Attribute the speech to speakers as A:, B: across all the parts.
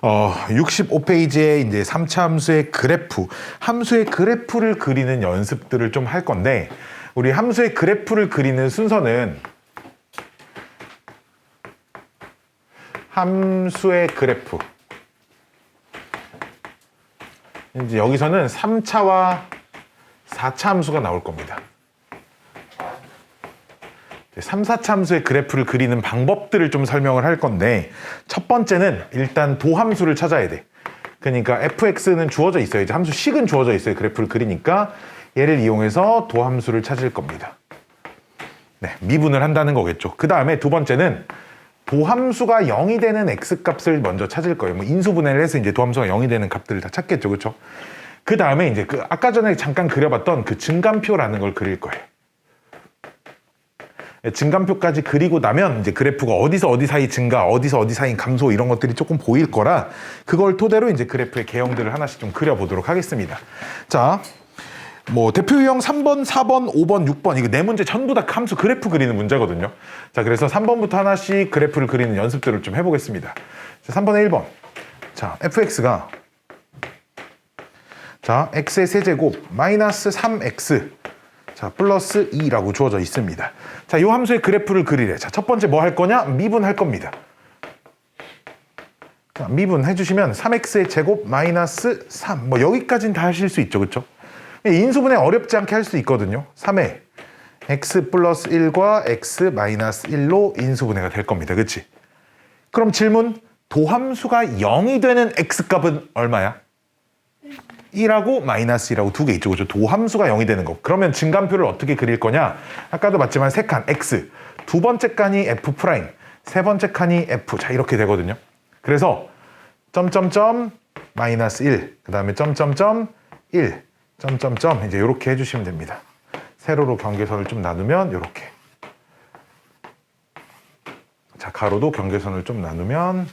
A: 65페이지에 이제 3차 함수의 그래프, 함수의 그래프를 그리는 연습들을 좀 할 건데, 우리 함수의 그래프를 그리는 순서는 함수의 그래프. 이제 여기서는 3차와 4차 함수가 나올 겁니다. 3, 4차 함수의 그래프를 그리는 방법들을 좀 설명을 할 건데, 첫 번째는 일단 도함수를 찾아야 돼. 그러니까 fx는 주어져 있어요. 이제 함수 식은 주어져 있어요. 그래프를 그리니까 얘를 이용해서 도함수를 찾을 겁니다. 네, 미분을 한다는 거겠죠. 그 다음에 두 번째는 도함수가 0이 되는 x값을 먼저 찾을 거예요. 뭐 인수분해를 해서 이제 도함수가 0이 되는 값들을 다 찾겠죠. 그렇죠? 그 다음에 이제 아까 전에 잠깐 그려봤던 그 증감표라는 걸 그릴 거예요. 증감표까지 그리고 나면 이제 그래프가 어디서 어디 사이 증가, 어디서 어디 사이 감소 이런 것들이 조금 보일 거라 그걸 토대로 이제 그래프의 개형들을 하나씩 좀 그려보도록 하겠습니다. 자, 뭐 대표 유형 3번, 4번, 5번, 6번 이거 네 문제 전부 다 함수 그래프 그리는 문제거든요. 자, 그래서 3번부터 하나씩 그래프를 그리는 연습들을 좀 해보겠습니다. 자, 3번에 1번. 자, fx가 자, x의 세제곱 마이너스 3x 자, 플러스 2라고 주어져 있습니다. 자, 이 함수의 그래프를 그리래. 자, 첫 번째 뭐 할 거냐? 미분할 겁니다. 자, 미분해 주시면 3x의 제곱 마이너스 3. 뭐 여기까지는 다 하실 수 있죠. 그렇죠? 인수분해 어렵지 않게 할 수 있거든요. 3에 x 플러스 1과 x 마이너스 1로 인수분해가 될 겁니다. 그렇지? 그럼 질문, 도함수가 0이 되는 x값은 얼마야? 1하고 마이너스 1하고 두 개 있죠. 그죠? 도함수가 0이 되는 거. 그러면 증감표를 어떻게 그릴 거냐? 아까도 봤지만 세 칸 x, 두 번째 칸이 f 프라임, 세 번째 칸이 f. 자, 이렇게 되거든요. 그래서 점점점 마이너스 1, 그 다음에 점점점 1, 점점점 이제 이렇게 해주시면 됩니다. 세로로 경계선을 좀 나누면 이렇게. 자, 가로도 경계선을 좀 나누면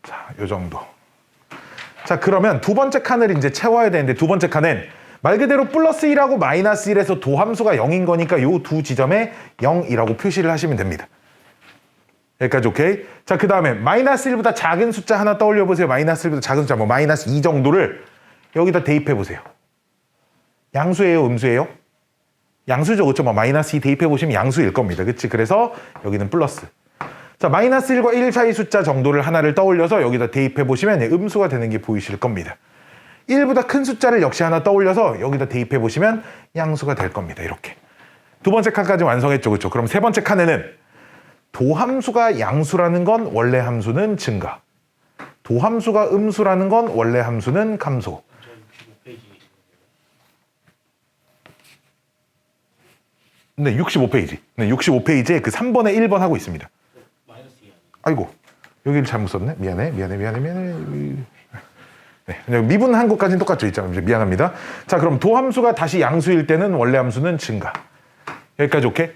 A: 자, 요 정도. 자, 그러면 두 번째 칸을 이제 채워야 되는데 두 번째 칸은 말 그대로 플러스 1하고 마이너스 1에서 도함수가 0인 거니까 이 두 지점에 0이라고 표시를 하시면 됩니다. 여기까지 오케이? 자, 그 다음에 마이너스 1보다 작은 숫자 하나 떠올려 보세요. 마이너스 1보다 작은 숫자 뭐 마이너스 2 정도를 여기다 대입해 보세요. 양수예요? 음수예요? 양수죠. 그렇죠? 뭐 마이너스 2 대입해 보시면 양수일 겁니다. 그치? 그래서 여기는 플러스. 자, 마이너스 1과 1 사이 숫자 정도를 하나를 떠올려서 여기다 대입해 보시면 음수가 되는 게 보이실 겁니다. 1보다 큰 숫자를 역시 하나 떠올려서 여기다 대입해 보시면 양수가 될 겁니다. 이렇게. 두 번째 칸까지 완성했죠. 그렇죠? 그럼 세 번째 칸에는 도함수가 양수라는 건 원래 함수는 증가. 도함수가 음수라는 건 원래 함수는 감소. 네, 65페이지. 네, 65페이지에 그 3번에 1번 하고 있습니다. 아이고, 여기를 잘못 썼네. 미안해. 네, 미분한 것까지는 똑같죠. 있잖아요. 이제 미안합니다. 자, 그럼 도함수가 다시 양수일 때는 원래 함수는 증가. 여기까지 오케이?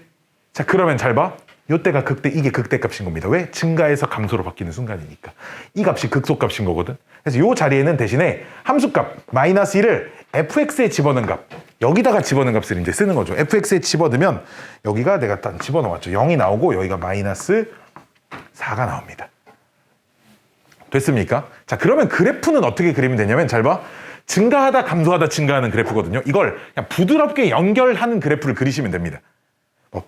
A: 자, 그러면 잘 봐. 요때가 극대, 이게 극대값인 겁니다. 왜? 증가에서 감소로 바뀌는 순간이니까. 이 값이 극소값인 거거든. 그래서 요 자리에는 대신에 함수값 마이너스 1을 fx에 집어넣은 값, 여기다가 집어넣은 값을 이제 쓰는 거죠. fx에 집어넣으면 여기가 내가 딱 집어넣었죠. 0이 나오고 여기가 마이너스 4가 나옵니다. 됐습니까? 자, 그러면 그래프는 어떻게 그리면 되냐면 잘 봐. 증가하다 감소하다 증가하는 그래프거든요. 이걸 그냥 부드럽게 연결하는 그래프를 그리시면 됩니다.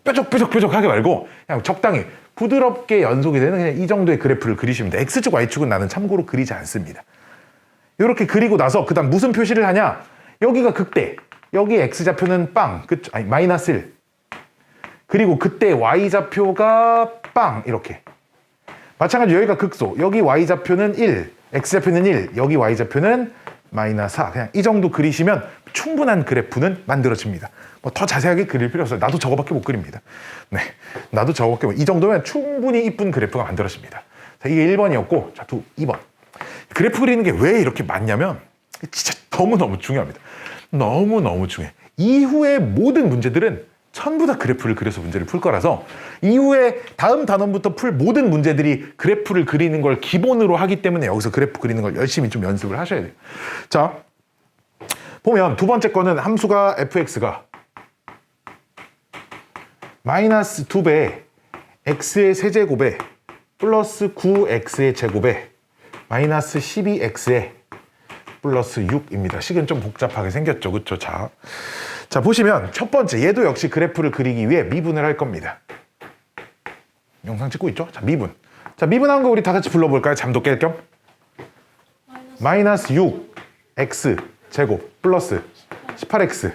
A: 뾰족하게 말고 그냥 적당히 부드럽게 연속이 되는 그냥 이 정도의 그래프를 그리시면 돼. X축, Y축은 나는 참고로 그리지 않습니다. 이렇게 그리고 나서 그 다음 무슨 표시를 하냐? 여기가 극대, 여기 X좌표는 빵, 아니 마이너스 1. 그리고 그때 Y좌표가 빵, 이렇게. 마찬가지로 여기가 극소, 여기 Y좌표는 1, X좌표는 1, 여기 Y좌표는 마이너스 4. 그냥 이 정도 그리시면 충분한 그래프는 만들어집니다. 뭐 더 자세하게 그릴 필요 없어요. 나도 저거밖에 못 그립니다. 네, 나도 저거밖에 못. 이 정도면 충분히 이쁜 그래프가 만들어집니다. 자, 이게 1번이었고, 자, 2번. 그래프 그리는 게 왜 이렇게 많냐면 진짜 너무너무 중요합니다. 너무너무 중요해. 이후의 모든 문제들은 전부 다 그래프를 그려서 문제를 풀 거라서 이후에 다음 단원부터 풀 모든 문제들이 그래프를 그리는 걸 기본으로 하기 때문에 여기서 그래프 그리는 걸 열심히 좀 연습을 하셔야 돼요. 자, 보면 두 번째 거는 함수가 fx가 마이너스 2배 x의 세제곱에 플러스 9x의 제곱에 마이너스 12x에 플러스 6입니다. 식은 좀 복잡하게 생겼죠. 그쵸? 자, 보시면 첫 번째 얘도 역시 그래프를 그리기 위해 미분을 할 겁니다. 영상 찍고 있죠? 자, 미분. 자, 미분한 거 우리 다 같이 불러볼까요? 잠도 깰 겸. 마이너스 6x 제곱 플러스 18x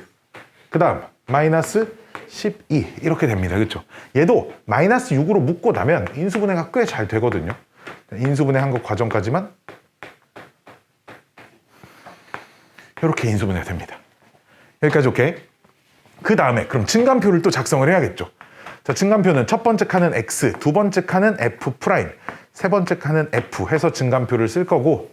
A: 그 다음 마이너스 12 이렇게 됩니다. 그렇죠? 얘도 마이너스 6으로 묶고 나면 인수분해가 꽤 잘 되거든요. 인수분해한 거 과정까지만 이렇게 인수분해가 됩니다. 여기까지 오케이? 그 다음에 그럼 증간표를 또 작성을 해야겠죠. 자, 증간표는 첫 번째 칸은 x, 두 번째 칸은 f 프라임, 세 번째 칸은 f 해서 증간표를 쓸 거고,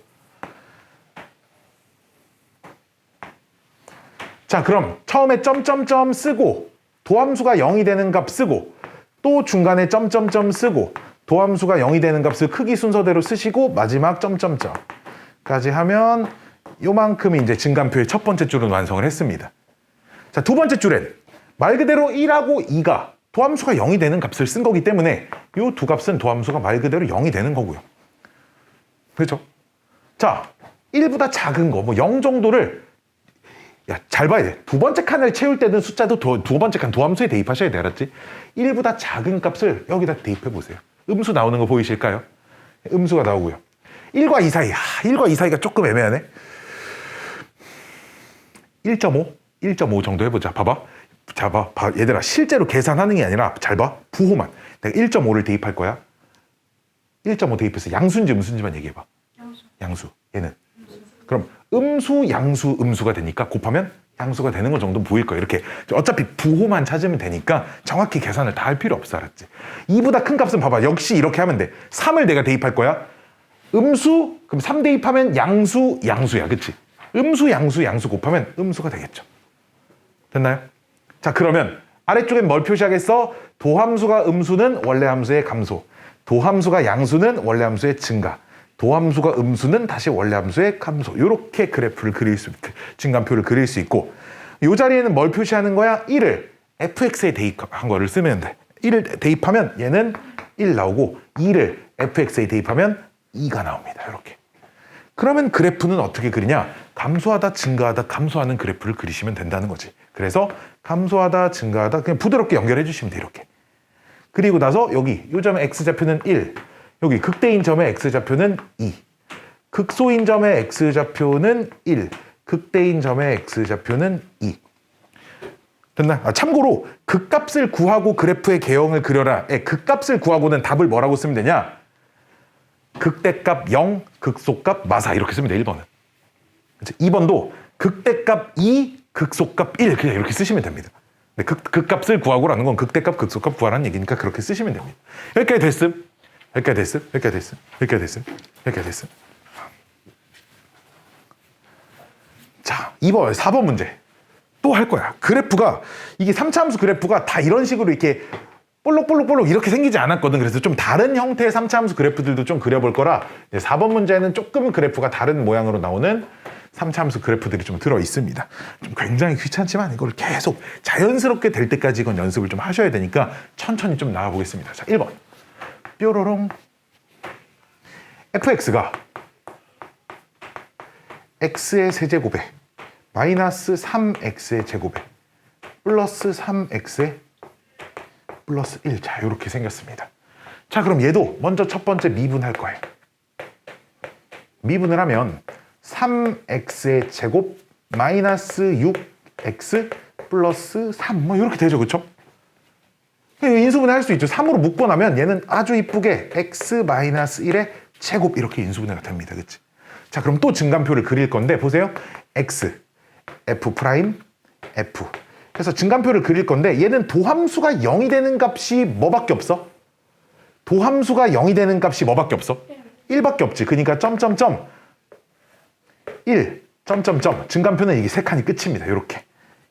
A: 자, 그럼 처음에 점점점 쓰고 도함수가 0이 되는 값 쓰고 또 중간에 점점점 쓰고 도함수가 0이 되는 값을 크기 순서대로 쓰시고 마지막 점점점까지 하면 요만큼이 이제 증간표의 첫 번째 줄은 완성을 했습니다. 자, 두 번째 줄엔 말 그대로 1하고 2가 도함수가 0이 되는 값을 쓴 거기 때문에 요 두 값은 도함수가 말 그대로 0이 되는 거고요. 그렇죠? 자, 1보다 작은 거, 뭐 0 정도를 야, 잘 봐야 돼. 두 번째 칸을 채울 때는 숫자도 두 번째 칸 도함수에 대입하셔야 돼. 알았지? 1보다 작은 값을 여기다 대입해 보세요. 음수 나오는 거 보이실까요? 음수가 나오고요. 1과 2 사이. 1과 2 사이가 조금 애매하네. 1.5? 1.5 정도 해보자. 봐봐. 자, 봐. 얘들아, 실제로 계산하는 게 아니라 잘 봐. 부호만. 내가 1.5를 대입할 거야. 1.5 대입해서 양수인지 음수인지만 얘기해봐. 양수. 얘는. 그럼 음수, 양수, 음수가 되니까 곱하면 양수가 되는 거 정도 보일 거예요. 이렇게 어차피 부호만 찾으면 되니까 정확히 계산을 다 할 필요 없어. 알았지? 2보다 큰 값은 봐봐. 역시 이렇게 하면 돼. 3을 내가 대입할 거야. 음수, 그럼 3 대입하면 양수, 양수야. 그치? 음수, 양수, 양수 곱하면 음수가 되겠죠. 됐나요? 자, 그러면 아래쪽엔 뭘 표시하겠어? 도함수가 음수는 원래 함수의 감소, 도함수가 양수는 원래 함수의 증가, 도함수가 음수는 다시 원래 함수의 감소. 이렇게 그래프를 그릴 수, 증간표를 그릴 수 있고, 이 자리에는 뭘 표시하는 거야? 1을 fx에 대입한 거를 쓰면 돼. 1을 대입하면 얘는 1 나오고 2를 fx에 대입하면 2가 나옵니다. 이렇게. 그러면 그래프는 어떻게 그리냐? 감소하다, 증가하다, 감소하는 그래프를 그리시면 된다는 거지. 그래서 감소하다, 증가하다 그냥 부드럽게 연결해 주시면 돼. 이렇게. 그리고 나서 여기 이 점의 x좌표는 1, 여기 극대인 점의 x좌표는 2, 극소인 점의 x좌표는 1, 극대인 점의 x좌표는 2. 됐나? 참고로 극값을 구하고 그래프의 개형을 그려라. 극값을 구하고는 답을 뭐라고 쓰면 되냐? 극대값 0, 극소값 마사 이렇게 쓰면 돼. 1번은. 2번도 극대값 2, 극소값 1 그냥 이렇게 쓰시면 됩니다. 극값을 구하고라는 건 극대값, 극소값 구하라는 얘기니까 그렇게 쓰시면 됩니다. 여기까지 됐음. 여기까지 됐음. 여기까지 됐음. 여기까지 됐음. 여기까지 됐음. 자, 2번, 4번 문제. 또 할 거야. 그래프가, 이게 3차 함수 그래프가 다 이런 식으로 이렇게 볼록볼록볼록 이렇게 생기지 않았거든. 그래서 좀 다른 형태의 3차 함수 그래프들도 좀 그려볼 거라 4번 문제는 조금 그래프가 다른 모양으로 나오는 3차 함수 그래프들이 좀 들어 있습니다. 좀 굉장히 귀찮지만 이걸 계속 자연스럽게 될 때까지 이건 연습을 좀 하셔야 되니까 천천히 좀 나가 보겠습니다. 자, 1번. 뾰로롱. fx가 x의 세제곱에 마이너스 3x의 제곱에 플러스 3x의 플러스 1. 자, 이렇게 생겼습니다. 자, 그럼 얘도 먼저 첫 번째 미분할 거예요. 미분을 하면 3x의 제곱 마이너스 6x 플러스 3 뭐 이렇게 되죠. 그쵸? 인수분해 할 수 있죠. 3으로 묶고 나면 얘는 아주 이쁘게 x 마이너스 1의 제곱 이렇게 인수분해가 됩니다. 그치? 자, 그럼 또 증간표를 그릴 건데 보세요. x, f 프라임, f. 그래서 증간표를 그릴 건데 얘는 도함수가 0이 되는 값이 뭐밖에 없어? 도함수가 0이 되는 값이 뭐밖에 없어? 1밖에 없지. 그러니까 점점점 1, 점점점. 증간표는 이게 세 칸이 끝입니다. 이렇게.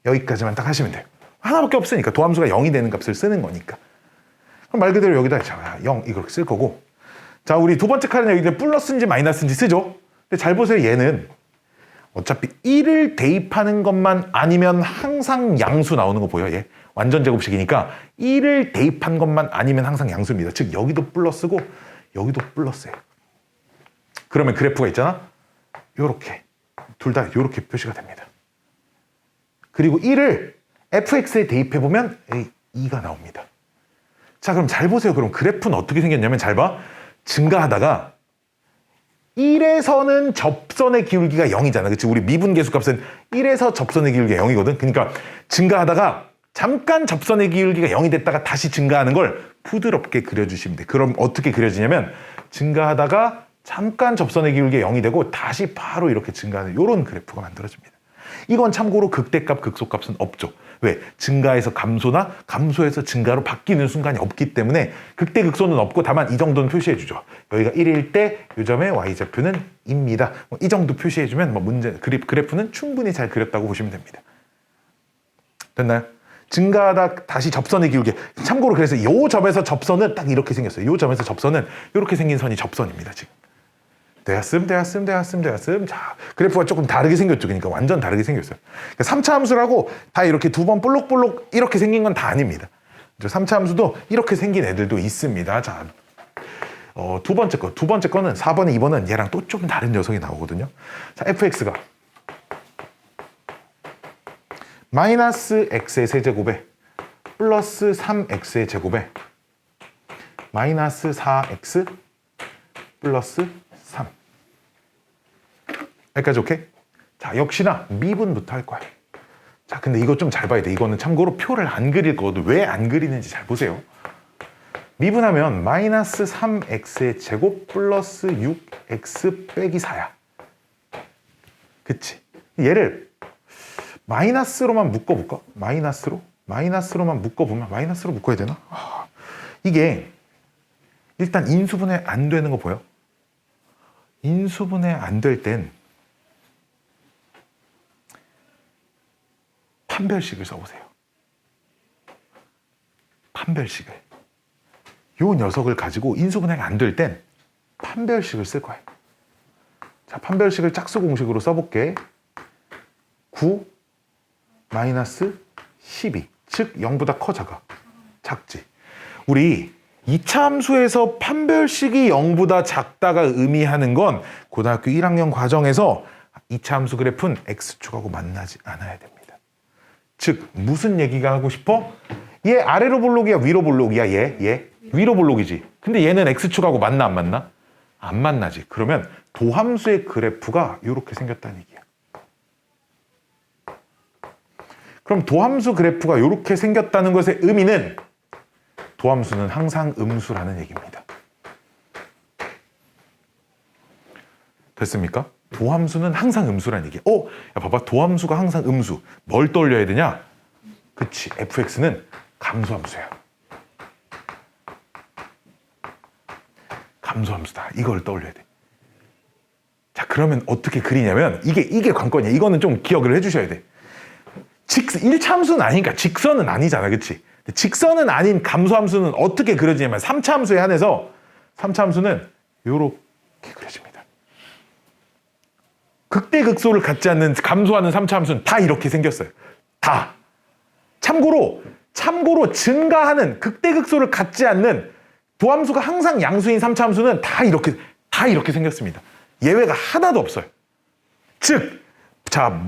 A: 여기까지만 딱 하시면 돼요. 하나밖에 없으니까 도함수가 0이 되는 값을 쓰는 거니까. 그럼 말 그대로 여기다 자, 0 이렇게 쓸 거고. 자, 우리 두 번째 칸은 여기 플러스인지 마이너스인지 쓰죠. 근데 잘 보세요. 얘는 어차피 1을 대입하는 것만 아니면 항상 양수 나오는 거 보여. 얘 완전 제곱식이니까 1을 대입한 것만 아니면 항상 양수입니다. 즉 여기도 플러스고 여기도 플러스예요. 그러면 그래프가 있잖아. 요렇게 둘 다 요렇게 표시가 됩니다. 그리고 1을 fx에 대입해보면 2가 나옵니다. 자, 그럼 잘 보세요. 그럼 그래프는 어떻게 생겼냐면 잘 봐. 증가하다가 1에서는 접선의 기울기가 0이잖아. 그치? 우리 미분계수 값은 1에서 접선의 기울기가 0이거든. 그러니까 증가하다가 잠깐 접선의 기울기가 0이 됐다가 다시 증가하는 걸 부드럽게 그려주시면 돼. 그럼 어떻게 그려지냐면 증가하다가 잠깐 접선의 기울기가 0이 되고 다시 바로 이렇게 증가하는 이런 그래프가 만들어집니다. 이건 참고로 극대값, 극소값은 없죠. 왜? 증가에서 감소나 감소에서 증가로 바뀌는 순간이 없기 때문에 극대, 극소는 없고 다만 이 정도는 표시해주죠. 여기가 1일 때 이 점의 y좌표는 입니다. 이 정도 표시해주면 그래프는 충분히 잘 그렸다고 보시면 됩니다. 됐나요? 증가하다 다시 접선의 기울기. 참고로 그래서 이 점에서 접선은 딱 이렇게 생겼어요. 이 점에서 접선은 이렇게 생긴 선이 접선입니다. 지금. 되었음. 자, 그래프가 조금 다르게 생겼죠. 그러니까 완전 다르게 생겼어요. 그러니까 3차 함수라고 다 이렇게 두 번 볼록볼록 이렇게 생긴 건 다 아닙니다. 3차 함수도 이렇게 생긴 애들도 있습니다. 자, 두 번째 거는 4번에 2번은 얘랑 또 좀 다른 녀석이 나오거든요. 자, fx가 마이너스 x의 세제곱에 플러스 3x의 제곱에 마이너스 4x 플러스 3. 여기까지 오케이? 자, 역시나 미분부터 할 거야. 자, 근데 이거 좀 잘 봐야 돼. 이거는 참고로 표를 안 그릴 거거든. 왜 안 그리는지 잘 보세요. 미분하면 마이너스 3x의 제곱 플러스 6x 빼기 4야. 그치? 얘를 마이너스로만 묶어볼까? 마이너스로만 묶어보면 마이너스로 묶어야 되나? 이게 일단 인수분해 안 되는 거 보여? 인수분해 안 될 땐 판별식을 써보세요. 판별식을. 요 녀석을 가지고 인수분해가 안 될 땐 판별식을 쓸 거야. 자, 판별식을 짝수 공식으로 써볼게. 9 마이너스 12. 즉 0보다 커, 작아? 작지. 우리 2차 함수에서 판별식이 0보다 작다가 의미하는 건 고등학교 1학년 과정에서 2차 함수 그래프는 x축하고 만나지 않아야 됩니다. 즉 무슨 얘기가 하고 싶어? 얘 아래로 볼록이야, 위로 볼록이야? 얘 위로 볼록이지. 근데 얘는 x축하고 만나, 안 만나? 안 만나지. 그러면 도함수의 그래프가 이렇게 생겼다는 얘기야. 그럼 도함수 그래프가 이렇게 생겼다는 것의 의미는 도함수는 항상 음수라는 얘기입니다. 됐습니까? 도함수는 항상 음수라는 얘기야. 야, 봐봐. 도함수가 항상 음수. 뭘 떠올려야 되냐? 그치. fx는 감소함수야. 감소함수다. 이걸 떠올려야 돼. 자, 그러면 어떻게 그리냐면 이게 관건이야. 이거는 좀 기억을 해주셔야 돼. 1차 함수는 아니니까 직선은 아니잖아. 그치? 직선은 아닌 감소함수는 어떻게 그려지냐면 3차 함수에 한해서 3차 함수는 이렇게 그려집니다. 극대극소를 갖지 않는 감소하는 3차 함수는 다 이렇게 생겼어요. 다. 참고로 증가하는 극대극소를 갖지 않는 도함수가 항상 양수인 3차 함수는 다 이렇게 생겼습니다. 예외가 하나도 없어요. 즉, 자,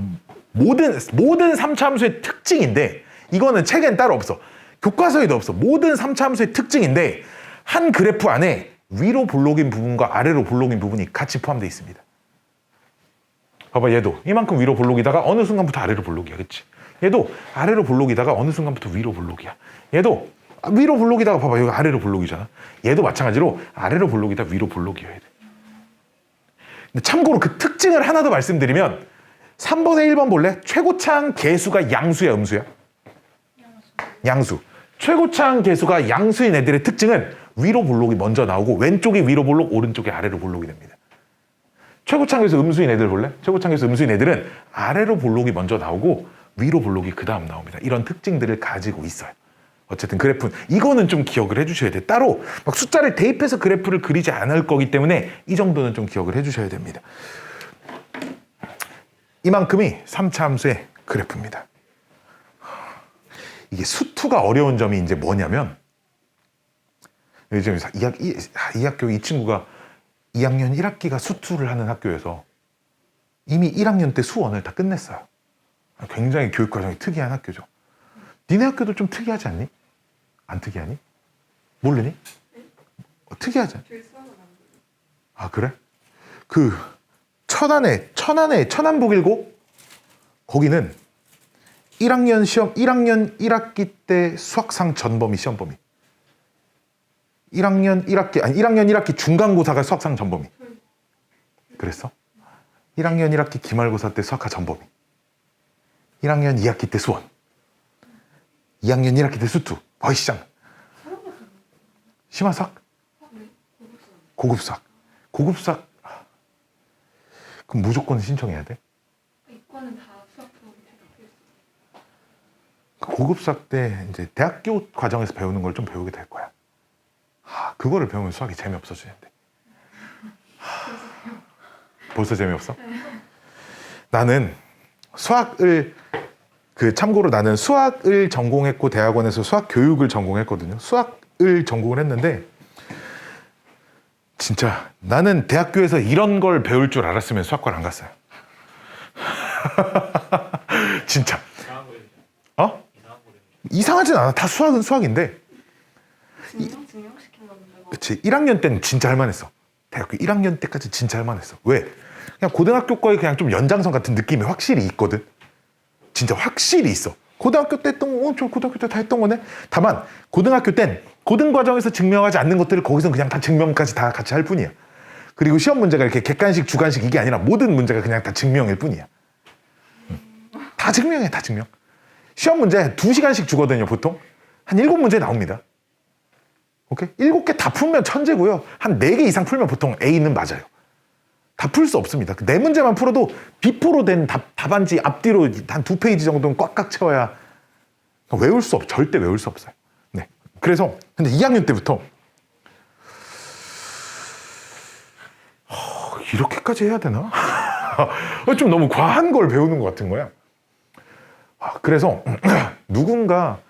A: 모든 3차 함수의 특징인데 이거는 책엔 따로 없어. 교과서에도 없어. 모든 3차 함수의 특징인데 한 그래프 안에 위로 볼록인 부분과 아래로 볼록인 부분이 같이 포함되어 있습니다. 봐봐, 얘도 이만큼 위로 볼록이다가 어느 순간부터 아래로 볼록이야. 그치? 얘도 아래로 볼록이다가 어느 순간부터 위로 볼록이야. 얘도 위로 볼록이다가 봐봐, 여기 아래로 볼록이잖아. 얘도 마찬가지로 아래로 볼록이다 위로 볼록이어야 돼. 근데 참고로 그 특징을 하나 더 말씀드리면 3번에 1번 볼래? 최고차항 계수가 양수야, 음수야? 양수. 최고차항 계수가 양수인 애들의 특징은 위로 볼록이 먼저 나오고 왼쪽이 위로 볼록, 오른쪽이 아래로 볼록이 됩니다. 최고차항 계수 음수인 애들 볼래? 최고차항 계수 음수인 애들은 아래로 볼록이 먼저 나오고 위로 볼록이 그 다음 나옵니다. 이런 특징들을 가지고 있어요. 어쨌든 그래프는 이거는 좀 기억을 해주셔야 돼. 따로 막 숫자를 대입해서 그래프를 그리지 않을 거기 때문에 이 정도는 좀 기억을 해주셔야 됩니다. 이만큼이 3차 함수의 그래프입니다. 이게 수투가 어려운 점이 이제 뭐냐면 요즘 이 학교 이 친구가 2학년 1학기가 수투를 하는 학교에서 이미 1학년 때 수원을 다 끝냈어요. 굉장히 교육 과정이 특이한 학교죠. 니네 학교도 좀 특이하지 않니? 안 특이하니? 모르니? 특이하지 않니? 아, 그래? 그 천안에 천안복일고 거기는 1학년 1학기 때 수학상 전범위 시험범위. 1학년 1학기 중간고사가 수학상 전범위. 그랬어? 1학년 1학기 기말고사 때 수학과 전범위. 1학년 2학기 때 수원. 2학년 1학기 때 수투. 시장. 심화수학? 고급수학. 고급수학. 그럼 무조건 신청해야 돼?
B: 이과는 다 수학 수업이 대답해 있어.
A: 고급수학 때 이제 대학교 과정에서 배우는 걸 좀 배우게 될 거야. 그거를 배우면 수학이 재미없어지는데. 벌써 재미없어? 나는 수학을 참고로 나는 수학을 전공했고 대학원에서 수학 교육을 전공했거든요. 수학을 전공을 했는데 진짜 나는 대학교에서 이런 걸 배울 줄 알았으면 수학과를 안 갔어요. 진짜. 이상하진 않아. 다 수학은 수학인데.
B: 증명시켰나 본데.
A: 그치. 1학년 때는 진짜 할만했어. 대학교 1학년 때까지 진짜 할만했어. 왜? 그냥 고등학교 거에 그냥 좀 연장선 같은 느낌이 확실히 있거든. 진짜 확실히 있어. 고등학교 때 했던 거, 저 고등학교 때 다 했던 거네. 다만 고등학교 땐 고등 과정에서 증명하지 않는 것들을 거기서 그냥 다 증명까지 다 같이 할 뿐이야. 그리고 시험 문제가 이렇게 객관식, 주관식 이게 아니라 모든 문제가 그냥 다 증명일 뿐이야. 다 증명해, 다 증명. 시험 문제 2시간씩 주거든요, 보통. 한 7문제 나옵니다. 오케이? 7개 다 풀면 천재고요. 한 4개 이상 풀면 보통 A는 맞아요. 다 풀 수 없습니다. 4문제만 풀어도 비포로 된 답안지 앞뒤로 한 2페이지 정도는 꽉꽉 채워야 외울 수 없어요. 절대 외울 수 없어요. 네. 그래서 근데 2학년 때부터 이렇게까지 해야 되나? 좀 너무 과한 걸 배우는 것 같은 거야. 그래서 누군가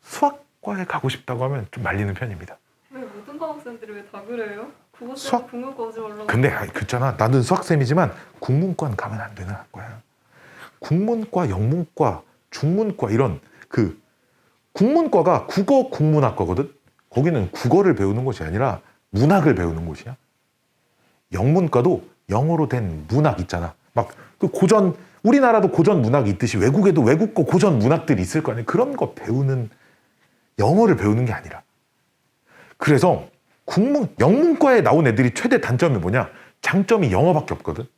A: 수학과에 가고 싶다고 하면 좀 말리는 편입니다.
B: 왜 모든 과목생들이 왜 다 그래요?
A: 수학?
B: 국문과 오지 말라고.
A: 근데 그렇잖아. 나는 수학쌤이지만 국문과는 가면 안 되는 학과야. 국문과, 영문과, 중문과 이런 국문과가 국어 국문학과거든. 거기는 국어를 배우는 것이 아니라 문학을 배우는 곳이야. 영문과도 영어로 된 문학 있잖아. 막 그 고전 우리나라도 고전 문학이 있듯이 외국에도 외국어 고전 문학들이 있을 거 아니야. 그런 거 배우는 영어를 배우는 게 아니라. 그래서 영문과에 나온 애들이 최대 단점이 뭐냐? 장점이 영어밖에 없거든.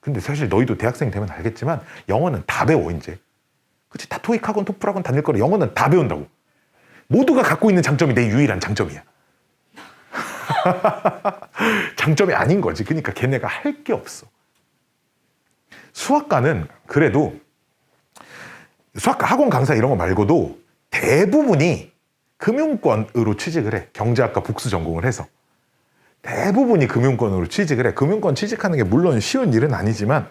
A: 근데 사실 너희도 대학생 되면 알겠지만 영어는 다 배워 이제. 그치? 다 토익학원, 토플학원 다닐 거라 영어는 다 배운다고. 모두가 갖고 있는 장점이 내 유일한 장점이야. 장점이 아닌 거지. 그러니까 걔네가 할 게 없어. 수학과는 그래도 수학과 학원 강사 이런 거 말고도 대부분이 금융권으로 취직을 해. 경제학과 복수 전공을 해서. 대부분이 금융권으로 취직을 해. 금융권 취직하는 게 물론 쉬운 일은 아니지만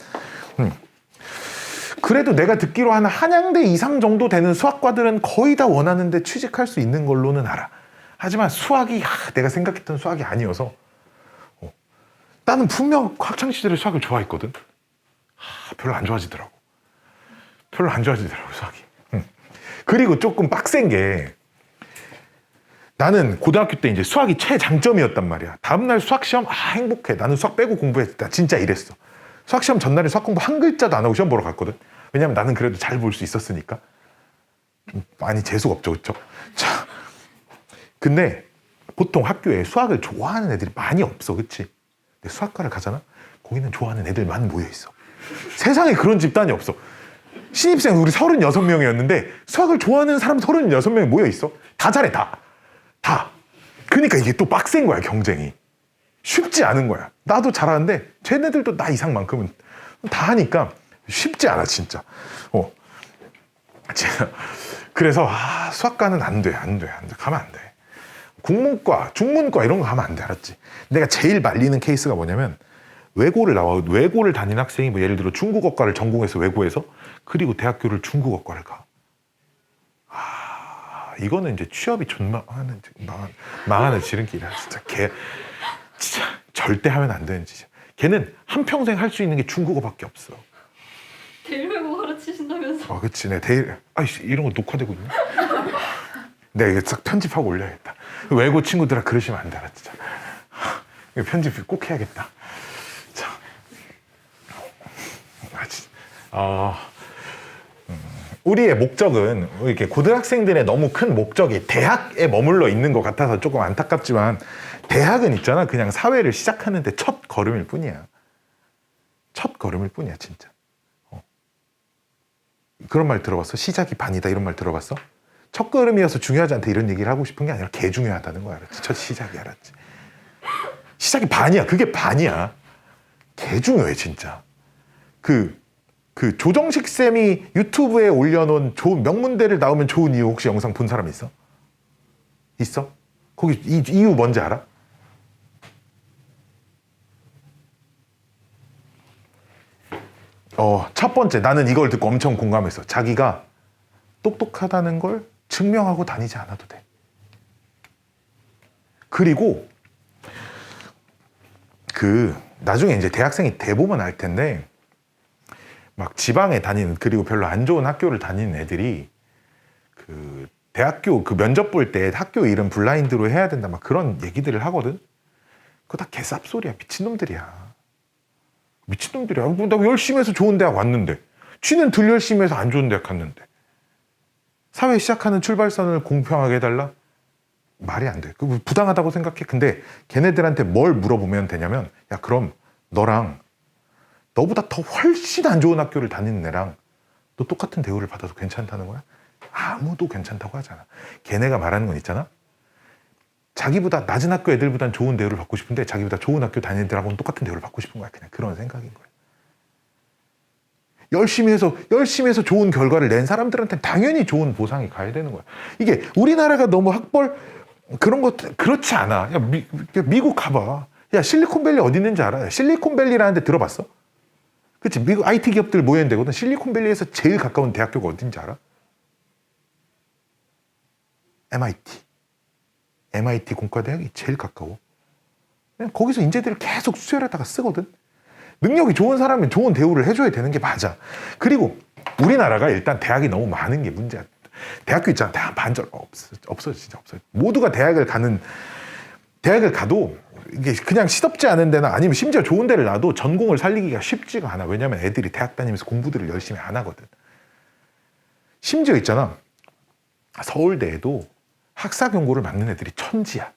A: 그래도 내가 듣기로 한 한양대 이상 정도 되는 수학과들은 거의 다 원하는데 취직할 수 있는 걸로는 알아. 하지만 수학이 내가 생각했던 수학이 아니어서 나는 분명 학창시절에 수학을 좋아했거든. 별로 안 좋아지더라고. 수학이. 그리고 조금 빡센 게 나는 고등학교 때 이제 수학이 최장점이었단 말이야. 다음날 수학시험 행복해. 나는 수학 빼고 공부했다. 진짜 이랬어. 수학시험 전날에 수학 공부 한 글자도 안 하고 시험 보러 갔거든. 왜냐면 나는 그래도 잘 볼 수 있었으니까. 좀 많이 재수가 없죠. 그렇죠? 자, 근데 보통 학교에 수학을 좋아하는 애들이 많이 없어. 그치? 근데 수학과를 가잖아? 거기는 좋아하는 애들만 모여있어. 세상에 그런 집단이 없어. 신입생 우리 36명이었는데 수학을 좋아하는 사람 36명이 모여있어. 다 잘해, 다. 그러니까 이게 또 빡센 거야, 경쟁이. 쉽지 않은 거야. 나도 잘하는데 쟤네들도 나 이상만큼은 다 하니까 쉽지 않아, 진짜. 그래서 수학과는 안 돼. 가면 안 돼. 국문과, 중문과 이런 거 가면 안 돼, 알았지? 내가 제일 말리는 케이스가 뭐냐면 외고를 다니는 학생이 뭐 예를 들어 중국어과를 전공해서 외고에서 그리고 대학교를 중국어과를 가. 이거는 이제 취업이 존나 망하는 지름길이야. 진짜 진짜 절대 하면 안 되는 짓이야. 걔는 한평생 할 수 있는 게 중국어밖에 없어.
B: 대일외고 가르치신다면서.
A: 그치. 내 데일, 아이씨, 이런 거 녹화되고 있네. 내가 이거 싹 편집하고 올려야겠다. 외고 친구들아, 그러시면 안 돼, 진짜. 이거 편집 꼭 해야겠다. 자. 우리의 목적은, 이렇게 고등학생들의 너무 큰 목적이 대학에 머물러 있는 것 같아서 조금 안타깝지만, 대학은 있잖아. 그냥 사회를 시작하는데 첫 걸음일 뿐이야. 첫 걸음일 뿐이야, 진짜. 그런 말 들어봤어? 시작이 반이다, 이런 말 들어봤어? 첫 걸음이어서 중요하지 않다, 이런 얘기를 하고 싶은 게 아니라 개 중요하다는 거야, 알았지? 첫 시작이, 알았지? 시작이 반이야. 그게 반이야. 개 중요해, 진짜. 그 조정식 쌤이 유튜브에 올려놓은 좋은 명문대를 나오면 좋은 이유 혹시 영상 본 사람 있어? 있어? 거기 이유 뭔지 알아? 첫 번째, 나는 이걸 듣고 엄청 공감했어. 자기가 똑똑하다는 걸 증명하고 다니지 않아도 돼. 그리고 나중에 이제 대학생이 돼보면 알 텐데, 막 지방에 다니는, 그리고 별로 안 좋은 학교를 다니는 애들이 대학교 면접 볼 때 학교 이름 블라인드로 해야 된다, 막 그런 얘기들을 하거든. 그거 다 개쌉소리야. 미친놈들이야. 미친놈들이야. 나 열심히 해서 좋은 대학 왔는데, 쥐는 덜 열심히 해서 안 좋은 대학 갔는데, 사회 시작하는 출발선을 공평하게 해달라? 말이 안 돼. 그거 부당하다고 생각해. 근데 걔네들한테 뭘 물어보면 되냐면, 야, 그럼 너보다 더 훨씬 안 좋은 학교를 다니는 애랑 너 똑같은 대우를 받아도 괜찮다는 거야? 아무도 괜찮다고 하잖아. 걔네가 말하는 건 있잖아. 자기보다 낮은 학교 애들보단 좋은 대우를 받고 싶은데 자기보다 좋은 학교 다니는 애들하고는 똑같은 대우를 받고 싶은 거야. 그냥 그런 생각인 거야. 열심히 해서 좋은 결과를 낸 사람들한테 당연히 좋은 보상이 가야 되는 거야. 이게 우리나라가 너무 학벌 그런 것 그렇지 않아. 야, 미국 가봐. 야, 실리콘밸리 어디 있는지 알아? 실리콘밸리라는 데 들어봤어? 그치? 미국 IT 기업들 모이는 데거든. 실리콘밸리에서 제일 가까운 대학교가 어딘지 알아? MIT 공과대학이 제일 가까워. 그냥 거기서 인재들을 계속 수혈하다가 쓰거든. 능력이 좋은 사람은 좋은 대우를 해줘야 되는 게 맞아. 그리고 우리나라가 일단 대학이 너무 많은 게 문제야. 대학교 있잖아. 대학 반절 없어, 진짜 없어. 모두가 대학을 가도 이게 그냥 시덥지 않은 데나 아니면 심지어 좋은 데를 놔도 전공을 살리기가 쉽지가 않아. 왜냐면 애들이 대학 다니면서 공부들을 열심히 안 하거든. 심지어 있잖아. 서울대에도 학사 경고를 맞는 애들이 천지야.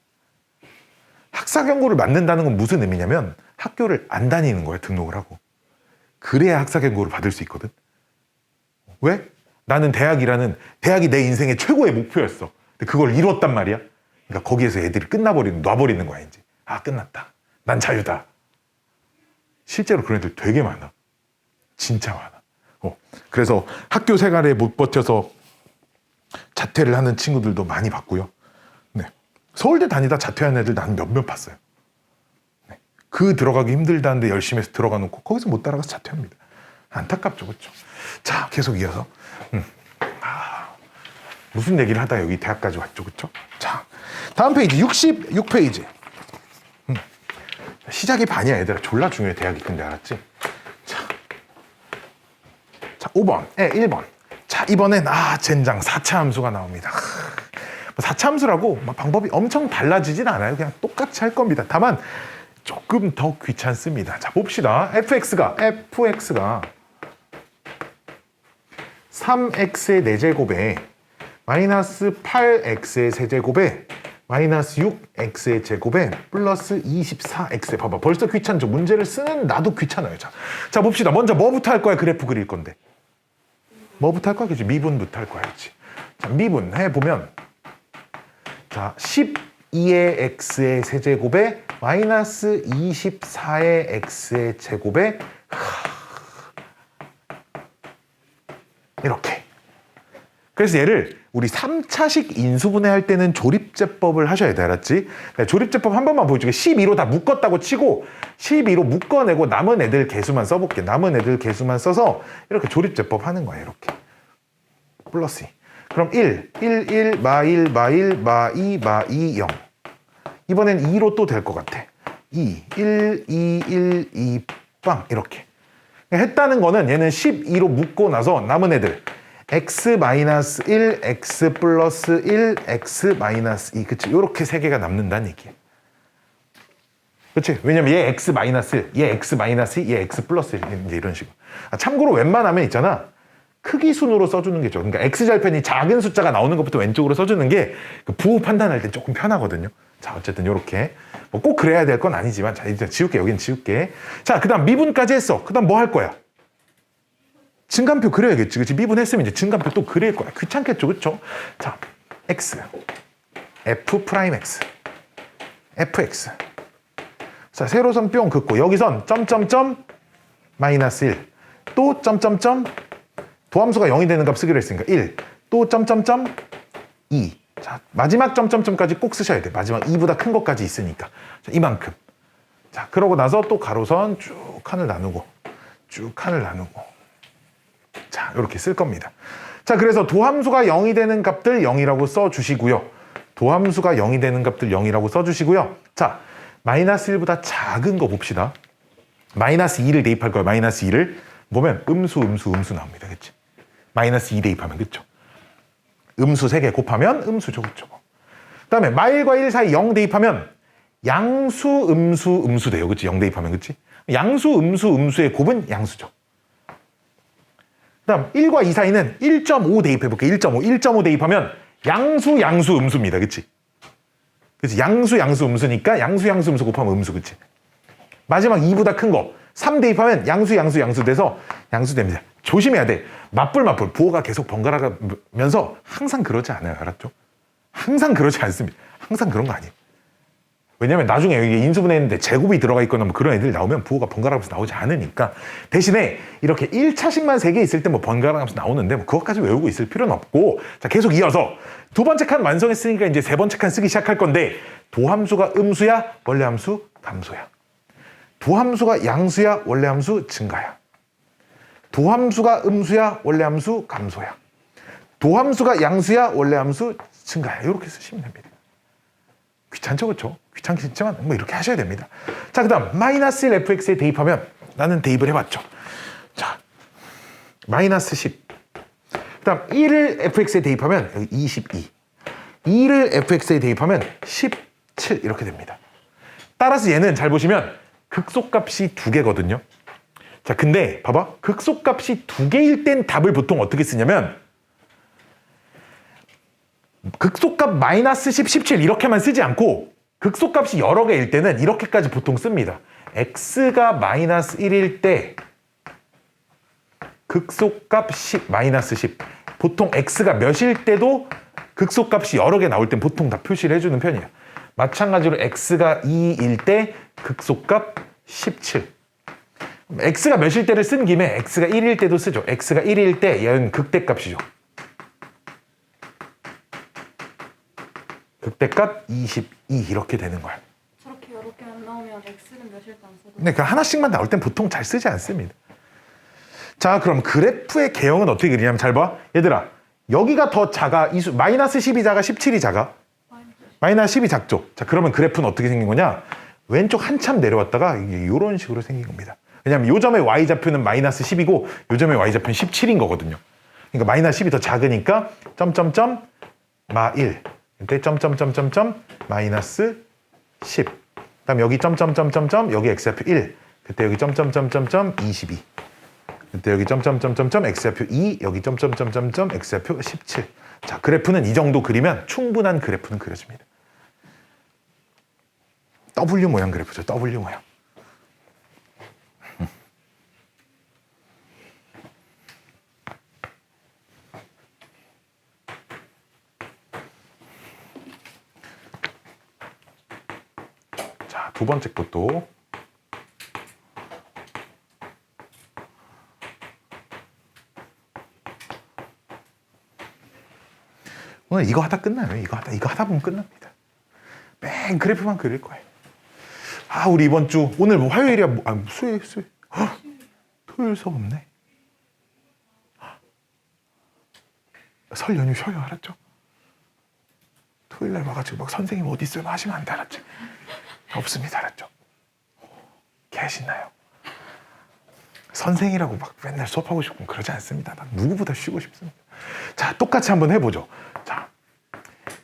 A: 학사 경고를 맞는다는 건 무슨 의미냐면 학교를 안 다니는 거야, 등록을 하고. 그래야 학사 경고를 받을 수 있거든. 왜? 나는 대학이 내 인생의 최고의 목표였어. 근데 그걸 이뤘단 말이야. 그러니까 거기에서 애들이 놔버리는 거야, 이제. 아, 끝났다. 난 자유다. 실제로 그런 애들 되게 많아. 진짜 많아. 그래서 학교 생활에 못 버텨서 자퇴를 하는 친구들도 많이 봤고요. 네. 서울대 다니다 자퇴한 애들 나는 몇몇 봤어요. 네. 들어가기 힘들다는데 열심히 해서 들어가 놓고 거기서 못 따라가서 자퇴합니다. 안타깝죠, 그렇죠? 자, 계속 이어서 무슨 얘기를 하다 여기 대학까지 왔죠, 그렇죠? 자, 다음 페이지 66페이지. 시작이 반이야, 얘들아. 졸라 중요해, 대학이. 근데 알았지? 자, 5번, 1번. 자, 이번엔 젠장 4차 함수가 나옵니다. 4차 함수라고 방법이 엄청 달라지진 않아요. 그냥 똑같이 할 겁니다. 다만 조금 더 귀찮습니다. 자, 봅시다. fx가 3x의 4제곱에 마이너스 8x의 세제곱에 마이너스 6x의 제곱에 플러스 24x. 봐봐, 벌써 귀찮죠? 문제를 쓰는 나도 귀찮아요. 자, 봅시다. 먼저 뭐부터 할 거야? 그래프 그릴 건데. 뭐부터 할 거야? 그치? 미분부터 할 거야. 그치? 자, 미분 해보면, 자, 12의 x의 세제곱에 마이너스 24의 x의 제곱에 이렇게. 그래서 얘를 우리 3차식 인수분해 할 때는 조립제법을 하셔야 돼, 알았지? 조립제법 한 번만 보여줄게. 12로 다 묶었다고 치고 12로 묶어내고 남은 애들 개수만 써볼게. 남은 애들 개수만 써서 이렇게 조립제법 하는 거야, 이렇게. 플러스 2. 그럼 1, 마 1, 마 1, 마 2, 마 2, 0. 이번엔 2로 또 될 것 같아. 2, 1, 2, 1, 2, 빵 이렇게 했다는 거는 얘는 12로 묶고 나서 남은 애들 x-1, x 플러스 1, x-2 그치? 이렇게 세 개가 남는다는 얘기예요. 그치? 왜냐면 얘 x-1, 얘 x-2, 얘 x 플러스 1 이제 이런 식으로. 참고로 웬만하면 있잖아. 크기 순으로 써주는 게 좋아. 그러니까 x절편이 작은 숫자가 나오는 것부터 왼쪽으로 써주는 게 그 부호 판단할 때 조금 편하거든요. 자, 어쨌든 이렇게 뭐 꼭 그래야 될 건 아니지만 자, 이제 지울게. 여긴 지울게. 자, 그다음 미분까지 했어. 그다음 뭐 할 거야? 증간표 그려야겠지. 그치? 미분했으면 이제 증간표 또 그릴 거야. 귀찮겠죠. 그쵸? 자, x, f 프라임 x, fx. 자, 세로선 뿅 긋고 여기선 점점점 마이너스 1. 또 점점점 도함수가 0이 되는 값 쓰기로 했으니까 1. 또 점점점 2. 자, 마지막 점점점까지 꼭 쓰셔야 돼. 마지막 2보다 큰 것까지 있으니까. 자, 이만큼. 자, 그러고 나서 또 가로선 쭉 칸을 나누고 쭉 칸을 나누고 자, 이렇게 쓸 겁니다. 자, 그래서 도함수가 0이 되는 값들 0이라고 써주시고요. 도함수가 0이 되는 값들 0이라고 써주시고요. 자, 마이너스 1보다 작은 거 봅시다. 마이너스 2를 대입할 거예요. 마이너스 2를. 보면 음수 나옵니다. 그치? 마이너스 2 대입하면 그쵸? 음수 3개 곱하면 음수죠. 그쵸? 그 다음에 마일과 1 사이 0 대입하면 양수, 음수 돼요. 그치? 0 대입하면 그치? 양수, 음수의 곱은 양수죠. 그 다음 1과 2 사이는 1.5 대입해볼게요. 1.5 대입하면 양수, 음수입니다. 그치? 그치? 양수, 음수니까 양수, 음수 곱하면 음수. 그치? 마지막 2보다 큰 거 3 대입하면 양수 돼서 양수 됩니다. 조심해야 돼. 맞불 부호가 계속 번갈아가면서 항상 그러지 않아요. 알았죠? 항상 그러지 않습니다. 항상 그런 거 아니에요. 왜냐면 나중에 여기 인수분해했는데 제곱이 들어가 있거나 뭐 그런 애들이 나오면 부호가 번갈아가면서 나오지 않으니까 대신에 이렇게 1차식만 3개 있을 때 뭐 번갈아가면서 나오는데 뭐 그것까지 외우고 있을 필요는 없고 자 계속 이어서 두 번째 칸 완성했으니까 이제 세 번째 칸 쓰기 시작할 건데 도함수가 음수야 원래함수 감소야 도함수가 양수야 원래함수 증가야 도함수가 음수야 원래함수 감소야 도함수가 양수야 원래함수 증가야 이렇게 쓰시면 됩니다. 귀찮죠, 그렇죠? 귀찮겠지만 뭐 이렇게 하셔야 됩니다. 자, 그다음 마이너스 1 fx에 대입하면 나는 대입을 해봤죠. 자, 마이너스 10. 그다음 1을 fx에 대입하면 여기 22. 2를 fx에 대입하면 17 이렇게 됩니다. 따라서 얘는 잘 보시면 극소값이 2개거든요. 자, 근데 봐봐. 극소값이 2개일 땐 답을 보통 어떻게 쓰냐면 극소값 마이너스 10, 17 이렇게만 쓰지 않고 극소값이 여러 개일 때는 이렇게까지 보통 씁니다. x가 마이너스 1일 때 극소값 10, 마이너스 10 보통 x가 몇일 때도 극소값이 여러 개 나올 땐 보통 다 표시를 해주는 편이에요. 마찬가지로 x가 2일 때 극소값 17 x가 몇일 때를 쓴 김에 x가 1일 때도 쓰죠. x가 1일 때 얘는 극대값이죠. 극대값 22 이렇게 되는 거야.
B: 저렇게 여러 개 안 나오면 x는 몇일 때 안 써도
A: 근데 그 하나씩만 나올 땐 보통 잘 쓰지 않습니다. 자, 그럼 그래프의 개형은 어떻게 그리냐면 잘 봐. 얘들아, 여기가 더 작아. 마이너스 10이 작아, 17이 작아? 마이너스 10이 작죠. 자, 그러면 그래프는 어떻게 생긴 거냐? 왼쪽 한참 내려왔다가 이게 이런 식으로 생긴 겁니다. 왜냐면 요 점의 y좌표는 마이너스 10이고 요 점의 y좌표는 17인 거거든요. 그러니까 마이너스 10이 더 작으니까 점점점 마1 이때 점점점점점 마이너스 10 그다음 여기 점점점점점 여기 x좌표 1 그때 여기 점점점점점 22 그때 여기 점점점점점 x좌표 2 여기 점점점점점 x좌표 17 자, 그래프는 이 정도 그리면 충분한 그래프는 그려집니다. W 모양 그래프죠. W 모양. 자, 두 번째 것도 오늘 이거 하다 끝나요. 이거 하다 보면 끝납니다. 맨 그래프만 그릴 거예요. 아, 우리 이번 주 오늘 뭐 화요일이야? 수요일. 헉, 토요일 수업 없네. 설 연휴 쉬어요, 알았죠? 토요일 날 와가지고 막 선생님 어디 있어요? 하시면 안 돼, 알았죠? 없습니다, 알았죠? 개신나요. 선생이라고 막 맨날 수업하고 싶고 그러지 않습니다. 난 누구보다 쉬고 싶습니다. 자, 똑같이 한번 해보죠. 자,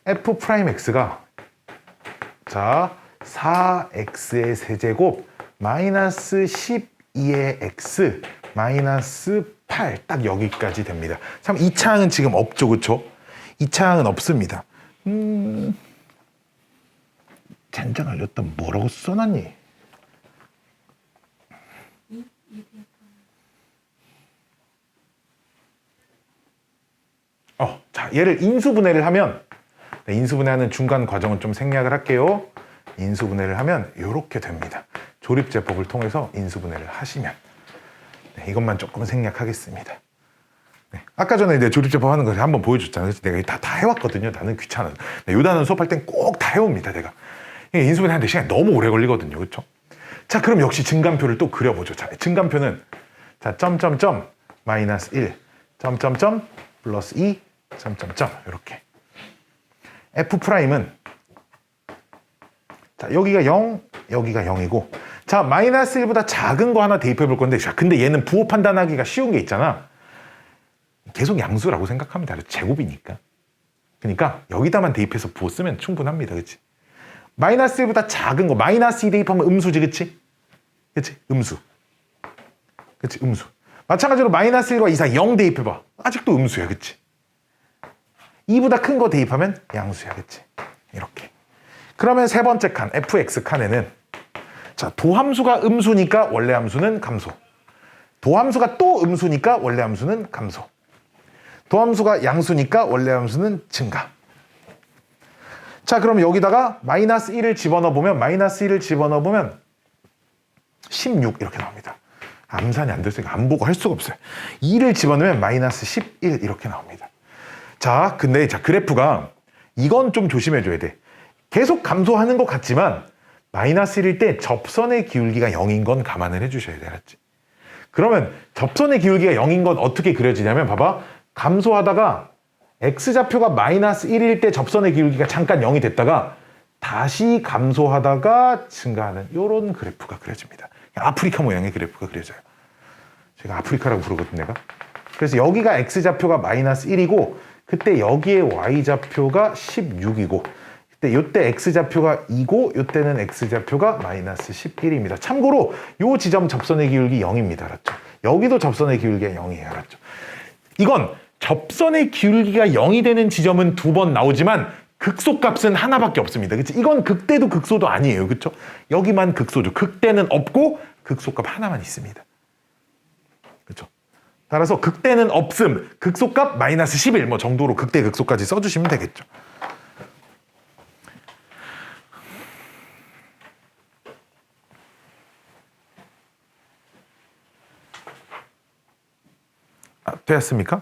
A: f 프라임 x가 자 4x의 세제곱 마이너스 12의 x 마이너스 8 딱 여기까지 됩니다. 참 이 차항은 지금 없죠, 그렇죠? 이 차항은 없습니다. 젠장 알렸다 뭐라고 써놨니? 자, 얘를 인수분해를 하면 인수분해하는 중간 과정은 좀 생략을 할게요. 인수분해를 하면 이렇게 됩니다. 조립제법을 통해서 인수분해를 하시면 이것만 조금 생략하겠습니다. 아까 전에 내 조립제법 하는 거 한번 보여줬잖아요. 내가 다 해왔거든요. 나는 귀찮아. 요 단원 수업할 땐 꼭 다 해옵니다. 내가 인수분해 하는데 시간이 너무 오래 걸리거든요. 그렇죠? 자, 그럼 역시 증간표를 또 그려보죠. 자, 증간표는 자 점점점 마이너스 1 점점점 플러스 2 점점점 이렇게 f 프라임은 자 여기가 0 여기가 0이고 자 마이너스 1보다 작은 거 하나 대입해 볼 건데 자 근데 얘는 부호 판단하기가 쉬운 게 있잖아. 계속 양수라고 생각하면 돼. 제곱이니까. 그러니까 여기다만 대입해서 부호 쓰면 충분합니다. 그치? 마이너스 1보다 작은 거 마이너스 2 대입하면 음수지. 그치? 그치? 음수. 그치? 음수. 마찬가지로 마이너스 1과 2 사이 0 대입해봐. 아직도 음수야. 그치? 2보다 큰 거 대입하면 양수야. 그치? 이렇게. 그러면 세 번째 칸 fx 칸에는 자 도함수가 음수니까 원래 함수는 감소. 도함수가 또 음수니까 원래 함수는 감소. 도함수가 양수니까 원래 함수는 증가. 자 그럼 여기다가 마이너스 1을 집어넣어보면 마이너스 1을 집어넣어보면 16 이렇게 나옵니다. 암산이 안 됐으니까 안 보고 할 수가 없어요. 2를 집어넣으면 마이너스 11 이렇게 나옵니다. 자 근데 자 그래프가 이건 좀 조심해줘야 돼. 계속 감소하는 것 같지만 마이너스 1일 때 접선의 기울기가 0인 건 감안을 해주셔야 돼. 알았지? 그러면 접선의 기울기가 0인 건 어떻게 그려지냐면 봐봐. 감소하다가 x좌표가 마이너스 1일 때 접선의 기울기가 잠깐 0이 됐다가 다시 감소하다가 증가하는 이런 그래프가 그려집니다. 아프리카 모양의 그래프가 그려져요. 제가 아프리카라고 부르거든 내가. 그래서 여기가 x좌표가 마이너스 1이고 그때 여기에 y좌표가 16이고 이때 x좌표가 2고 이때는 x좌표가 마이너스 11입니다. 참고로 이 지점 접선의 기울기 0입니다. 알았죠? 여기도 접선의 기울기가 0이에요. 알았죠? 이건 접선의 기울기가 0이 되는 지점은 2번 나오지만 극소값은 하나밖에 없습니다. 그치? 이건 극대도 극소도 아니에요. 그렇죠? 여기만 극소죠. 극대는 없고 극소값 하나만 있습니다. 그렇죠? 따라서 극대는 없음, 극소값 마이너스 11 뭐 정도로 극대 극소까지 써주시면 되겠죠. 되었습니까?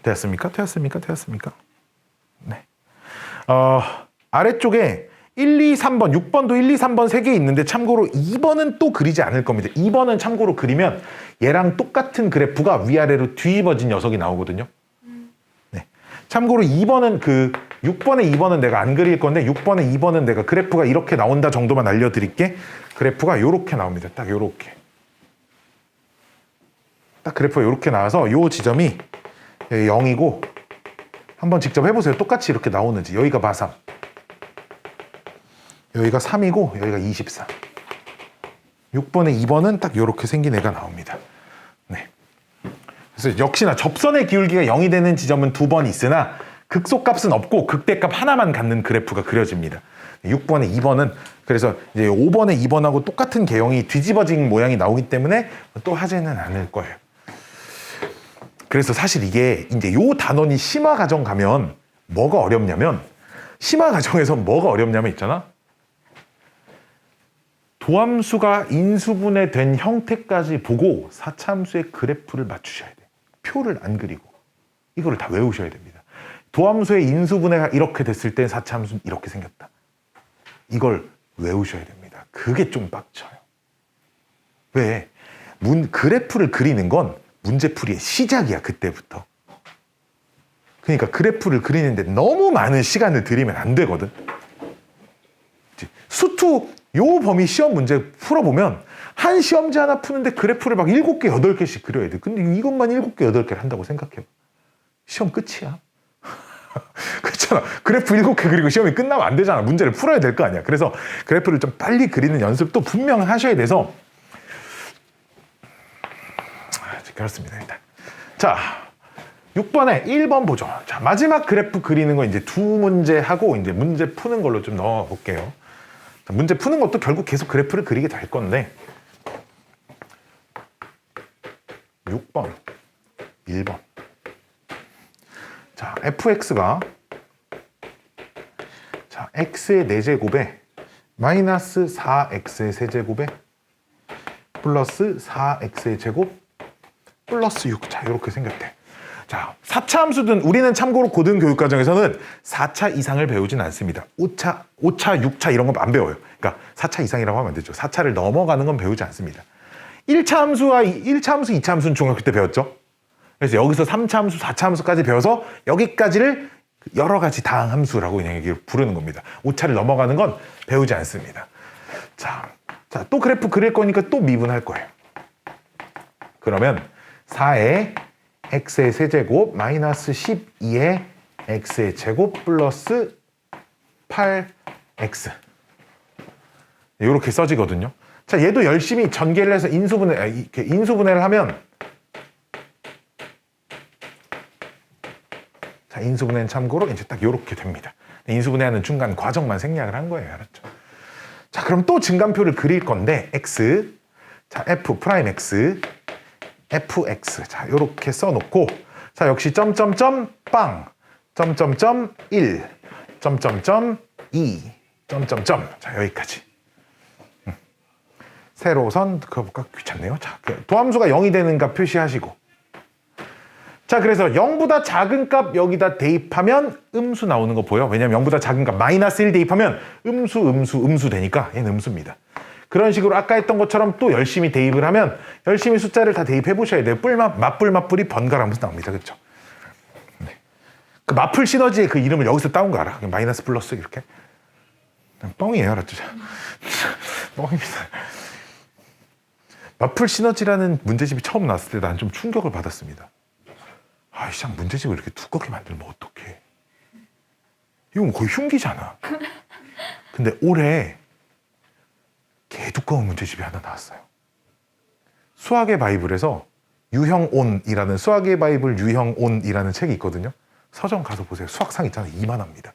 A: 되었습니까? 네. 아래쪽에 1, 2, 3번, 6번도 1, 2, 3번 3개 있는데 참고로 2번은 또 그리지 않을 겁니다. 2번은 참고로 그리면 얘랑 똑같은 그래프가 위아래로 뒤집어진 녀석이 나오거든요. 네. 참고로 2번은 6번에 2번은 내가 안 그릴 건데 6번에 2번은 내가 그래프가 이렇게 나온다 정도만 알려드릴게. 그래프가 이렇게 나옵니다. 딱 이렇게. 딱 그래프가 이렇게 나와서 이 지점이 0이고 한번 직접 해보세요. 똑같이 이렇게 나오는지. 여기가 마삼, 여기가 3이고 여기가 24. 6번에 2번은 딱 이렇게 생긴 애가 나옵니다. 네. 그래서 역시나 접선의 기울기가 0이 되는 지점은 2번 있으나 극소값은 없고 극대값 하나만 갖는 그래프가 그려집니다. 6번에 2번은 그래서 이제 5번에 2번하고 똑같은 개형이 뒤집어진 모양이 나오기 때문에 또 하지는 않을 거예요. 그래서 사실 이게 이제 요 단원이 심화 과정 가면 뭐가 어렵냐면 심화 과정에서 뭐가 어렵냐면 있잖아. 도함수가 인수분해된 형태까지 보고 사차함수의 그래프를 맞추셔야 돼. 표를 안 그리고. 이거를 다 외우셔야 됩니다. 도함수의 인수분해가 이렇게 됐을 때 사차함수는 이렇게 생겼다. 이걸 외우셔야 됩니다. 그게 좀 빡쳐요. 왜? 그래프를 그리는 건 문제풀이의 시작이야. 그때부터. 그러니까 그래프를 그리는데 너무 많은 시간을 들이면 안 되거든. 수투 요 범위 시험 문제 풀어보면 한 시험지 하나 푸는데 그래프를 막 7개, 8개씩 그려야 돼. 근데 이것만 7개, 8개를 한다고 생각해봐. 시험 끝이야. 그렇잖아. 그래프 7개 그리고 시험이 끝나면 안 되잖아. 문제를 풀어야 될 거 아니야. 그래서 그래프를 좀 빨리 그리는 연습도 분명 하셔야 돼서 그렇습니다. 일단 자 6번에 1번 보죠. 자 마지막 그래프 그리는 거 이제 2문제 하고 이제 문제 푸는 걸로 좀 넣어 볼게요. 자, 문제 푸는 것도 결국 계속 그래프를 그리게 될 건데 6번 1번 자 fx가 자 x의 4제곱에 마이너스 4x의 세제곱에 플러스 4x의 제곱 플러스 6. 자 이렇게 생겼대. 자 4차 함수든 우리는 참고로 고등교육과정에서는 4차 이상을 배우진 않습니다. 5차, 6차 이런 거 안 배워요. 그러니까 4차 이상이라고 하면 안 되죠. 4차를 넘어가는 건 배우지 않습니다. 1차 함수, 2차 함수는 중학교 때 배웠죠. 그래서 여기서 3차 함수, 4차 함수까지 배워서 여기까지를 여러 가지 다항 함수라고 그냥 이렇게 부르는 겁니다. 5차를 넘어가는 건 배우지 않습니다. 자, 또 그래프 그릴 거니까 또 미분할 거예요. 그러면 4의 x의 세제곱 마이너스 12의 x의 제곱 플러스 8x 이렇게 써지거든요. 자, 얘도 열심히 전개를 해서 인수분해를 하면 자, 인수분해는 참고로 이제 딱 이렇게 됩니다. 인수분해하는 중간 과정만 생략을 한 거예요. 알았죠? 자, 그럼 또 증간표를 그릴 건데 x 자, f 프라임 x fx 자 이렇게 써놓고 자 역시 점점점 빵 점점점 1 점점점 2 점점점 자 여기까지 세로선 그거볼까 귀찮네요. 자 도함수가 0이 되는 값 표시하시고 자 그래서 0보다 작은 값 여기다 대입하면 음수 나오는 거 보여? 왜냐면 0보다 작은 값 마이너스 1 대입하면 음수 되니까 얘는 음수입니다. 그런 식으로 아까 했던 것처럼 또 열심히 대입을 하면 열심히 숫자를 다 대입해 보셔야 돼요. 맞불이 번갈아가면서 나옵니다. 그렇죠? 네. 그 맞풀 시너지의 그 이름을 여기서 따온 거 알아? 마이너스 플러스 이렇게. 뻥이에요. 알았죠? 뻥입니다. 맞풀 시너지라는 문제집이 처음 나왔을 때 난 좀 충격을 받았습니다. 아이씨, 문제집을 이렇게 두껍게 만들면 어떡해. 이건 거의 흉기잖아. 근데 올해 개 두꺼운 문제집이 하나 나왔어요. 수학의 바이블에서 유형온이라는 수학의 바이블 유형온이라는 책이 있거든요. 서점 가서 보세요. 수학상 있잖아요. 이만합니다.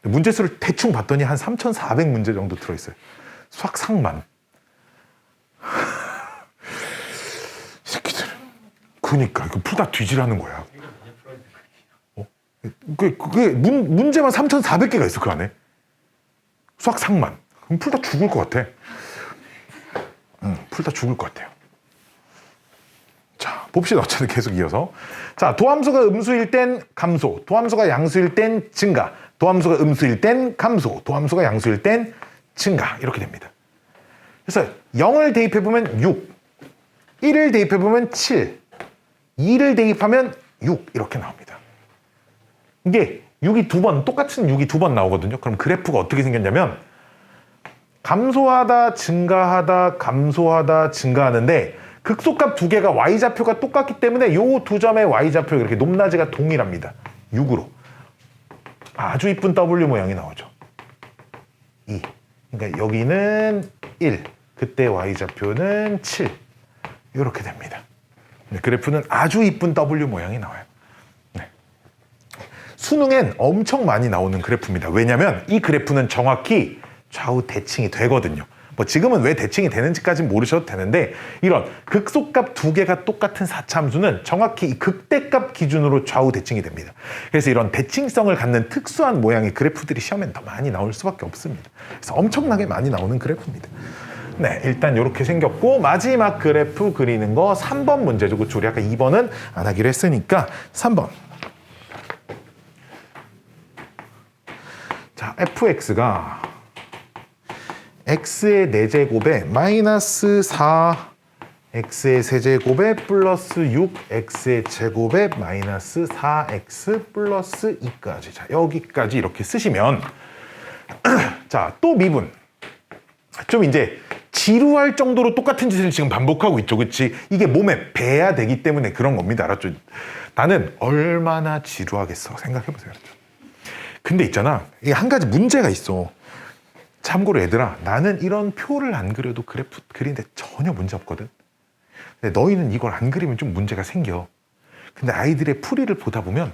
A: 문제수를 대충 봤더니 한 3,400문제 정도 들어있어요. 수학상만. 이 새끼들. 그니까 이거 풀다 뒤지라는 거야. 그게 문제만 3,400개가 있어 그 안에. 수학상만. 그럼 풀다 죽을 것 같아. 풀다 죽을 것 같아요. 자, 봅시다. 어쨌든 계속 이어서. 자, 도함수가 음수일 땐 감소, 도함수가 양수일 땐 증가, 도함수가 음수일 땐 감소, 도함수가 양수일 땐 증가. 이렇게 됩니다. 그래서 0을 대입해보면 6, 1을 대입해보면 7, 2를 대입하면 6 이렇게 나옵니다. 이게 6이 두 번, 똑같은 6이 두 번 나오거든요. 그럼 그래프가 어떻게 생겼냐면 감소하다, 증가하다, 감소하다, 증가하는데 극소값 두 개가 y좌표가 똑같기 때문에 이 두 점의 y좌표 이렇게 높낮이가 동일합니다. 6으로. 아주 이쁜 W 모양이 나오죠. 2. 그러니까 여기는 1. 그때 y좌표는 7. 이렇게 됩니다. 그래프는 아주 이쁜 W 모양이 나와요. 네. 수능엔 엄청 많이 나오는 그래프입니다. 왜냐하면 이 그래프는 정확히 좌우 대칭이 되거든요. 뭐 지금은 왜 대칭이 되는지까지는 모르셔도 되는데 이런 극소값 두 개가 똑같은 4차 함수는 정확히 이 극대값 기준으로 좌우 대칭이 됩니다. 그래서 이런 대칭성을 갖는 특수한 모양의 그래프들이 시험엔 더 많이 나올 수밖에 없습니다. 그래서 엄청나게 많이 나오는 그래프입니다. 네, 일단 이렇게 생겼고 마지막 그래프 그리는 거 3번 문제죠. 그쵸? 우리 아까 2번은 안 하기로 했으니까 3번. 자, fx가 x의 4제곱에 마이너스 4x의 세제곱에 플러스 6x의 제곱에 마이너스 4x 플러스 2까지. 자, 여기까지 이렇게 쓰시면 자, 또 미분. 좀 이제 지루할 정도로 똑같은 짓을 지금 반복하고 있죠. 그치? 이게 몸에 배야 되기 때문에 그런 겁니다. 알았죠? 나는 얼마나 지루하겠어. 생각해보세요. 알았죠? 근데 있잖아. 이게 한 가지 문제가 있어. 참고로 얘들아, 나는 이런 표를 안 그려도 그래프 그리는데 전혀 문제 없거든. 근데 너희는 이걸 안 그리면 좀 문제가 생겨. 근데 아이들의 풀이를 보다 보면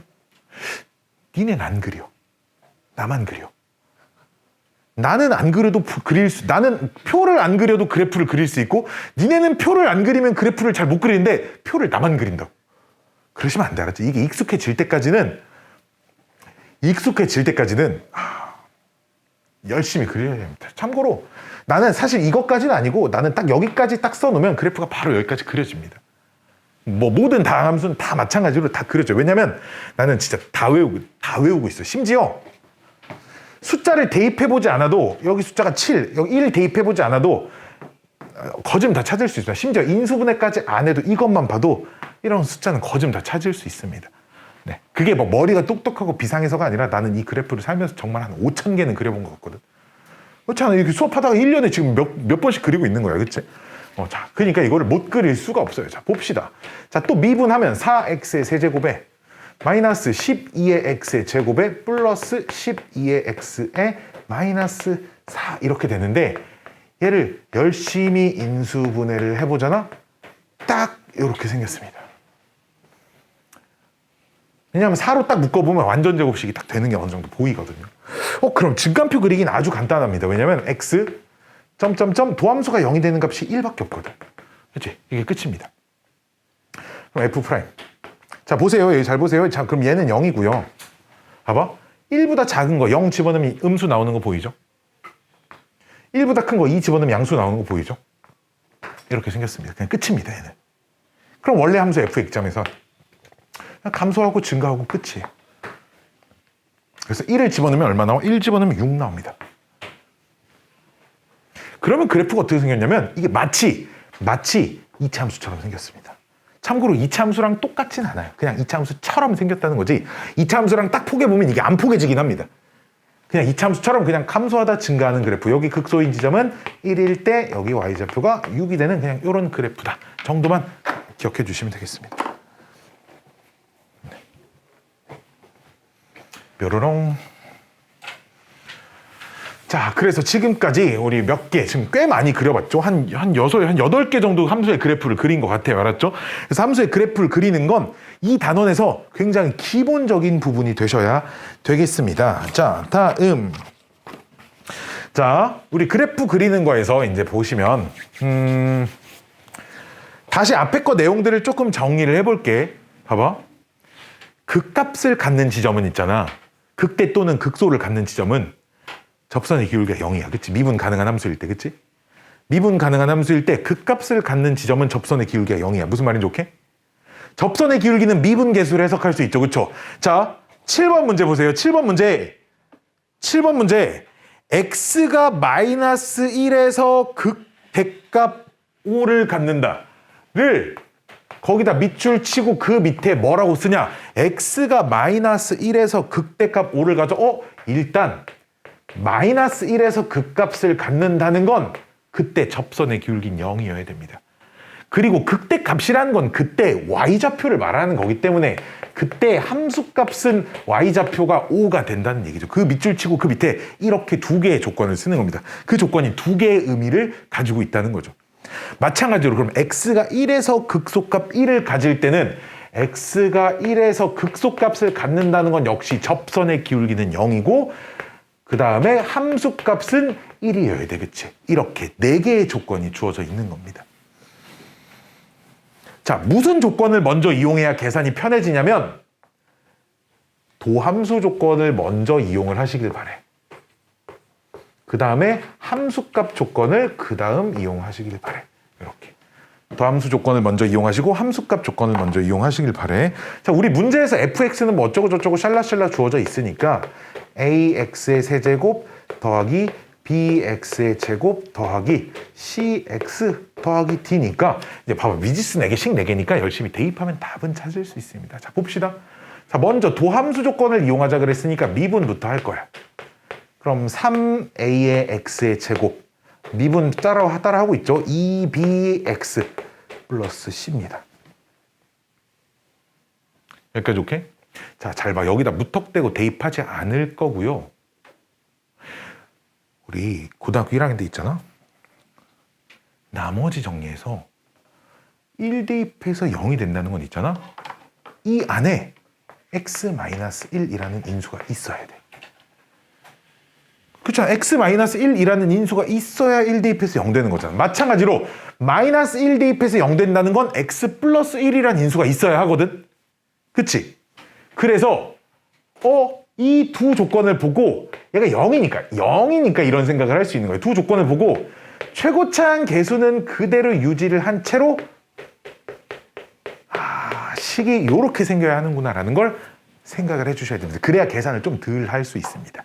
A: 니넨 안 그려. 나만 그려. 나는 안 그려도 나는 표를 안 그려도 그래프를 그릴 수 있고 니네는 표를 안 그리면 그래프를 잘 못 그리는데 표를 나만 그린다고. 그러시면 안 돼. 알았지? 이게 익숙해질 때까지는 열심히 그려야 됩니다. 참고로 나는 사실 이것까지는 아니고 나는 딱 여기까지 딱 써놓으면 그래프가 바로 여기까지 그려집니다. 뭐 모든 다함수는 다 마찬가지로 다 그려져. 왜냐면 나는 진짜 다 외우고 있어. 심지어 숫자를 대입해보지 않아도 여기 숫자가 7, 여기 1 대입해보지 않아도 거점 다 찾을 수 있어요. 심지어 인수분해까지 안 해도 이것만 봐도 이런 숫자는 거점 다 찾을 수 있습니다. 네. 그게 뭐 머리가 똑똑하고 비상해서가 아니라 나는 이 그래프를 살면서 정말 한 5,000개는 그려본 것 같거든. 그렇지 않아? 이렇게 수업하다가 1년에 지금 몇 번씩 그리고 있는 거야. 그치? 자, 그러니까 이거를 못 그릴 수가 없어요. 자, 봅시다. 자, 또 미분하면 4x의 세제곱에 마이너스 12의 x의 제곱에 플러스 12의 x의 마이너스 4 이렇게 되는데 얘를 열심히 인수분해를 해보잖아? 딱 이렇게 생겼습니다. 왜냐하면 4로 딱 묶어보면 완전 제곱식이 딱 되는 게 어느 정도 보이거든요. 그럼 증간표 그리기는 아주 간단합니다. 왜냐하면 x 점점점 도함수가 0이 되는 값이 1밖에 없거든. 그렇지? 이게 끝입니다. 그럼 f 프라임. 자, 보세요. 여기 잘 보세요. 자, 그럼 얘는 0이고요. 봐봐. 1보다 작은 거 0 집어넣으면 음수 나오는 거 보이죠? 1보다 큰 거 2 집어넣으면 양수 나오는 거 보이죠? 이렇게 생겼습니다. 그냥 끝입니다. 얘는. 그럼 원래 함수 f의 입장에서 감소하고 증가하고 끝이에요. 그래서 1을 집어넣으면 얼마 나와? 1 집어넣으면 6 나옵니다. 그러면 그래프가 어떻게 생겼냐면 이게 마치 2차 함수처럼 생겼습니다. 참고로 2차 함수랑 똑같진 않아요. 그냥 2차 함수처럼 생겼다는 거지 2차 함수랑 딱 포개보면 이게 안 포개지긴 합니다. 그냥 2차 함수처럼 그냥 감소하다 증가하는 그래프. 여기 극소인 지점은 1일 때 여기 y좌표가 6이 되는 그냥 이런 그래프다 정도만 기억해 주시면 되겠습니다. 뾰로롱. 자, 그래서 지금까지 우리 몇 개, 지금 꽤 많이 그려봤죠? 한 8개 정도 함수의 그래프를 그린 것 같아요. 알았죠? 그래서 함수의 그래프를 그리는 건 이 단원에서 굉장히 기본적인 부분이 되셔야 되겠습니다. 자, 다음. 자, 우리 그래프 그리는 거에서 이제 보시면, 다시 앞에 거 내용들을 조금 정리를 해볼게. 봐봐. 극값을 갖는 지점은 있잖아. 극대 또는 극소를 갖는 지점은 접선의 기울기가 0이야. 그치? 미분 가능한 함수일 때. 그치? 미분 가능한 함수일 때 극값을 갖는 지점은 접선의 기울기가 0이야. 무슨 말인지 오케이? 접선의 기울기는 미분 계수를 해석할 수 있죠. 그쵸? 자, 7번 문제 보세요. 7번 문제. x가 마이너스 1에서 극대값 5를 갖는다를 거기다 밑줄 치고 그 밑에 뭐라고 쓰냐? x가 마이너스 1에서 극대값 5를 가져. 일단 마이너스 1에서 극값을 갖는다는 건 그때 접선의 기울기는 0이어야 됩니다. 그리고 극대값이라는 건 그때 y좌표를 말하는 거기 때문에 그때 함수값은 y좌표가 5가 된다는 얘기죠. 그 밑줄 치고 그 밑에 이렇게 두 개의 조건을 쓰는 겁니다. 그 조건이 두 개의 의미를 가지고 있다는 거죠. 마찬가지로 그럼 x가 1에서 극소값 1을 가질 때는 x가 1에서 극소값을 갖는다는 건 역시 접선의 기울기는 0이고 그 다음에 함수값은 1이어야 되겠지. 이렇게 4개의 조건이 주어져 있는 겁니다. 자, 무슨 조건을 먼저 이용해야 계산이 편해지냐면 도함수 조건을 먼저 이용을 하시길 바래. 그 다음에 함수값 조건을 그 다음 이용하시길 바래. 이렇게. 도함수 조건을 먼저 이용하시고 함수값 조건을 먼저 이용하시길 바래. 자, 우리 문제에서 fx는 뭐 어쩌고 저쩌고 샬라샬라 주어져 있으니까 ax의 세제곱 더하기 bx의 제곱 더하기 cx 더하기 d니까 이제 봐봐. 미지수 4개씩 4개니까 열심히 대입하면 답은 찾을 수 있습니다. 자, 봅시다. 자, 먼저 도함수 조건을 이용하자 그랬으니까 미분부터 할 거야. 그럼 3a의 x의 제곱 미분 따라하고 있죠. 2bx 플러스 c입니다. 여기까지 오케이? 자, 잘 봐. 여기다 무턱대고 대입하지 않을 거고요. 우리 고등학교 1학년 때 있잖아. 나머지 정리해서 1 대입해서 0이 된다는 건 있잖아. 이 안에 x-1이라는 인수가 있어야 돼. 그렇죠. x-1이라는 인수가 있어야 1 대입해서 0 되는 거잖아. 마찬가지로 마이너스 1 대입해서 0 된다는 건 x 플러스 1이라는 인수가 있어야 하거든. 그치? 그래서 이 두 조건을 보고 얘가 0이니까 이런 생각을 할 수 있는 거예요. 두 조건을 보고 최고차항 계수는 그대로 유지를 한 채로 식이 이렇게 생겨야 하는구나라는 걸 생각을 해주셔야 됩니다. 그래야 계산을 좀 덜 할 수 있습니다.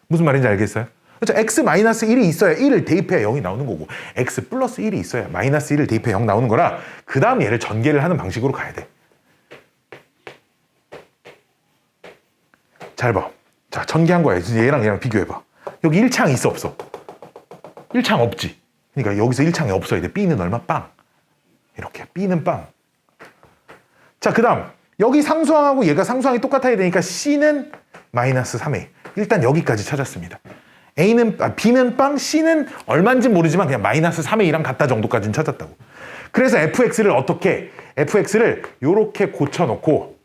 A: 무슨 말인지 알겠어요? 그렇죠? x-1이 있어야 1을 대입해야 0이 나오는 거고 x 플러스 1이 있어야 마이너스 1을 대입해 0 나오는 거라 그 다음 얘를 전개를 하는 방식으로 가야 돼. 잘 봐. 자, 전개한 거야. 얘랑 비교해봐. 여기 1창 있어 없어? 1창 없지. 그러니까 여기서 1창이 없어야 돼. b는 얼마? 빵. 이렇게 b는 빵. 자, 그 다음 여기 상수항하고 얘가 상수항이 똑같아야 되니까 c는 마이너스 3a. 일단 여기까지 찾았습니다. b는 빵, c는 얼마인지 모르지만 그냥 마이너스 3a랑 같다 정도까지는 찾았다고. 그래서 fx를 어떻게? fx를 요렇게 고쳐놓고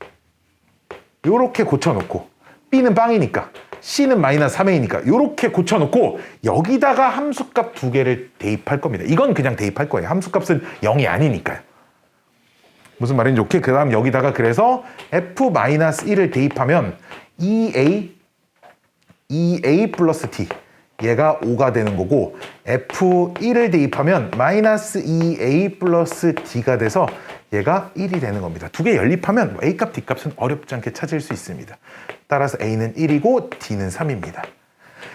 A: b는 빵이니까 c는 마이너스 3a니까 요렇게 고쳐놓고 여기다가 함수값 두 개를 대입할 겁니다. 이건 그냥 대입할 거예요. 함수값은 0이 아니니까요. 무슨 말인지 오케이? 그 다음 여기다가 그래서 f-1을 대입하면 2a 플러스 t 얘가 5가 되는 거고 f1을 대입하면 마이너스 2a 플러스 t가 돼서 얘가 1이 되는 겁니다. 두 개 연립하면 a 값, d 값은 어렵지 않게 찾을 수 있습니다. 따라서 a는 1이고 d는 3입니다.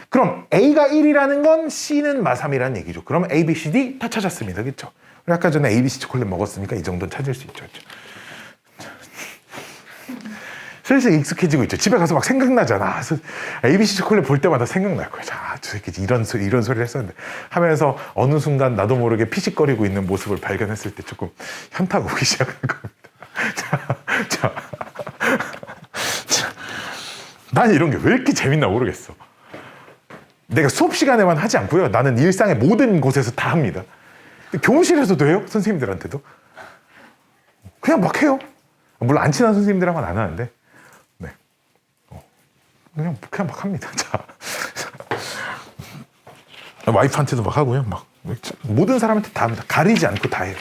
A: 그럼 a가 1이라는 건 c는 마3이라는 얘기죠. 그럼 a, b, c, d 다 찾았습니다. 그렇죠? 우리 아까 전에 ABC 초콜릿 먹었으니까 이 정도는 찾을 수 있죠. 그렇죠? 슬슬 익숙해지고 있죠. 집에 가서 막 생각나잖아. ABC 초콜릿 볼 때마다 생각날 거야. 자, 저 새끼 이런 소리를 했었는데 하면서 어느 순간 나도 모르게 피식거리고 있는 모습을 발견했을 때 조금 현타가 오기 시작할 겁니다. 자. 난 이런 게 왜 이렇게 재밌나 모르겠어. 내가 수업 시간에만 하지 않고요. 나는 일상의 모든 곳에서 다 합니다. 교무실에서도 해요. 선생님들한테도. 그냥 막 해요. 물론 안 친한 선생님들하고는 안 하는데 네. 그냥 막 합니다. 자. 와이프한테도 막 하고요. 막 모든 사람한테 다 합니다. 가리지 않고 다 해요.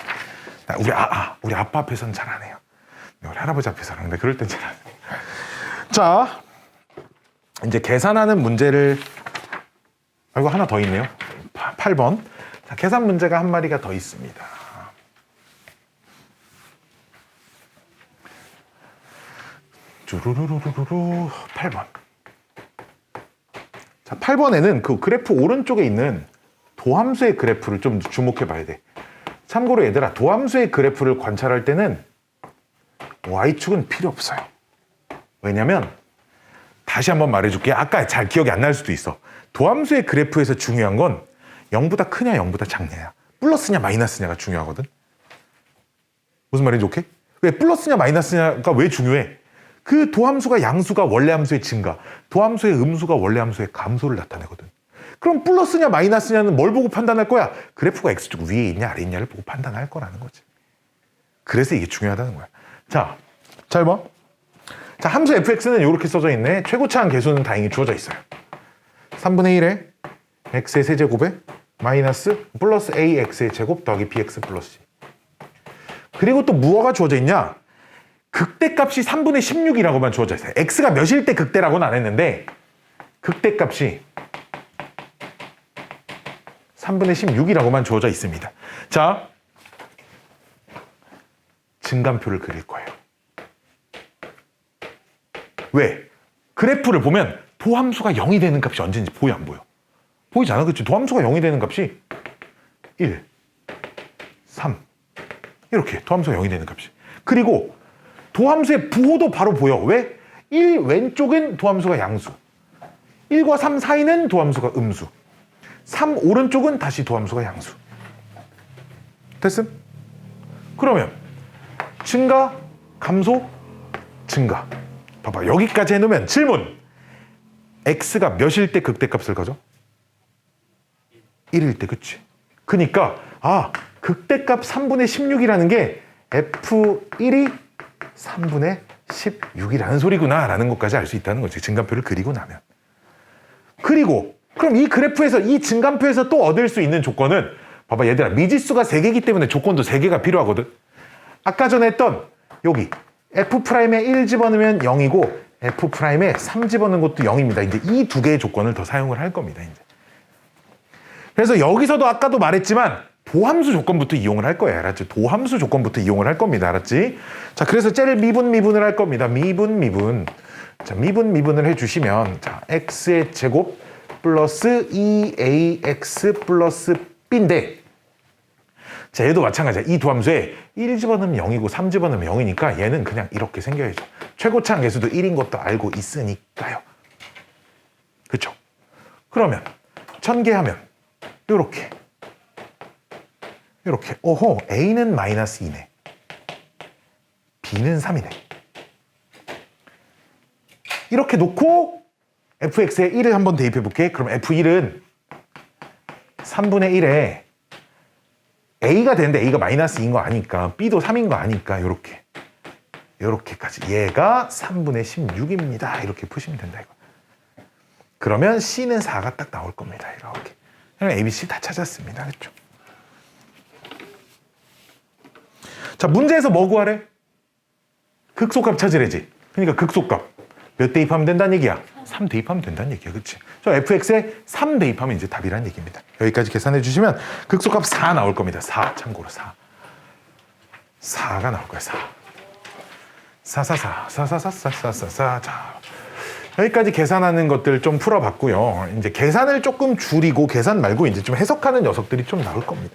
A: 우리 아빠 앞에서는 잘 안 해요. 우리 할아버지 앞에서는 하는데 그럴 땐 잘 안 해요. 자, 이제 계산하는 문제를 이거 하나 더 있네요. 8번. 자, 계산 문제가 한 마리가 더 있습니다. 쭈루루루루루 8번. 자, 8번에는 그 그래프 오른쪽에 있는 도함수의 그래프를 좀 주목해 봐야 돼. 참고로 얘들아, 도함수의 그래프를 관찰할 때는 y축은 필요 없어요. 왜냐면 다시 한번 말해줄게. 아까 잘 기억이 안 날 수도 있어. 도함수의 그래프에서 중요한 건 0보다 크냐 0보다 작냐야. 플러스냐 마이너스냐가 중요하거든. 무슨 말인지 오케이? 왜 플러스냐 마이너스냐가 왜 중요해? 그 도함수가 양수가 원래 함수의 증가, 도함수의 음수가 원래 함수의 감소를 나타내거든. 그럼 플러스냐 마이너스냐는 뭘 보고 판단할 거야? 그래프가 x축 위에 있냐 아래 있냐를 보고 판단할 거라는 거지. 그래서 이게 중요하다는 거야. 자, 잘 봐. 자, 함수 fx는 이렇게 써져 있네. 최고차항 계수는 다행히 주어져 있어요. 3분의 1에 x의 세제곱에 마이너스 플러스 ax의 제곱 더하기 bx 플러스 c. 그리고 또 무엇가 주어져 있냐? 극대값이 3분의 16이라고만 주어져 있어요. x가 몇일 때 극대라고는 안 했는데 극대값이 3분의 16이라고만 주어져 있습니다. 자, 증감표를 그릴 거예요. 왜? 그래프를 보면 도함수가 0이 되는 값이 언제인지 보여 안 보여? 보이잖아. 그렇지? 도함수가 0이 되는 값이 1, 3 이렇게 도함수가 0이 되는 값이. 그리고 도함수의 부호도 바로 보여. 왜? 1 왼쪽은 도함수가 양수, 1과 3 사이는 도함수가 음수, 3 오른쪽은 다시 도함수가 양수. 됐음? 그러면 증가, 감소, 증가. 봐봐, 여기까지 해놓으면 질문. x가 몇일 때 극대값을 가져? 1일 때, 그치? 그니까 극대값 3분의 16이라는 게 f1이 3분의 16이라는 소리구나 라는 것까지 알 수 있다는 거지. 증감표를 그리고 나면. 그리고 그럼 이 그래프에서 이 증감표에서 또 얻을 수 있는 조건은 봐봐 얘들아, 미지수가 3개이기 때문에 조건도 3개가 필요하거든. 아까 전에 했던 여기 f'에 1 집어넣으면 0이고 f'에 3 집어넣는 것도 0입니다. 이제 이 두 개의 조건을 더 사용을 할 겁니다. 이제. 그래서 여기서도 아까도 말했지만 도함수 조건부터 이용을 할 거예요. 알았지? 도함수 조건부터 이용을 할 겁니다. 알았지? 자, 그래서 쟤를 미분을 할 겁니다. 미분. 자, 미분을 해주시면 자, x의 제곱 플러스 2ax 플러스 b인데 자, 얘도 마찬가지야. 이 도함수에 1 집어넣으면 0이고 3 집어넣으면 0이니까 얘는 그냥 이렇게 생겨야죠. 최고차항 계수도 1인 것도 알고 있으니까요. 그쵸? 그러면 전개하면 요렇게 오호, a는 마이너스 2네. b는 3이네. 이렇게 놓고 fx에 1을 한번 대입해 볼게. 그럼 f1은 3분의 1에 a가 되는데 a가 마이너스 2인 거 아니까 b도 3인 거 아니까 요렇게까지 얘가 3분의 16입니다. 이렇게 푸시면 된다 이거. 그러면 c는 4가 딱 나올 겁니다. 이렇게. 그럼 a, b, c 다 찾았습니다. 그렇죠? 자, 문제에서 뭐 구하래? 극소값 찾으래지. 그러니까 극소값 몇 대입하면 된다는 얘기야? 3 대입하면 된다는 얘기야. 그치? 저 fx에 3 대입하면 이제 답이라는 얘기입니다. 여기까지 계산해 주시면 극소값 4 나올 겁니다. 4 참고로 4가 나올 거야. 4. 자, 여기까지 계산하는 것들 좀 풀어봤고요. 이제 계산을 조금 줄이고 계산 말고 이제 좀 해석하는 녀석들이 좀 나올 겁니다.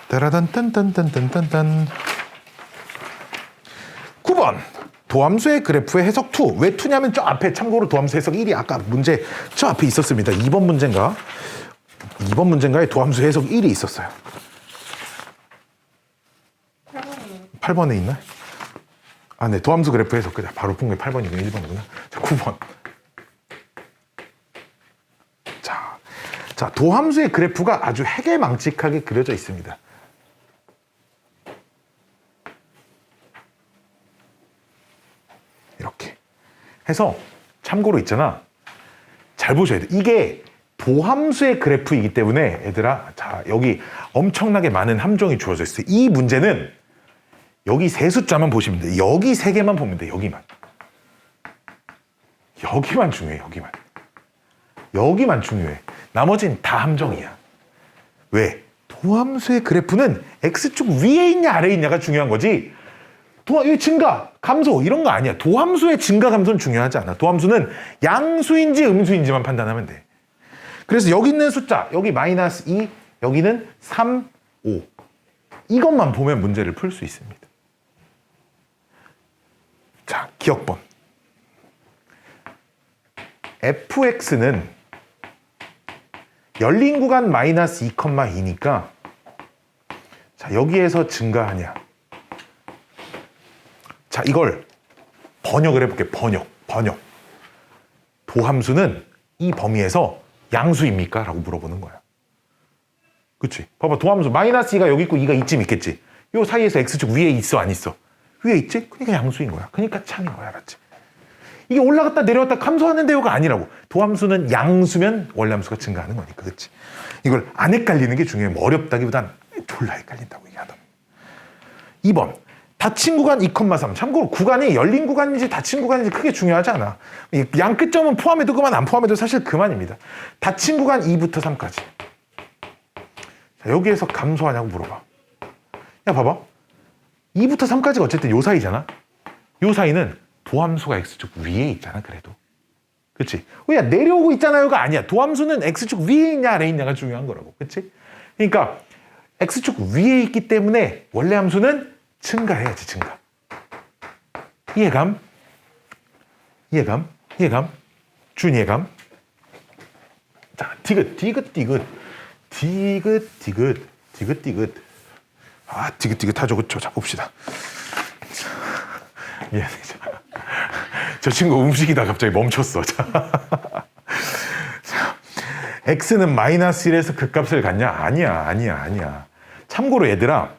A: 따라단딴딴딴딴딴 9번 도함수의 그래프의 해석 2. 왜 2냐면 저 앞에 참고로 도함수 해석 1이 아까 문제 저 앞에 있었습니다. 2번 문제인가에 도함수 해석 1이 있었어요. 8번에 있나? 아, 네. 도함수 그래프 해석 그냥 바로 푼 게 8번이구나. 1번이구나. 자, 9번. 자, 도함수의 그래프가 아주 해괴망측하게 그려져 있습니다. 이렇게 해서 참고로 있잖아. 잘 보셔야 돼. 이게 도함수의 그래프이기 때문에 얘들아, 자, 여기 엄청나게 많은 함정이 주어져 있어요. 이 문제는 여기 세 숫자만 보시면 돼. 여기 세 개만 보면 돼. 여기만 중요해. 여기만 중요해. 나머지는 다 함정이야. 왜? 도함수의 그래프는 x축 위에 있냐 아래에 있냐가 중요한 거지. 이 증가, 감소 이런 거 아니야. 도함수의 증가, 감소는 중요하지 않아. 도함수는 양수인지 음수인지만 판단하면 돼. 그래서 여기 있는 숫자, 여기 마이너스 2, 여기는 3, 5. 이것만 보면 문제를 풀 수 있습니다. 자, 기억번. fx는 열린 구간 마이너스 2,2니까 자, 여기에서 증가하냐. 자, 이걸 번역을 해볼게. 번역. 도함수는 이 범위에서 양수입니까? 라고 물어보는 거야. 그치? 봐봐, 도함수 마이너스 2가 여기 있고 2가 이쯤 있겠지. 요 사이에서 x축 위에 있어 안 있어? 위에 있지? 그러니까 양수인 거야. 그러니까 참인 거야. 알았지? 이게 올라갔다 내려왔다 감소하는데요가 아니라고. 도함수는 양수면 원래 함수가 증가하는 거니까. 그치? 이걸 안 헷갈리는 게 중요해. 뭐 어렵다기보단 졸라 헷갈린다고 얘기하다. 2번. 닫힌 구간 2,3. 참고로 구간이 열린 구간인지 닫힌 구간인지 크게 중요하지 않아. 양 끝점은 포함해도 그만 안 포함해도 사실 그만입니다. 닫힌 구간 2부터 3까지. 자, 여기에서 감소하냐고 물어봐. 야, 봐봐. 2부터 3까지가 어쨌든 요 사이잖아. 요 사이는 도함수가 x축 위에 있잖아. 그래도. 그치? 야, 내려오고 있잖아요가 아니야. 도함수는 x축 위에 있냐 아래에 있냐가 중요한 거라고. 그치? 그러니까 x축 위에 있기 때문에 원래 함수는 증가해야지. 증가. 이해감? 준이해감. 자, 디귿. 아, 디귿하죠. 그쵸? 자, 봅시다. 미안해. 저 친구 움직이다 갑자기 멈췄어. 자, x는 마이너스 1에서 극값을 갖냐? 아니야. 참고로 얘들아,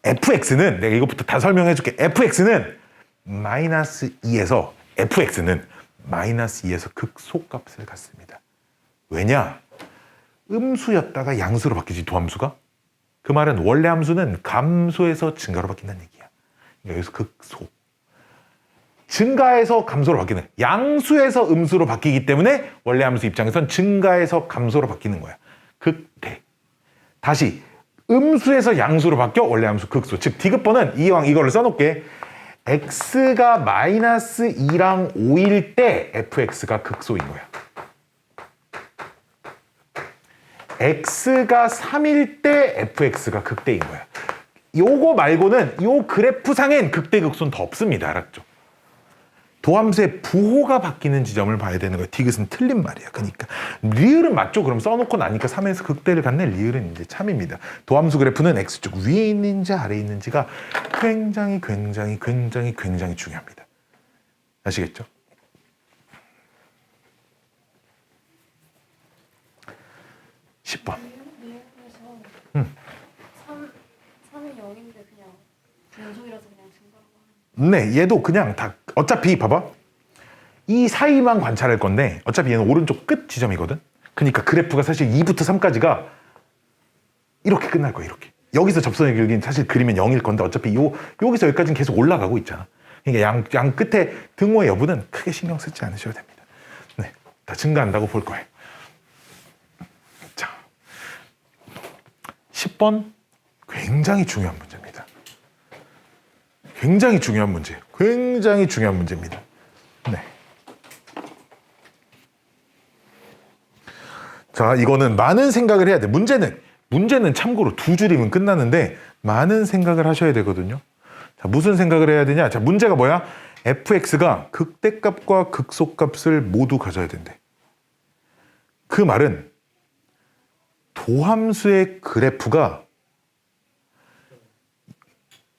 A: fx는 내가 이것부터 다 설명해 줄게. fx는 마이너스 2에서 극소값을 갖습니다. 왜냐? 음수였다가 양수로 바뀌지, 도함수가. 그 말은 원래 함수는 감소에서 증가로 바뀐다는 얘기야. 그러니까 여기서 극소. 증가에서 감소로 바뀌는, 양수에서 음수로 바뀌기 때문에 원래 함수 입장에선 증가에서 감소로 바뀌는 거야. 극대. 다시 음수에서 양수로 바뀌어 원래 함수 극소. 즉 디귿번은 이왕 이거를 써놓을게. x가 마이너스 2랑 5일 때 fx가 극소인 거야. x가 3일 때 fx가 극대인 거야. 요거 말고는 요 그래프상엔 극대 극소는 더 없습니다. 알았죠? 도함수의 부호가 바뀌는 지점을 봐야 되는 거예요. 디귿은 틀린 말이야. 그러니까 리을은 맞죠? 그럼 써놓고 나니까 3에서 극대를 갖네. 리을은 이제 참입니다. 도함수 그래프는 x축 위에 있는지 아래에 있는지가 굉장히 중요합니다. 아시겠죠? (10번)
B: 미역에서 3이 0인데 그냥 연속이라서 그냥 증가라고 하는.
A: 네, 얘도 그냥 다 어차피 봐봐. 이 사이만 관찰할 건데 어차피 얘는 오른쪽 끝 지점이거든. 그러니까 그래프가 사실 2부터 3까지가 이렇게 끝날 거야. 이렇게. 여기서 접선의 길이는 사실 그리면 0일 건데 어차피 여기서 여기까지는 계속 올라가고 있잖아. 그러니까 양 끝에 등호의 여부는 크게 신경 쓰지 않으셔도 됩니다. 네, 다 증가한다고 볼 거예요. 자, 10번 굉장히 중요한 문제입니다. 굉장히 중요한 문제입니다. 네. 자, 이거는 많은 생각을 해야 돼. 문제는 참고로 두 줄이면 끝나는데 많은 생각을 하셔야 되거든요. 자, 무슨 생각을 해야 되냐? 자, 문제가 뭐야? fx가 극대값과 극소값을 모두 가져야 된대. 그 말은 도함수의 그래프가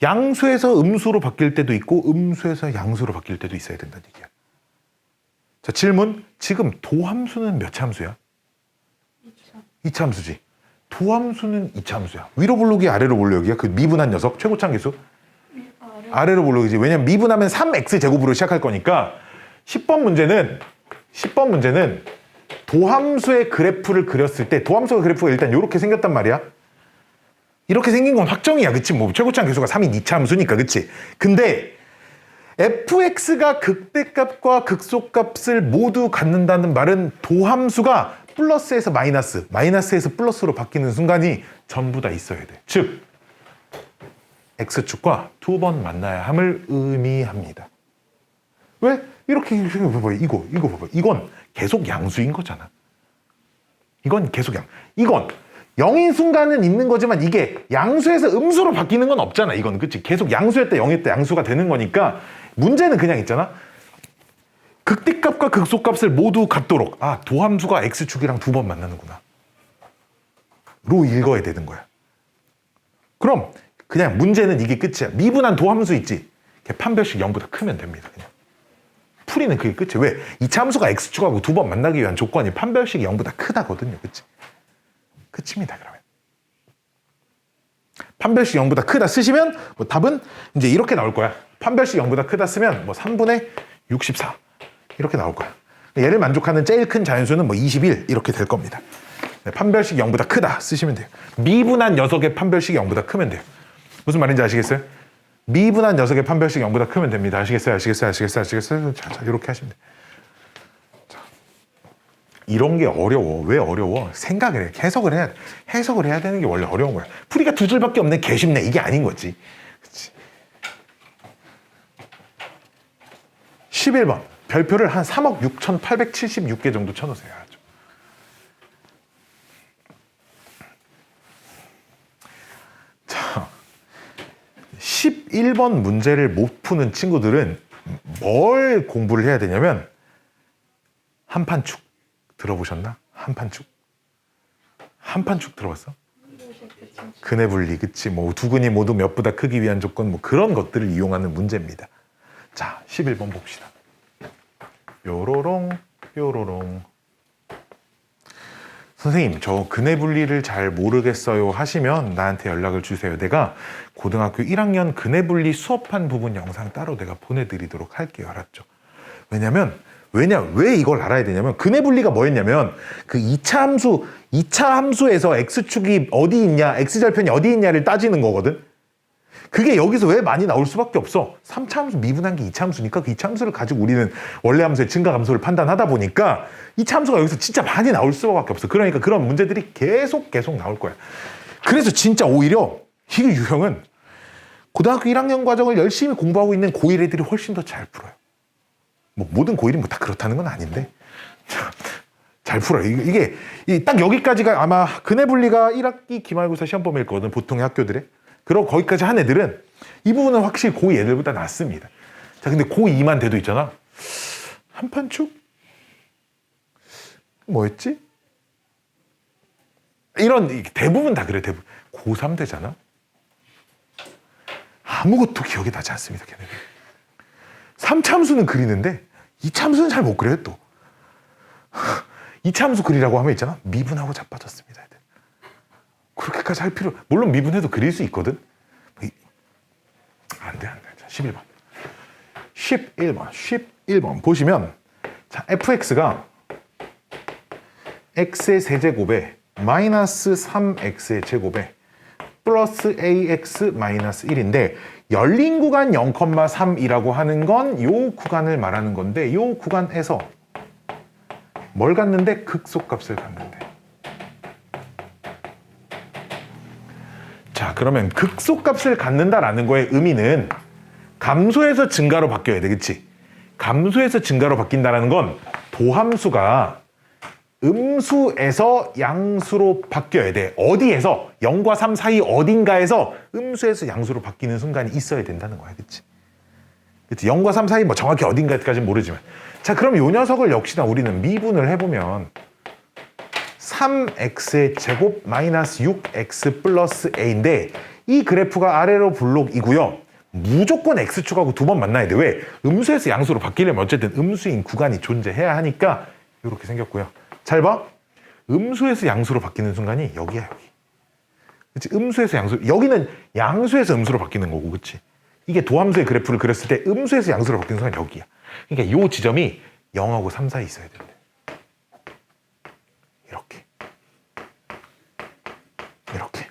A: 양수에서 음수로 바뀔 때도 있고 음수에서 양수로 바뀔 때도 있어야 된다는 얘기야. 자, 질문. 지금 도함수는 몇 차 함수야? 2차 함수지. 도함수는 2차 함수야. 위로 볼록이 아래로 볼록이야. 그 미분한 녀석 최고차 함수. 아래로 볼록이지. 왜냐면 미분하면 3x 제곱으로 시작할 거니까 10번 문제는 도함수의 그래프를 그렸을 때 도함수의 그래프가 일단 이렇게 생겼단 말이야. 이렇게 생긴 건 확정이야. 그치? 뭐 최고차항 계수가 3인 2차 함수니까. 그치? 근데 fx가 극대값과 극소값을 모두 갖는다는 말은 도함수가 플러스에서 마이너스에서 플러스로 바뀌는 순간이 전부 다 있어야 돼. 즉 x축과 두 번 만나야 함을 의미합니다. 왜? 이렇게 봐봐. 이거 봐봐. 이건 계속 양수인 거잖아. 이건 0인 순간은 있는 거지만 이게 양수에서 음수로 바뀌는 건 없잖아. 이건 그치? 계속 양수였다 0이었다 양수가 되는 거니까 문제는 그냥 있잖아. 극대값과 극소값을 모두 갖도록 도함수가 x축이랑 두 번 만나는구나 로 읽어야 되는 거야. 그럼 그냥 문제는 이게 끝이야. 미분한 도함수 있지? 판별식 0보다 크면 됩니다. 그냥 풀이는 그게 끝이야. 왜? 2차 함수가 x축하고 두 번 만나기 위한 조건이 판별식이 0보다 크다거든요. 그치? 끝입니다. 그러면 판별식 0보다 크다 쓰시면 뭐 답은 이제 이렇게 나올 거야. 판별식 0보다 크다 쓰면 뭐 3분의 64 이렇게 나올 거야. 얘를 만족하는 제일 큰 자연수는 뭐 21 이렇게 될 겁니다. 네, 판별식 0보다 크다 쓰시면 돼요. 미분한 녀석의 판별식이 0보다 크면 돼요. 무슨 말인지 아시겠어요? 미분한 녀석의 판별식이 0보다 크면 됩니다. 아시겠어요? 자, 이렇게 하시면 돼요. 이런 게 어려워. 왜 어려워? 생각을 해. 해석을 해야 되는 게 원래 어려운 거야. 풀이가 두 줄밖에 없네. 개 쉽네. 이게 아닌 거지. 그치? 11번. 별표를 한 3억 6,876개 정도 쳐놓으세요. 자, 11번 문제를 못 푸는 친구들은 뭘 공부를 해야 되냐면 한판축 들어보셨나? 한판축? 한판축 들어봤어? 근의 분리, 그치? 뭐 두 근이 모두 몇보다 크기 위한 조건, 뭐 그런 것들을 이용하는 문제입니다. 자, 11번 봅시다. 뾰로롱, 뾰로롱. 선생님, 저 근의 분리를 잘 모르겠어요 하시면 나한테 연락을 주세요. 내가 고등학교 1학년 근의 분리 수업한 부분 영상 따로 내가 보내드리도록 할게요. 알았죠? 왜 이걸 알아야 되냐면, 근의 분리가 뭐였냐면, 그 2차 함수에서 x축이 어디 있냐, x절편이 어디 있냐를 따지는 거거든? 그게 여기서 왜 많이 나올 수밖에 없어? 3차 함수 미분한 게 2차 함수니까 그 2차 함수를 가지고 우리는 원래 함수의 증가 감소를 판단하다 보니까 2차 함수가 여기서 진짜 많이 나올 수밖에 없어. 그러니까 그런 문제들이 계속 나올 거야. 그래서 진짜 오히려 이 유형은 고등학교 1학년 과정을 열심히 공부하고 있는 고1 애들이 훨씬 더 잘 풀어요. 뭐 모든 고1이 뭐 다 그렇다는 건 아닌데 잘 풀어요. 이게 딱 여기까지가 아마 근의 분리가 1학기 기말고사 시험 범위일 거거든, 보통의 학교들에. 그리고 거기까지 한 애들은 이 부분은 확실히 고2 애들보다 낫습니다. 자, 근데 고2만 돼도 있잖아. 한판축? 뭐였지? 이런, 대부분 다 그래, 대부분. 고3 되잖아? 아무것도 기억이 나지 않습니다, 걔네들. 3참수는 그리는데 2참수는 잘 못 그려요, 또. 2참수 그리라고 하면 있잖아. 미분하고 자빠졌습니다, 애들. 그렇게까지 할 필요, 물론 미분해도 그릴 수 있거든. 안 돼. 자, 11번 보시면, 자, fx가 x의 세제곱에 마이너스 3x의 제곱에 플러스 ax 마이너스 1인데, 열린 구간 0,3이라고 하는 건 요 구간을 말하는 건데, 요 구간에서 뭘 갖는데? 극소값을 갖는데. 자, 그러면 극소값을 갖는다라는 거의 의미는 감소해서 증가로 바뀌어야 돼, 그치? 감소해서 증가로 바뀐다는 건 도함수가 음수에서 양수로 바뀌어야 돼. 어디에서? 0과 3 사이 어딘가에서 음수에서 양수로 바뀌는 순간이 있어야 된다는 거야, 그치? 그치? 0과 3 사이 뭐 정확히 어딘가까지는 모르지만. 자, 그럼 요 녀석을 역시나 우리는 미분을 해보면 3x의 제곱 마이너스 6x 플러스 a인데, 이 그래프가 아래로 블록이고요. 무조건 x축하고 두 번 만나야 돼. 왜? 음수에서 양수로 바뀌려면 어쨌든 음수인 구간이 존재해야 하니까 이렇게 생겼고요. 잘 봐. 음수에서 양수로 바뀌는 순간이 여기야, 여기. 그치? 음수에서 양수, 여기는 양수에서 음수로 바뀌는 거고, 그치? 이게 도함수의 그래프를 그렸을 때 음수에서 양수로 바뀌는 순간 여기야. 그러니까 요 지점이 0하고 3 사이 있어야 된대. 이렇게.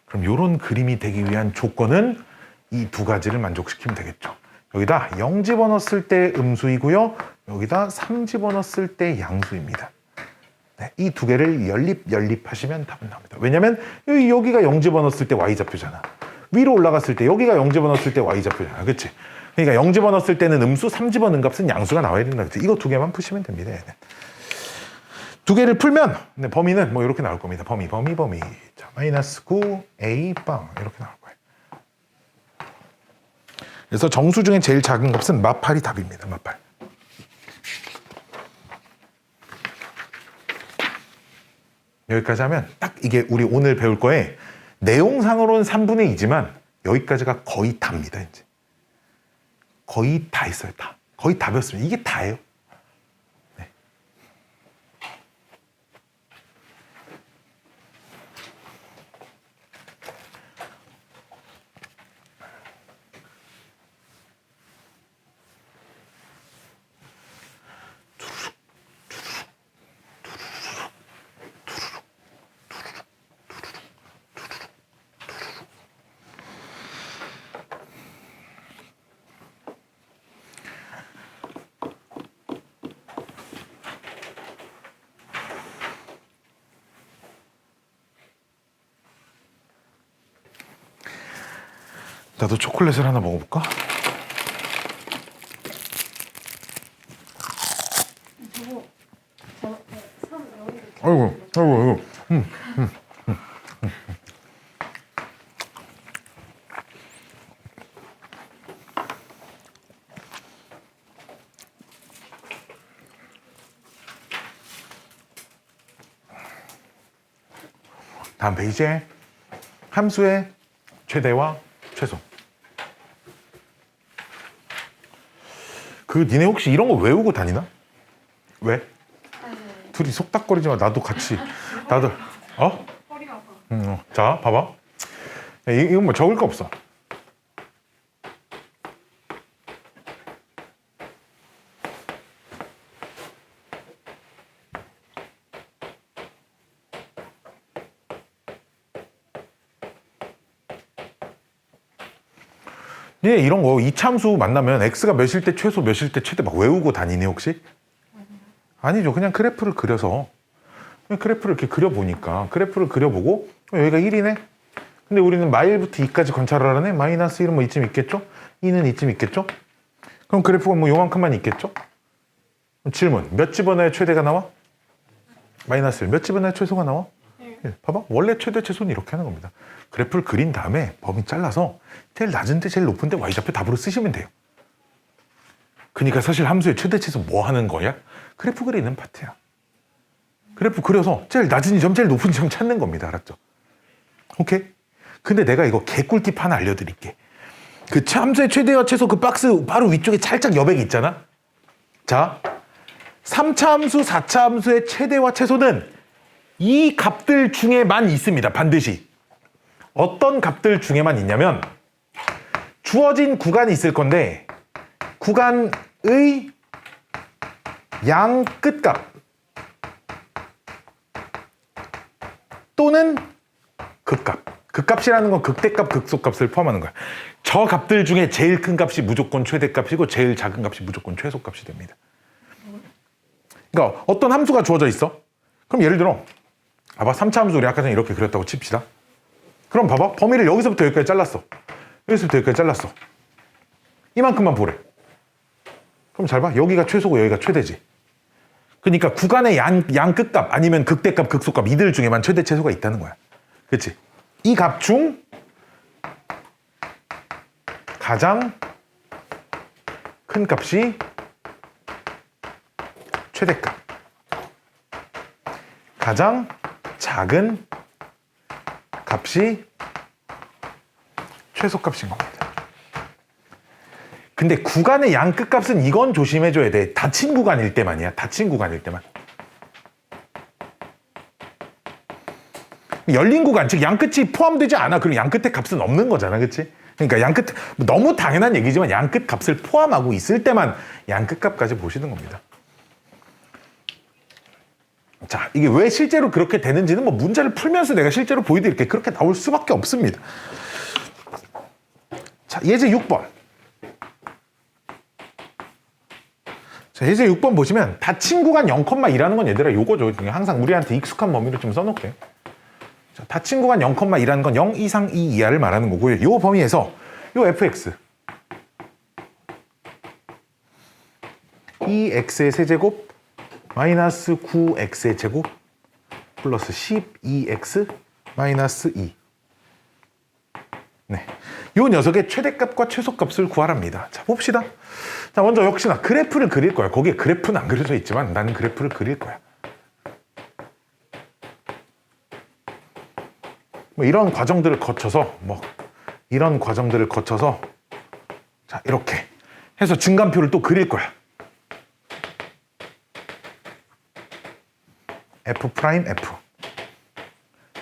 A: 그럼 이런 그림이 되기 위한 조건은 이 두 가지를 만족시키면 되겠죠. 여기다 0 집어넣었을 때 음수이고요. 여기다 3 집어넣었을 때 양수입니다. 네, 이 두 개를 연립하시면 답은 나옵니다. 왜냐면 여기가 0 집어넣었을 때 y좌표잖아. 위로 올라갔을 때 여기가 0 집어넣었을 때 y좌표잖아. 그치? 그러니까 0 집어넣었을 때는 음수, 3 집어넣은 값은 양수가 나와야 된다. 그치? 이거 두 개만 푸시면 됩니다. 네. 두 개를 풀면 네, 범위는 뭐 이렇게 나올 겁니다. 범위. 자, 마이너스 9 a 빵 이렇게 나올 거예요. 그래서 정수 중에 제일 작은 값은 마팔이 답입니다. 마팔. 여기까지 하면 딱 이게 우리 오늘 배울 거에 내용상으로는 3분의 2지만 여기까지가 거의 답니다. 이제 거의 다 있어요. 다. 거의 답이었습니다. 이게 다예요. 나도 초콜릿을 하나 먹어볼까? 아이고. 다음 페이지에 함수의 최대와 최소. 니네 혹시 이런 거 외우고 다니나? 왜?
B: 네.
A: 둘이 속닥거리지 마. 나도 같이. 나도. 어?
B: 허리가 아파.
A: 자, 봐봐. 이건 뭐 적을 거 없어. 예, 이런 거 이참수 만나면 x가 몇일 때 최소 몇일 때 최대 막 외우고 다니니 혹시? 아니죠. 그냥 그래프를 그려서 그냥 그래프를 이렇게 그려보니까 그래프를 그려보고 여기가 1이네? 근데 우리는 마일부터 2까지 관찰을 하라네? 마이너스 1은 뭐 이쯤 있겠죠? 2는 이쯤 있겠죠? 그럼 그래프가 뭐 요만큼만 있겠죠? 질문. 몇 집어넣어야 최대가 나와? 마이너스 1. 몇 집어넣어야 최소가 나와? 1. 봐봐. 원래 최대 최소는 이렇게 하는 겁니다. 그래프를 그린 다음에 범위 잘라서 제일 낮은데 제일 높은데 y좌표 답으로 쓰시면 돼요. 그러니까 사실 함수의 최대 최소 뭐 하는 거야? 그래프 그리는 파트야. 그래프 그려서 제일 낮은 점 제일 높은 점 찾는 겁니다. 알았죠? 오케이? 근데 내가 이거 개꿀팁 하나 알려드릴게. 그 함수의 최대와 최소 그 박스 바로 위쪽에 살짝 여백이 있잖아. 자, 3차 함수, 4차 함수의 최대와 최소는 이 값들 중에만 있습니다. 반드시. 어떤 값들 중에만 있냐면 주어진 구간이 있을 건데 구간의 양 끝값 또는 극값. 극값이라는 건 극대값, 극소값을 포함하는 거야. 저 값들 중에 제일 큰 값이 무조건 최대값이고 제일 작은 값이 무조건 최소값이 됩니다. 그러니까 어떤 함수가 주어져 있어. 그럼 예를 들어 봐봐. 3차 함수 우리 아까 전에 이렇게 그렸다고 칩시다. 그럼 봐봐. 범위를 여기서부터 여기까지 잘랐어. 여기서부터 여기까지 잘랐어. 이만큼만 보래. 그럼 잘 봐. 여기가 최소고 여기가 최대지. 그러니까 구간의 양 끝값 아니면 극대값, 극소값 이들 중에만 최대, 최소가 있다는 거야. 그렇지? 이 값 중 가장 큰 값이 최대값. 가장 작은 값이 최소값인 겁니다. 근데 구간의 양 끝값은 이건 조심해줘야 돼. 닫힌 구간일 때만이야. 닫힌 구간일 때만. 열린 구간, 즉 양 끝이 포함되지 않아. 그럼 양 끝의 값은 없는 거잖아. 그치? 그러니까 양 끝, 너무 당연한 얘기지만 양 끝 값을 포함하고 있을 때만 양 끝 값까지 보시는 겁니다. 자, 이게 왜 실제로 그렇게 되는지는 뭐 문제를 풀면서 내가 실제로 보여드릴게. 그렇게 나올 수밖에 없습니다. 자, 예제 6번. 자, 예제 6번 보시면 닫힌 구간 0,2라는 건 얘들아 요거죠. 항상 우리한테 익숙한 범위로 좀 써놓을게요. 자, 닫힌 구간 0,2라는 건 0 이상 2 이하를 말하는 거고요. 요 범위에서 요 fx 2x의 세제곱 마이너스 9x의 제곱 플러스 12x 마이너스 2. 네, 요 녀석의 최대값과 최소값을 구하랍니다. 자, 봅시다. 자, 먼저 역시나 그래프를 그릴 거야. 거기에 그래프는 안 그려져 있지만 나는 그래프를 그릴 거야. 뭐 이런 과정들을 거쳐서 자, 이렇게 해서 증감표를 또 그릴 거야. F 프라임 F.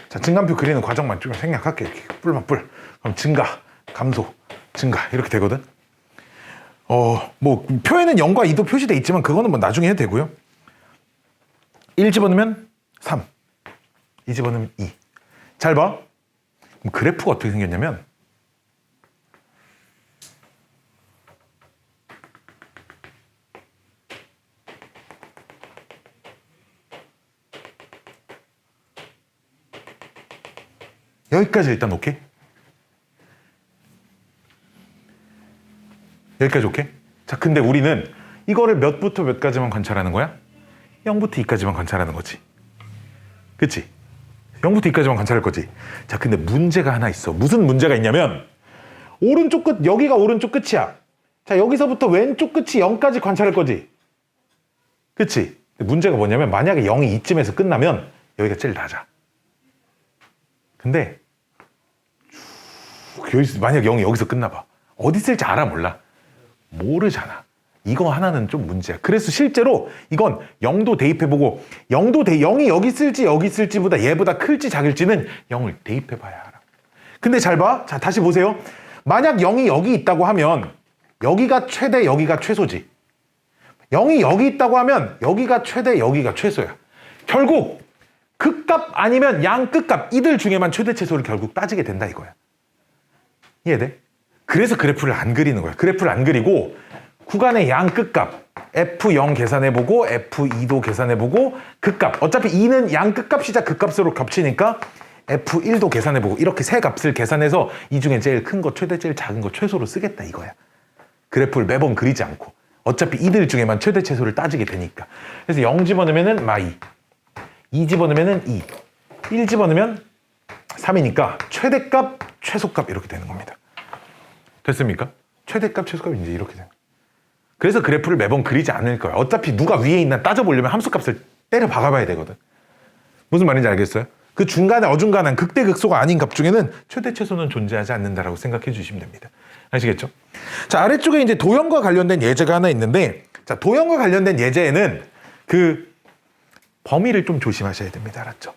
A: 자, 증감표 그리는 과정만 좀 생략할게. 이렇게 뿔만 뿔. 그럼 증가, 감소, 증가 이렇게 되거든. 뭐 표에는 0과 2도 표시돼 있지만 그거는 뭐 나중에 해도 되고요. 1 집어넣으면 3, 2 집어넣으면 2. 잘 봐. 그럼 그래프가 어떻게 생겼냐면 여기까지 일단 오케이? 여기까지 오케이? 자, 근데 우리는 이거를 몇부터 몇까지만 관찰하는 거야? 0부터 2까지만 관찰하는 거지. 그치? 0부터 2까지만 관찰할 거지. 자, 근데 문제가 하나 있어. 무슨 문제가 있냐면 오른쪽 끝, 여기가 오른쪽 끝이야. 자, 여기서부터 왼쪽 끝이 0까지 관찰할 거지. 그치? 문제가 뭐냐면 만약에 0이 이쯤에서 끝나면 여기가 제일 낮아. 근데 만약 0이 여기서 끝나봐. 어디 있을지 알아 몰라? 모르잖아. 이거 하나는 좀 문제야. 그래서 실제로 이건 0도 대입해보고 0이 여기 있을지보다 얘보다 클지 작을지는 0을 대입해봐야 알아. 근데 잘 봐. 자, 다시 보세요. 만약 0이 여기 있다고 하면 여기가 최대, 여기가 최소지. 0이 여기 있다고 하면 여기가 최대, 여기가 최소야. 결국 극값 아니면 양끝값 이들 중에만 최대 최소를 결국 따지게 된다 이거야. 이해돼? 그래서 그래프를 안 그리는 거야. 그래프를 안 그리고 구간의 양끝값 F0 계산해보고 F2도 계산해보고 극값 어차피 2는 양끝값이자 극값으로 겹치니까 F1도 계산해보고 이렇게 세 값을 계산해서 이 중에 제일 큰 거 최대 제일 작은 거 최소로 쓰겠다 이거야. 그래프를 매번 그리지 않고 어차피 이들 중에만 최대 최소를 따지게 되니까. 그래서 0 집어넣으면은 마이 2 집어넣으면은 2 1 집어넣으면 3이니까 최대값 최소값 이렇게 되는 겁니다. 됐습니까? 최대값 최소값 이제 이렇게 되는 거야. 그래서 그래프를 매번 그리지 않을 거야. 어차피 누가 위에 있나 따져보려면 함수값을 때려 박아봐야 되거든. 무슨 말인지 알겠어요? 그 중간에 어중간한 극대극소가 아닌 값 중에는 최대 최소는 존재하지 않는다라고 생각해 주시면 됩니다. 아시겠죠? 자, 아래쪽에 이제 도형과 관련된 예제가 하나 있는데, 자, 도형과 관련된 예제에는 그 범위를 좀 조심하셔야 됩니다. 알았죠?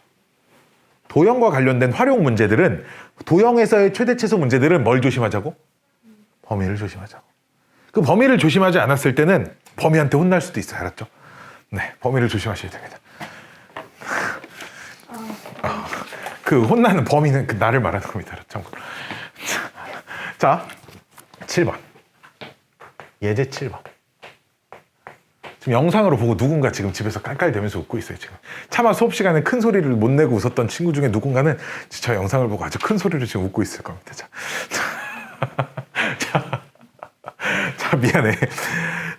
A: 도형과 관련된 활용 문제들은 도형에서의 최대 최소 문제들은 뭘 조심하자고? 범위를 조심하자고. 그 범위를 조심하지 않았을 때는 범위한테 혼날 수도 있어요. 알았죠? 네, 범위를 조심하셔야 됩니다. 그 혼나는 범위는 그 나를 말하는 겁니다. 참고. 자, 7번. 예제 7번. 지금 영상으로 보고 누군가 지금 집에서 깔깔대면서 웃고 있어요. 지금 차마 수업 시간에 큰 소리를 못 내고 웃었던 친구 중에 누군가는 저 영상을 보고 아주 큰 소리로 지금 웃고 있을 겁니다. 자, 미안해.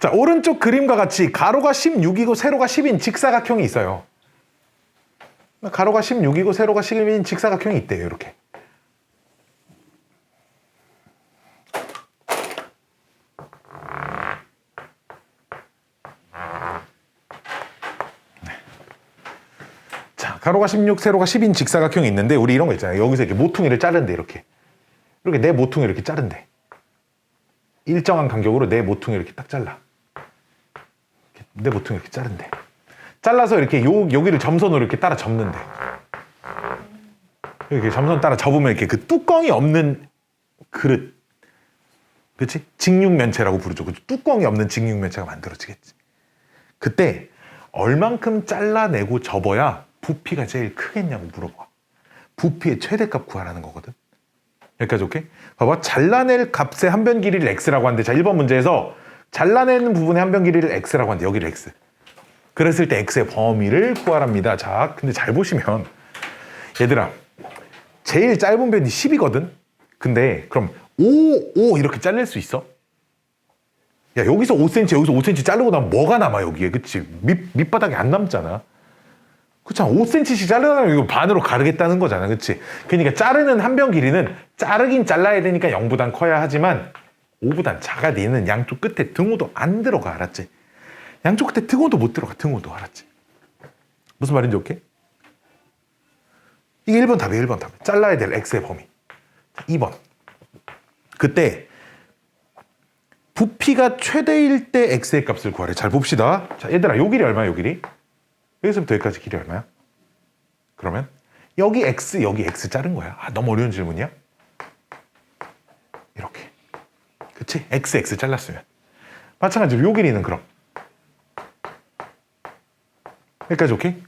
A: 자, 오른쪽 그림과 같이 가로가 16이고 세로가 10인 직사각형이 있어요. 가로가 16이고 세로가 10인 직사각형이 있대요. 이렇게. 자, 가로가 16, 세로가 10인 직사각형이 있는데 우리 이런 거 있잖아요. 여기서 이렇게 모퉁이를 자른대. 이렇게 내 모퉁이 이렇게 자른대. 일정한 간격으로 내 모퉁이 이렇게 딱 잘라. 내 모퉁이 이렇게 자른대. 잘라서 이렇게 여기를 점선으로 이렇게 따라 접는데. 이렇게 점선 따라 접으면 이렇게 그 뚜껑이 없는 그릇. 그치? 직육면체라고 부르죠. 그 뚜껑이 없는 직육면체가 만들어지겠지. 그때 얼만큼 잘라내고 접어야 부피가 제일 크겠냐고 물어봐. 부피의 최대값 구하라는 거거든. 여기까지 오케이? 봐봐. 잘라낼 값의 한 변 길이를 x라고 하는데, 자, 1번 문제에서 잘라내는 부분의 한 변 길이를 x라고 하는데 여기를 x. 그랬을 때 x의 범위를 구하랍니다. 자, 근데 잘 보시면 얘들아, 제일 짧은 변이 10이거든? 근데 그럼 5 이렇게 자를 수 있어? 야, 여기서 5cm, 여기서 5cm 자르고 나면 뭐가 남아, 여기에? 그치? 밑바닥이 안 남잖아. 그렇잖아. 5cm씩 자르면 이거 반으로 가르겠다는 거잖아. 그치? 그러니까 자르는 한 변 길이는 자르긴 잘라야 되니까 0보단 커야 하지만 5보단 작아. 얘는 양쪽 끝에 등호도 안 들어가. 알았지? 양쪽 끝에 등호도 못 들어가. 등호도. 알았지? 무슨 말인지 오케이? 이게 1번 답이에요. 1번 답. 잘라야 될 x의 범위. 2번. 그때 부피가 최대일 때 x의 값을 구하래. 잘 봅시다. 자, 얘들아, 요 길이 얼마야? 요 길이? 여기서부터 여기까지 길이 얼마야? 그러면 여기 x 자른 거야. 아, 너무 어려운 질문이야? 이렇게. 그치? x 잘랐으면. 마찬가지로 요 길이는 그럼. 여기까지 오케이?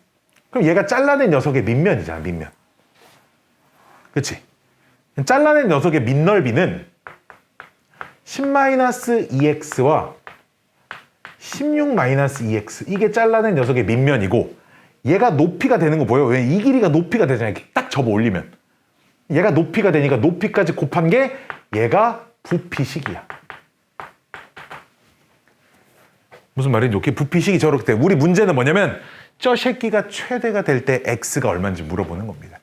A: 그럼 얘가 잘라낸 녀석의 밑면이잖아. 밑면. 그치? 잘라낸 녀석의 밑넓이는 10-2x와 16-2x, 이게 잘라낸 녀석의 밑면이고, 얘가 높이가 되는 거 보여? 왜? 이 길이가 높이가 되잖아. 이렇게 딱 접어 올리면 얘가 높이가 되니까 높이까지 곱한 게 얘가 부피식이야. 무슨 말인지 오케이? 부피식이 저렇게 돼. 우리 문제는 뭐냐면 저 새끼가 최대가 될 때 x가 얼마인지 물어보는 겁니다.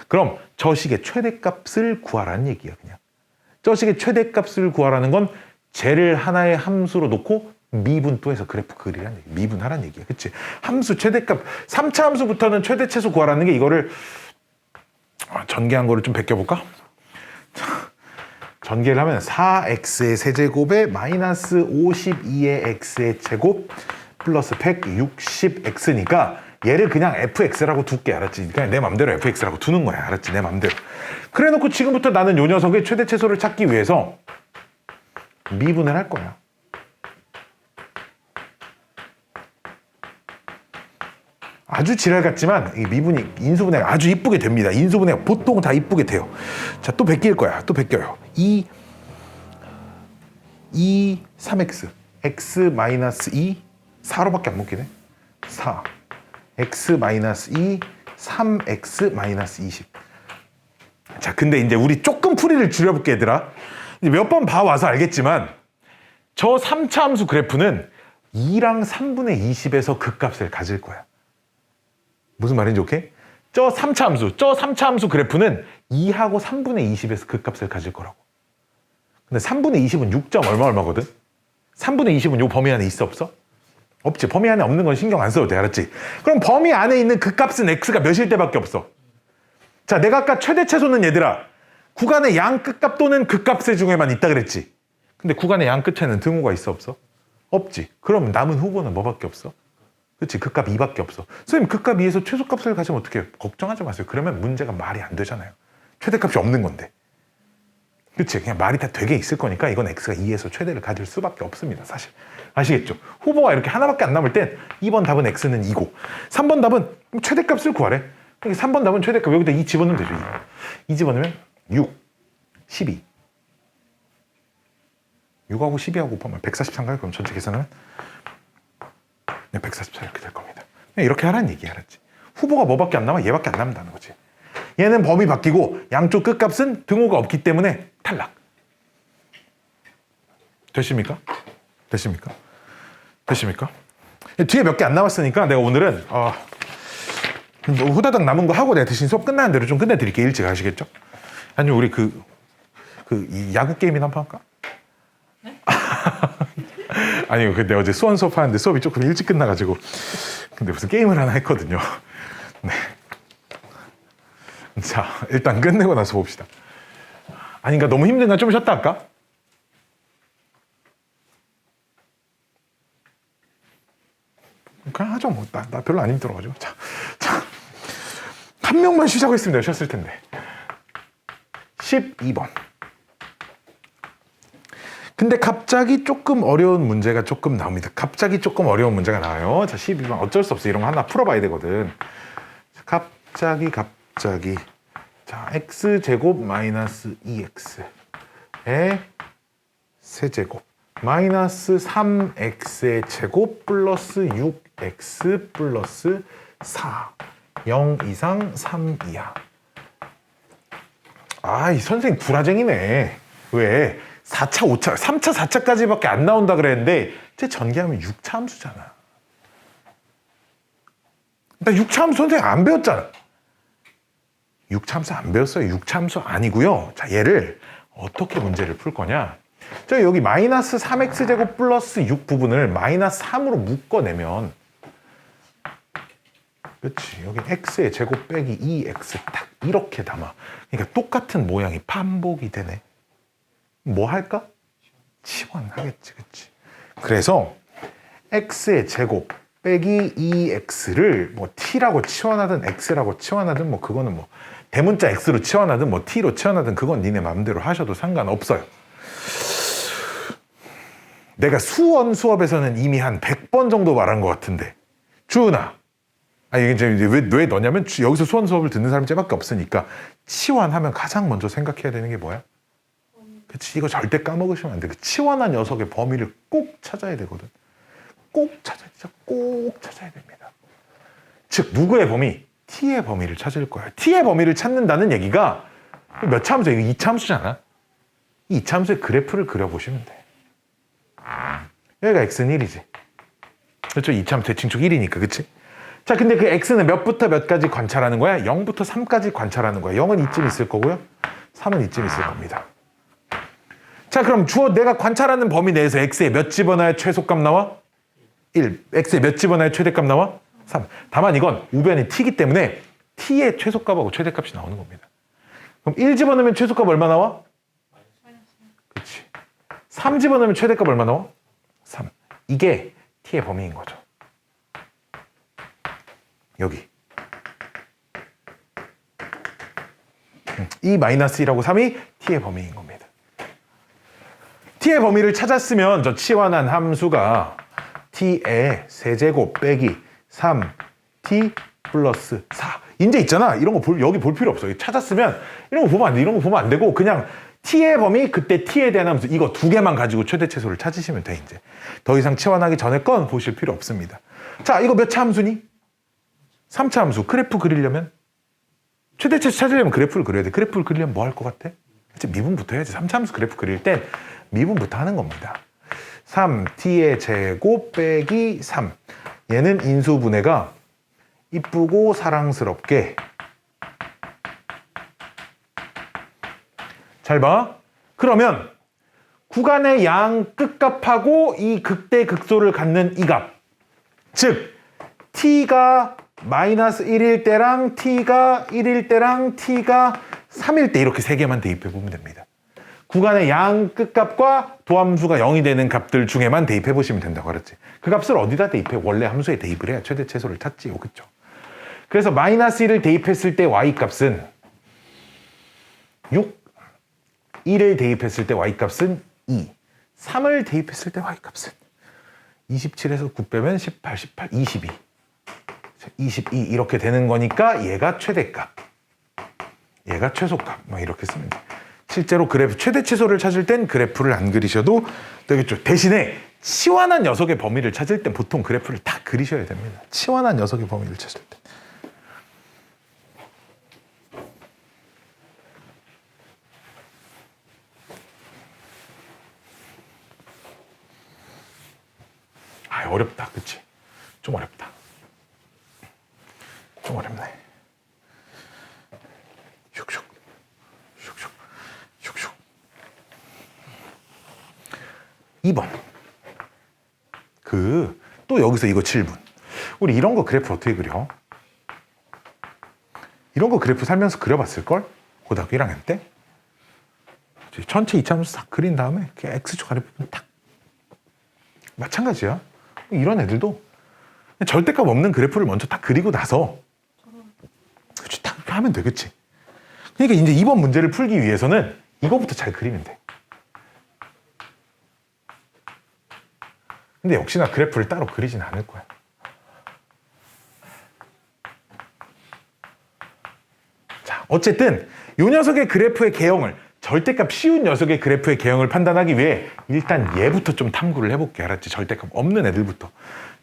A: 그럼 저 식의 최대값을 구하라는 얘기야. 그냥 저 식의 최대값을 구하라는 건 쟤를 하나의 함수로 놓고 미분또해서 그래프 그리라는 얘기. 미분하라는 얘기야. 그치? 함수 최대값 3차 함수부터는 최대 최소 구하라는 게 이거를 전개한 거를 좀 베껴볼까? 전개를 하면 4x의 세제곱에 마이너스 52의 x의 제곱 플러스 160x니까 얘를 그냥 fx라고 둘게, 알았지? 그냥 내 맘대로 fx라고 두는 거야, 알았지? 내 맘대로. 그래 놓고 지금부터 나는 요 녀석의 최대 최소를 찾기 위해서 미분을 할 거야. 아주 지랄 같지만 이 미분이 인수분해가 아주 이쁘게 됩니다. 인수분해가 보통 다 이쁘게 돼요. 자, 또 베낄 거야. 또 베껴요. 3x x 마이너스 2 4로밖에 안 묶이네. 4 x 마이너스 2 3x 마이너스 20. 자, 근데 이제 우리 조금 풀이를 줄여볼게, 얘들아. 몇 번 봐와서 알겠지만 저 3차 함수 그래프는 2랑 3분의 20에서 극값을 가질 거야. 무슨 말인지 오케이? 저 3차 함수 그래프는 2하고 3분의 20에서 극값을 가질 거라고. 근데 3분의 20은 6점 얼마거든? 3분의 20은 요 범위 안에 있어, 없어? 없지. 범위 안에 없는 건 신경 안 써도 돼, 알았지? 그럼 범위 안에 있는 극값은 x가 몇일 때밖에 없어. 자, 내가 아까 최대 최소는 얘들아 구간의 양 끝값 또는 극값의 중에만 있다 그랬지. 근데 구간의 양 끝에는 등호가 있어, 없어? 없지. 그럼 남은 후보는 뭐밖에 없어? 그렇지, 극값 2밖에 없어. 선생님, 극값 2에서 최소값을 가지면 어떻게 해요? 걱정하지 마세요. 그러면 문제가 말이 안 되잖아요. 최대값이 없는 건데. 그렇지, 그냥 말이 다 되게 있을 거니까 이건 x가 2에서 최대를 가질 수밖에 없습니다, 사실. 아시겠죠? 후보가 이렇게 하나밖에 안 남을 땐 2번 답은 x는 2고 3번 답은 최대값을 구하래. 그러니까 3번 답은 최대값 여기다 2 집어넣으면 되죠. 2 집어넣으면 6, 12. 6하고 12하고 곱하면 143가요? 그럼 전체 계산하면 144 이렇게 될 겁니다. 그냥 이렇게 하라는 얘기야, 알았지? 후보가 뭐밖에 안 남아? 얘밖에 안 남는다는 거지. 얘는 범위 바뀌고 양쪽 끝값은 등호가 없기 때문에 탈락. 되십니까? 되십니까? 되십니까? 뒤에 몇 개 안 남았으니까 내가 오늘은 뭐 후다닥 남은 거 하고 내가 대신 수업 끝나는 대로 좀 끝내드릴게요. 일찍 아시겠죠? 아니면 우리 이 야구 게임이나 한번 할까? 네? 아니, 근데 어제 수원 수업 하는데 수업이 조금 일찍 끝나가지고 근데 무슨 게임을 하나 했거든요. 네. 자, 일단 끝내고 나서 봅시다. 아닌가? 너무 힘든가? 좀 쉬었다 할까? 그냥 하죠. 뭐. 나 별로 안 힘들어가지고. 자, 한 명만 쉬자고 했습니다. 쉬었을 텐데. 12번. 근데 갑자기 조금 어려운 문제가 조금 나옵니다. 갑자기 조금 어려운 문제가 나와요. 자, 12번. 어쩔 수 없어. 이런 거 하나 풀어봐야 되거든. 갑자기. 자, x제곱 마이너스 2x의 세제곱 마이너스 3x의 제곱 플러스 6x 플러스 4 0 이상 3 이하. 이 선생님 구라쟁이네. 왜? 4차, 5차, 3차, 4차까지밖에 안 나온다 그랬는데 쟤 전개하면 6차 함수잖아. 나 6차 함수 선생님 안 배웠잖아. 6차 함수 안 배웠어요. 6차 함수 아니고요. 자, 얘를 어떻게 문제를 풀 거냐. 저 여기 마이너스 3x제곱 플러스 6 부분을 마이너스 3으로 묶어내면, 그렇지, 여기 x의 제곱 빼기 2x 딱 이렇게 담아. 그러니까 똑같은 모양이 반복이 되네. 뭐 할까? 치환하겠지, 그렇지. 그래서 x의 제곱 빼기 2x를 뭐 t라고 치환하든 x라고 치환하든 뭐 그거는 뭐 대문자 x로 치환하든 뭐 t로 치환하든 그건 니네 마음대로 하셔도 상관없어요. 내가 수원 수업에서는 이미 한 100번 정도 말한 것 같은데, 주은아, 이게 이제 왜 너냐면 여기서 수원 수업을 듣는 사람이 쟤밖에 없으니까 치환하면 가장 먼저 생각해야 되는 게 뭐야? 그치, 이거 절대 까먹으시면 안 돼. 그 치환한 녀석의 범위를 꼭 찾아야 되거든. 꼭 찾아야 됩니다. 즉, 누구의 범위? t의 범위를 찾을 거야. t의 범위를 찾는다는 얘기가 몇 차 함수야? 이거 2차 함수잖아. 이 2차 함수의 그래프를 그려보시면 돼. 여기가 x는 1이지. 그렇죠? 2차 함수 대칭축 1이니까, 그치? 자, 근데 그 x는 몇부터 몇까지 관찰하는 거야? 0부터 3까지 관찰하는 거야. 0은 이쯤 있을 거고요. 3은 이쯤 있을 겁니다. 자, 그럼 내가 관찰하는 범위 내에서 x에 몇 집어넣어야 최소값 나와? 1. x에 몇 집어넣어야 최대값 나와? 3. 다만 이건 우변이 t이기 때문에 t의 최소값하고 최대값이 나오는 겁니다. 그럼 1 집어넣으면 최소값 얼마 나와? 그렇지. 3 집어넣으면 최대값 얼마 나와? 3. 이게 t의 범위인 거죠. 여기. 이 마이너스 1하고 3이 t의 범위인 겁니다. t의 범위를 찾았으면 저 치환한 함수가 t의 세제곱 빼기 3t 플러스 4. 이제 있잖아. 이런 거 여기 볼 필요 없어. 찾았으면 이런 거 보면 안 돼. 이런 거 보면 안 되고 그냥 t의 범위 그때 t에 대한 함수 이거 두 개만 가지고 최대 최소를 찾으시면 돼. 이제 더 이상 치환하기 전에 건 보실 필요 없습니다. 자, 이거 몇 차 함수니? 3차 함수. 그래프 그리려면 최대 최소 찾으려면 그래프를 그려야 돼. 그래프를 그리려면 뭐 할 것 같아? 이제 미분부터 해야지. 3차 함수 그래프 그릴 땐 미분부터 하는 겁니다. 3t의 제곱 빼기 3. 얘는 인수분해가 이쁘고 사랑스럽게 잘 봐. 그러면 구간의 양 끝값하고 이 극대 극소를 갖는 이 값. 즉 t가 마이너스 1일 때랑 t가 1일 때랑 t가 3일 때 이렇게 세 개만 대입해 보면 됩니다. 구간의 양 끝값과 도함수가 0이 되는 값들 중에만 대입해 보시면 된다고 그랬지. 그 값을 어디다 대입해? 원래 함수에 대입을 해야 최대 최소를 찾지요. 그렇죠? 그래서 마이너스 1을 대입했을 때 y값은 6, 1을 대입했을 때 y값은 2, 3을 대입했을 때 y값은 27에서 9 빼면 18, 18, 22, 22 이렇게 되는 거니까 얘가 최대값, 얘가 최소값 막 이렇게 쓰면 돼. 실제로 그래프 최대 최소를 찾을 땐 그래프를 안 그리셔도 되겠죠. 대신에 치환한 녀석의 범위를 찾을 땐 보통 그래프를 다 그리셔야 됩니다. 치환한 녀석의 범위를 찾을 때. 아, 어렵다. 그치? 좀 어렵다. 좀 어렵네. 슉슉. 슉슉. 슉슉. 2번. 또 여기서 이거 7분. 우리 이런 거 그래프 어떻게 그려? 이런 거 그래프 살면서 그려봤을걸? 고등학교 1학년 때? 전체 이차함수 싹 그린 다음에 X축 아래부분 딱. 마찬가지야. 이런 애들도 절대값 없는 그래프를 먼저 딱 그리고 나서 그치, 딱 이렇게 하면 돼. 그치? 그러니까 이제 이번 문제를 풀기 위해서는 이거부터 잘 그리면 돼. 근데 역시나 그래프를 따로 그리진 않을 거야. 자, 어쨌든 이 녀석의 그래프의 개형을 절대값 쉬운 녀석의 그래프의 개형을 판단하기 위해 일단 얘부터 좀 탐구를 해볼게. 알았지? 절대값 없는 애들부터.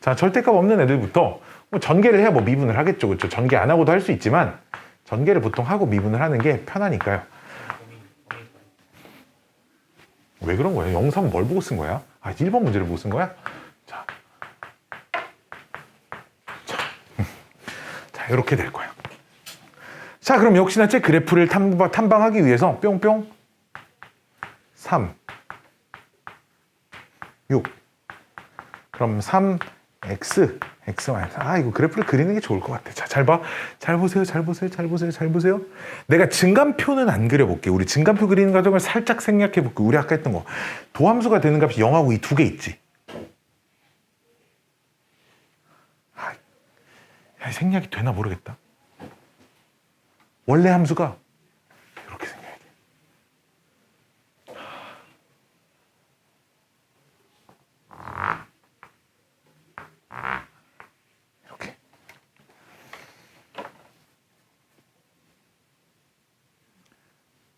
A: 자, 절대값 없는 애들부터 뭐 전개를 해야 뭐 미분을 하겠죠. 그렇죠? 전개 안 하고도 할 수 있지만 전개를 보통 하고 미분을 하는 게 편하니까요. 왜 그런 거야? 영상 뭘 보고 쓴 거야? 아, 1번 문제를 보고 쓴 거야? 자, 이렇게 될 거야. 자, 그럼 역시나 제 그래프를 탐방하기 위해서 뿅뿅 3, 6. 그럼 3, x, x 마이너스. 아, 이거 그래프를 그리는 게 좋을 것 같아. 자, 잘 봐. 잘 보세요. 잘 보세요. 잘 보세요. 잘 보세요. 내가 증감표는 안 그려볼게. 우리 증감표 그리는 과정을 살짝 생략해 볼게. 우리 아까 했던 거. 도함수가 되는 값이 0하고 이 두 개 있지. 야, 생략이 되나 모르겠다. 원래 함수가 이렇게 생겨야 돼. 이렇게.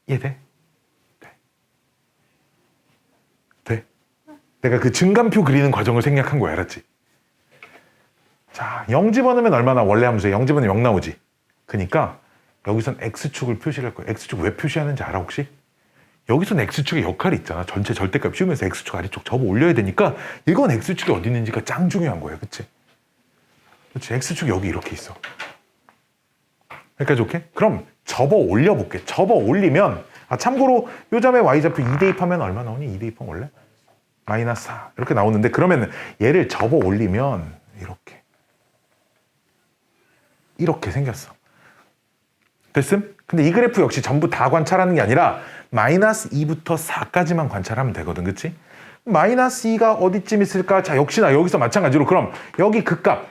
A: 이해돼? 돼. 돼? 내가 그 증감표 그리는 과정을 생략한 거야. 알았지? 자, 0 집어넣으면 얼마나 원래 함수에 0 집어넣으면 0 나오지? 그러니까 여기선 X축을 표시를 할 거야. X축 왜 표시하는지 알아 혹시? 여기선 X축의 역할이 있잖아. 전체 절대값 씌우면서 X축 아래쪽 접어 올려야 되니까 이건 X축이 어디 있는지가 짱 중요한 거예요. 그치? 그치? X축 여기 이렇게 있어. 여기까지 오케이? 그럼 접어 올려볼게. 접어 올리면 참고로 요 점에 Y좌표 2 대입하면 얼마 나오니? 2 대입하면 원래? 마이너스 4 이렇게 나오는데 그러면 얘를 접어 올리면 이렇게 생겼어. 됐음? 근데 이 그래프 역시 전부 다 관찰하는 게 아니라 마이너스 2부터 4까지만 관찰하면 되거든. 그치? 마이너스 2가 어디쯤 있을까? 자, 역시나 여기서 마찬가지로 그럼 여기 극값,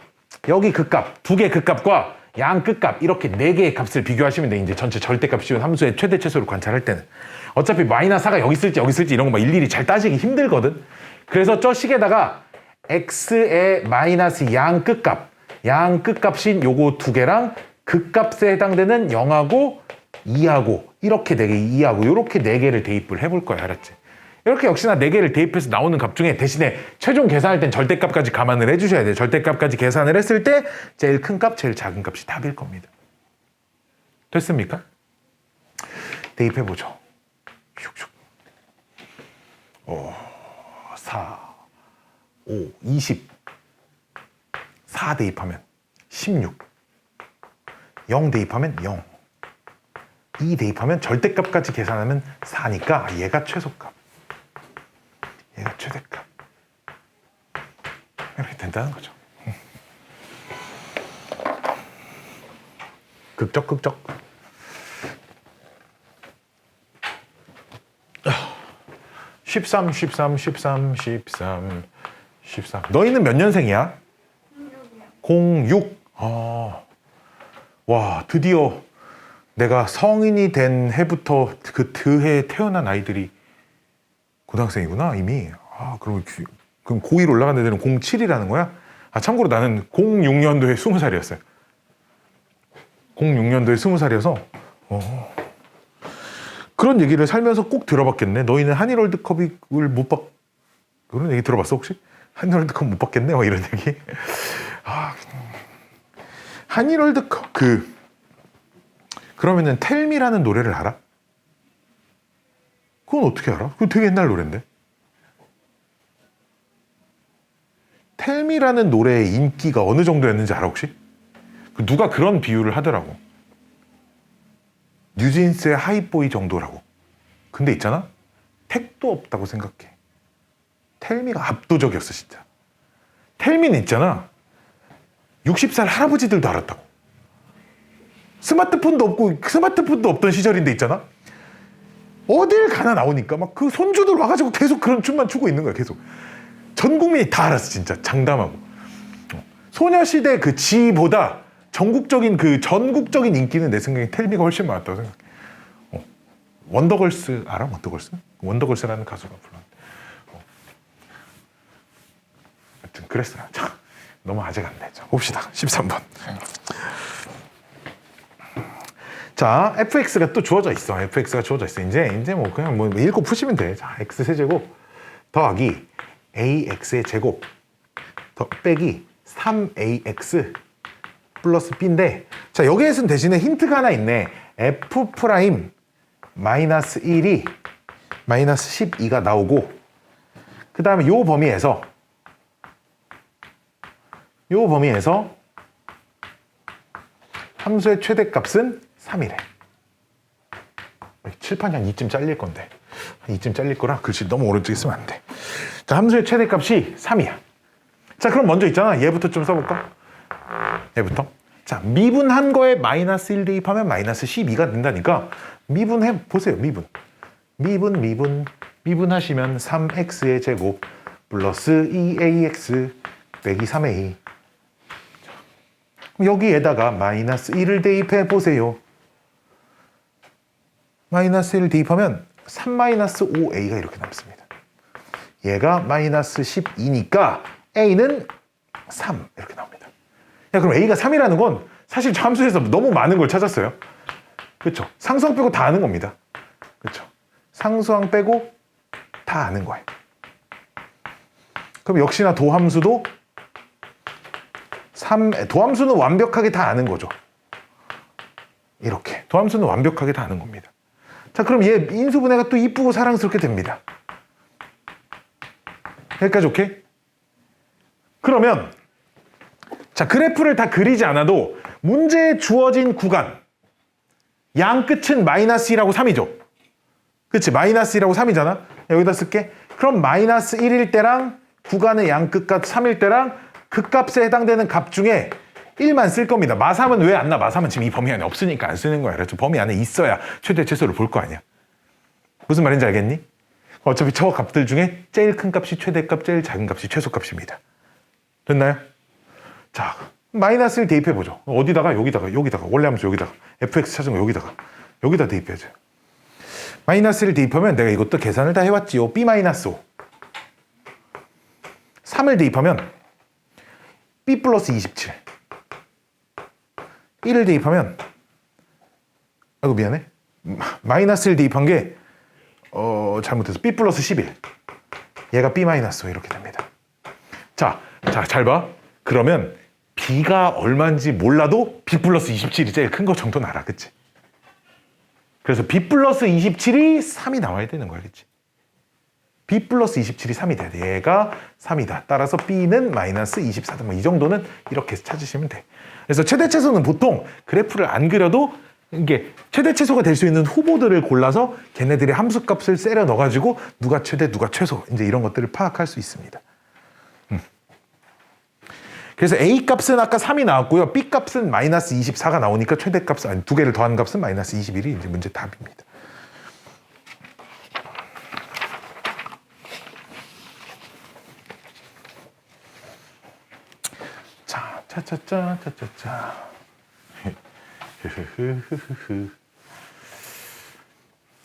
A: 여기 극값, 두 개 극값과 양 끝값 이렇게 네 개의 값을 비교하시면 돼. 이제 전체 절대값 씌운 함수의 최대 최소를 관찰할 때는. 어차피 마이너스 4가 여기 있을지 이런 거 막 일일이 잘 따지기 힘들거든. 그래서 저 식에다가 x의 마이너스 양 끝값인 요거 두 개랑 극값에 해당되는 0하고 2하고 이렇게 네 개, 2하고 이렇게 네 개를 대입을 해볼 거야. 알았지? 이렇게 역시나 네 개를 대입해서 나오는 값 중에 대신에 최종 계산할 땐 절대값까지 감안을 해주셔야 돼요. 절대값까지 계산을 했을 때 제일 큰 값, 제일 작은 값이 답일 겁니다. 됐습니까? 대입해보죠. 슉슉. 4, 5, 20. 4 대입하면 16. 0 대입하면 0. 2 대입하면 절대값까지 계산하면 4니까 얘가 최소값. 얘가 최대값. 이렇게 된다는 거죠. 극적. 13. 너희는 몇 년생이야? 06. 와, 드디어 내가 성인이 된 해부터 그 드해에 태어난 아이들이 고등학생이구나, 이미. 그럼 고1 올라간 애들은 07이라는 거야? 참고로 나는 06년도에 20살이었어요. 06년도에 20살이어서, 그런 얘기를 살면서 꼭 들어봤겠네. 너희는 한일 월드컵을 못 봤, 그런 얘기 들어봤어, 혹시? 한일 월드컵 못 봤겠네? 뭐 이런 얘기. 한일 월드컵, 그러면은 텔미라는 노래를 알아? 그건 어떻게 알아? 그거 되게 옛날 노래인데. 텔미라는 노래의 인기가 어느 정도였는지 알아 혹시? 누가 그런 비유를 하더라고. 뉴진스의 하이보이 정도라고. 근데 있잖아? 택도 없다고 생각해. 텔미가 압도적이었어 진짜. 텔미는 있잖아. 60살 할아버지들도 알았다고. 스마트폰도 없던 시절인데 있잖아. 어딜 가나 나오니까 막 그 손주들 와가지고 계속 그런 춤만 추고 있는 거야. 계속 전 국민이 다 알았어 진짜. 장담하고. 소녀시대 그 지보다 전국적인 인기는 내 생각에 텔미가 훨씬 많았다고 생각해. 원더걸스 알아? 원더걸스라는 가수가 불렀는데. 하여튼 그랬어요. 자, 너무 아재 같네. 자, 봅시다. 13번. 자, fx가 또 주어져 있어. fx가 주어져 있어. 이제 뭐 그냥 뭐 읽고 푸시면 돼. 자, x 세제곱 더하기 ax의 제곱 빼기 3ax 플러스 b인데, 자, 여기에서는 대신에 힌트가 하나 있네. f 프라임 마이너스 1이 마이너스 12가 나오고, 그 다음에 요 범위에서 함수의 최대값은 3이래. 칠판이 한 이쯤 잘릴 건데, 한 이쯤 잘릴 거라 글씨 너무 오른쪽에 쓰면 안 돼. 자, 함수의 최대값이 3이야. 자, 그럼 먼저 있잖아. 얘부터 좀 써볼까? 얘부터. 자, 미분한 거에 마이너스 1 대입하면 마이너스 12가 된다니까 미분해 보세요. 미분하시면 3x의 제곱 플러스 2ax 빼기 3a. 여기에다가 마이너스 1을 대입해 보세요. 마이너스 1을 대입하면 3 마이너스 5a가 이렇게 남습니다. 얘가 마이너스 12니까 a는 3 이렇게 나옵니다. 야, 그럼 a가 3이라는 건 사실 저 함수에서 너무 많은 걸 찾았어요. 그렇죠? 상수항 빼고 다 아는 겁니다. 그렇죠? 상수항 빼고 다 아는 거예요. 그럼 역시나 도함수도 도함수는 완벽하게 다 아는 거죠. 이렇게 도함수는 완벽하게 다 아는 겁니다. 자, 그럼 얘 인수분해가 또 이쁘고 사랑스럽게 됩니다. 여기까지 오케이? 그러면 자, 그래프를 다 그리지 않아도 문제에 주어진 구간 양 끝은 마이너스 1하고 3이죠. 그치? 마이너스 1하고 3이잖아. 여기다 쓸게. 그럼 마이너스 1일 때랑 구간의 양 끝값 3일 때랑 그 값에 해당되는 값 중에 1만 쓸 겁니다. 마3은 왜 안 나? 마3은 지금 이 범위 안에 없으니까 안 쓰는 거야. 그렇죠? 범위 안에 있어야 최대 최소를 볼 거 아니야. 무슨 말인지 알겠니? 어차피 저 값들 중에 제일 큰 값이 최대값, 제일 작은 값이 최소값입니다. 됐나요? 자, 마이너스를 대입해보죠. 어디다가? 여기다가. 원래 함수 여기다가. fx 찾은 거 여기다 대입해야죠. 마이너스를 대입하면 내가 이것도 계산을 다 해왔지요. b-5. 3을 대입하면 b 플러스 27. 1을 대입하면 아이고 미안해. 마이너스를 대입한 게 잘못해서 b 플러스 11. 얘가 b-5 이렇게 됩니다. 자, 잘 봐. 그러면 b가 얼마인지 몰라도 b 플러스 27이 제일 큰 거 정도는 알아. 그치? 그래서 b 플러스 27이 3이 나와야 되는 거야. 그치? b 플러스 27이 3이 돼야 돼. 얘가 3이다. 따라서 b는 마이너스 24다. 뭐 이 정도는 이렇게 찾으시면 돼. 그래서 최대 최소는 보통 그래프를 안 그려도 이게 최대 최소가 될 수 있는 후보들을 골라서 걔네들의 함수값을 세려 넣어가지고 누가 최대 누가 최소 이제 이런 것들을 파악할 수 있습니다. 그래서 A 값은 아까 3이 나왔고요. B 값은 마이너스 24가 나오니까 최대값, 아니 두 개를 더한 값은 마이너스 21이 이제 문제 답입니다. 자, 차차차.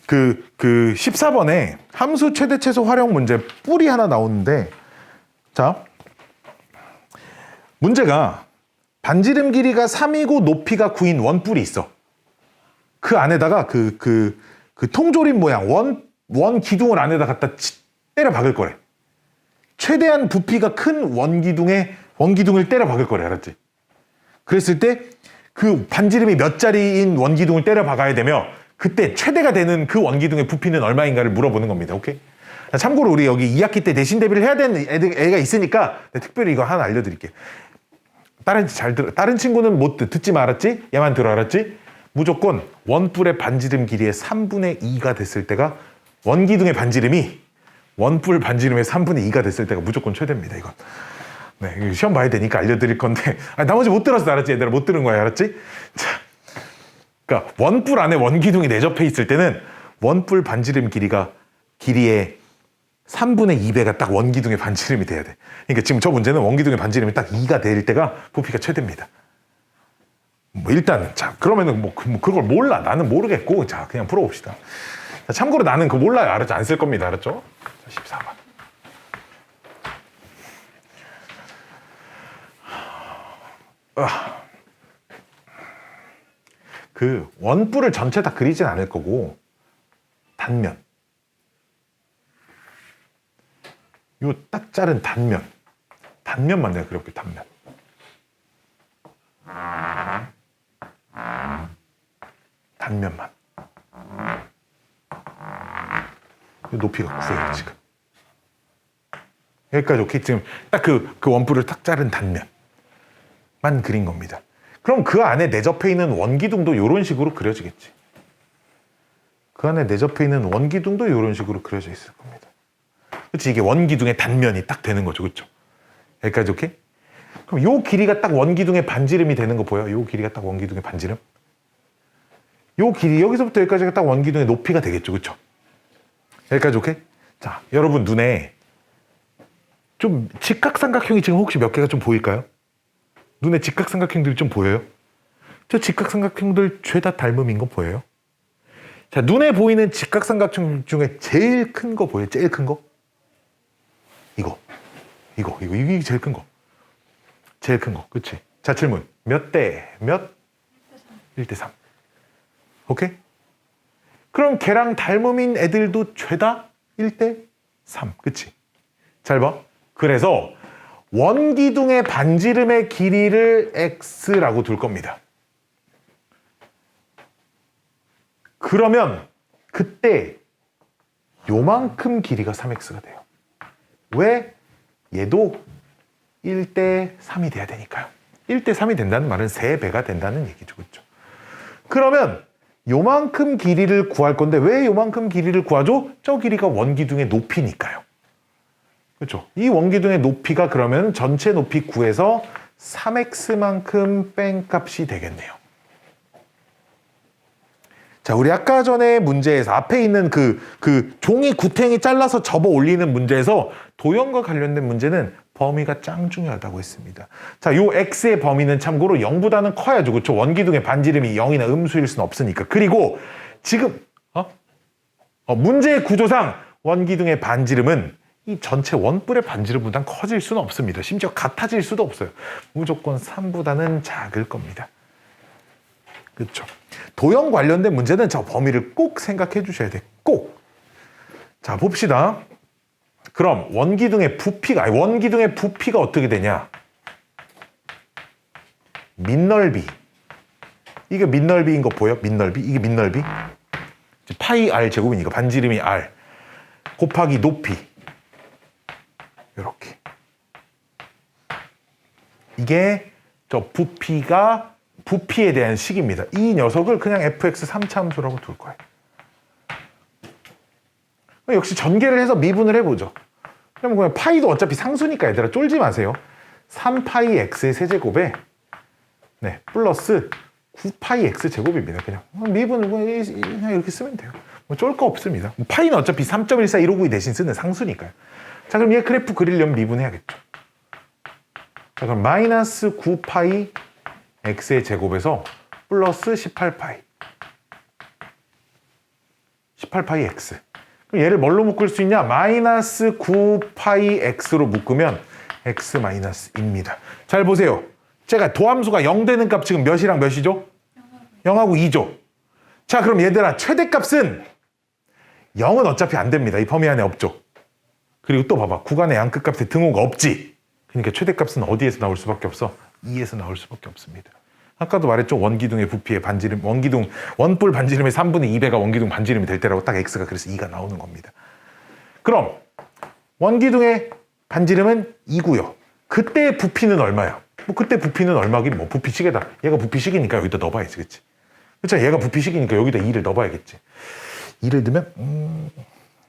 A: 그 14번에 함수 최대 최소 활용 문제 뿔이 하나 나오는데, 자, 문제가 반지름 길이가 3이고 높이가 9인 원뿔이 있어. 그 안에다가 그 통조림 모양 원 기둥을 안에다 갖다 때려 박을 거래. 최대한 부피가 큰 원기둥을 때려 박을 거래. 알았지? 그랬을 때 그 반지름이 몇 짜리인 원기둥을 때려 박아야 되며 그때 최대가 되는 그 원기둥의 부피는 얼마인가를 물어보는 겁니다. 오케이? 참고로 우리 여기 2학기 때 대신 대비를 해야 되는 애가 있으니까 특별히 이거 하나 알려드릴게. 다른 친구는 못 듣지 말았지? 얘만 들어 알았지? 무조건 원뿔의 반지름 길이의 3분의 2가 됐을 때가 원기둥의 반지름이 원뿔 반지름의 3분의 2가 됐을 때가 무조건 최대입니다. 이건. 네, 시험 봐야 되니까 알려드릴 건데 나머지 못 들었어. 알았지? 얘들아 못 들은 거야. 알았지? 자, 그러니까 원뿔 안에 원기둥이 내접해 있을 때는 원뿔 반지름 길이의 3분의 2배가 딱 원기둥의 반지름이 돼야 돼. 그러니까 지금 저 문제는 원기둥의 반지름이 딱 2가 될 때가 부피가 최대입니다. 뭐 일단 자 그러면은 뭐 그걸 몰라. 나는 모르겠고 자 그냥 풀어봅시다. 자, 참고로 나는 그거 몰라요. 알았죠? 안 쓸 겁니다. 알았죠? 자, 14번. 그 원뿔을 전체 다 그리진 않을 거고 단면 요 딱 자른 단면만 내가 그려볼게. 단면만 높이가 없어요 지금. 여기까지 오케이. 지금 딱 그 원뿔을 딱 자른 단면만 그린 겁니다. 그럼 그 안에 내접해 있는 원기둥도 이런 식으로 그려지겠지. 그 안에 내접해 있는 원기둥도 이런 식으로 그려져 있을 겁니다. 그렇지? 이게 원기둥의 단면이 딱 되는 거죠. 그렇죠? 여기까지 오케이? 그럼 요 길이가 딱 원기둥의 반지름이 되는 거 보여? 요 길이가 딱 원기둥의 반지름? 요 길이 여기서부터 여기까지가 딱 원기둥의 높이가 되겠죠. 그렇죠? 여기까지 오케이? 자, 여러분 눈에 좀 직각삼각형이 지금 혹시 몇 개가 좀 보일까요? 눈에 직각삼각형들이 좀 보여요? 저 직각삼각형들 죄다 닮음인 거 보여요? 자, 눈에 보이는 직각삼각형 중에 제일 큰 거 보여요? 제일 큰 거? 이게 제일 큰 거. 제일 큰 거. 그치? 자, 질문. 몇 대 몇? 1대 3. 오케이? 그럼 걔랑 닮음인 애들도 죄다 1대 3. 그치? 잘 봐. 그래서 원기둥의 반지름의 길이를 x라고 둘 겁니다. 그러면 그때 요만큼 길이가 3x가 돼요. 왜? 얘도 1대 3이 돼야 되니까요. 1대 3이 된다는 말은 3배가 된다는 얘기죠. 그렇죠? 그러면 요만큼 길이를 구할 건데 왜 요만큼 길이를 구하죠? 저 길이가 원기둥의 높이니까요. 그렇죠? 이 원기둥의 높이가 그러면 전체 높이 9에서 3x만큼 뺀 값이 되겠네요. 자, 우리 아까 전에 문제에서 앞에 있는 그 종이 구탱이 잘라서 접어 올리는 문제에서 도형과 관련된 문제는 범위가 짱 중요하다고 했습니다. 자, 요 x의 범위는 참고로 0보다는 커야죠. 그렇죠? 원기둥의 반지름이 0이나 음수일 수는 없으니까. 그리고 지금 문제의 구조상 원기둥의 반지름은 이 전체 원뿔의 반지름보단 커질 수는 없습니다. 심지어 같아질 수도 없어요. 무조건 3보다는 작을 겁니다. 그렇죠? 도형 관련된 문제는 저 범위를 꼭 생각해 주셔야 돼. 꼭. 자, 봅시다. 그럼 원기둥의 부피가 어떻게 되냐? 민넓이. 이게 민넓이인 거 보여? 민넓이. 이게 민넓이. 파이 r 제곱이니까 반지름이 r 곱하기 높이. 이렇게. 이게 저 부피에 대한 식입니다. 이 녀석을 그냥 fx 3차함수라고 둘 거예요. 역시 전개를 해서 미분을 해보죠. 그러면 파이도 어차피 상수니까 얘들아 쫄지 마세요. 3파이 x의 세제곱에 플러스 9파이 x 제곱입니다. 그냥 미분을 그냥 이렇게 쓰면 돼요. 쫄 거 없습니다. 파이는 어차피 3.14259 대신 쓰는 상수니까요. 자, 그럼 얘 그래프 그리려면 미분해야겠죠. 자, 그럼 마이너스 9파이 x의 제곱에서 플러스 18파이 x. 그럼 얘를 뭘로 묶을 수 있냐? 마이너스 9파이 x로 묶으면 x 마이너스 2입니다. 잘 보세요. 제가 도함수가 0 되는 값 지금 몇이랑 몇이죠? 0하고 2죠. 자, 그럼 얘들아 최대값은 0은 어차피 안 됩니다. 이 범위 안에 없죠. 그리고 또 봐봐. 구간의 양끝값에 등호가 없지. 그러니까 최대값은 어디에서 나올 수밖에 없어? 2에서 나올 수밖에 없습니다. 아까도 말했죠. 원기둥의 부피의 반지름, 원뿔 반지름의 3분의 2배가 원기둥 반지름이 될 때라고 딱 x가 그래서 2가 나오는 겁니다. 그럼 원기둥의 반지름은 2고요. 그때의 부피는 얼마야? 그때 부피는 얼마긴 부피식에다. 얘가 부피식이니까 여기다 넣어봐야지, 그치? 그쵸? 얘가 부피식이니까 여기다 2를 넣어봐야겠지. 2를 넣으면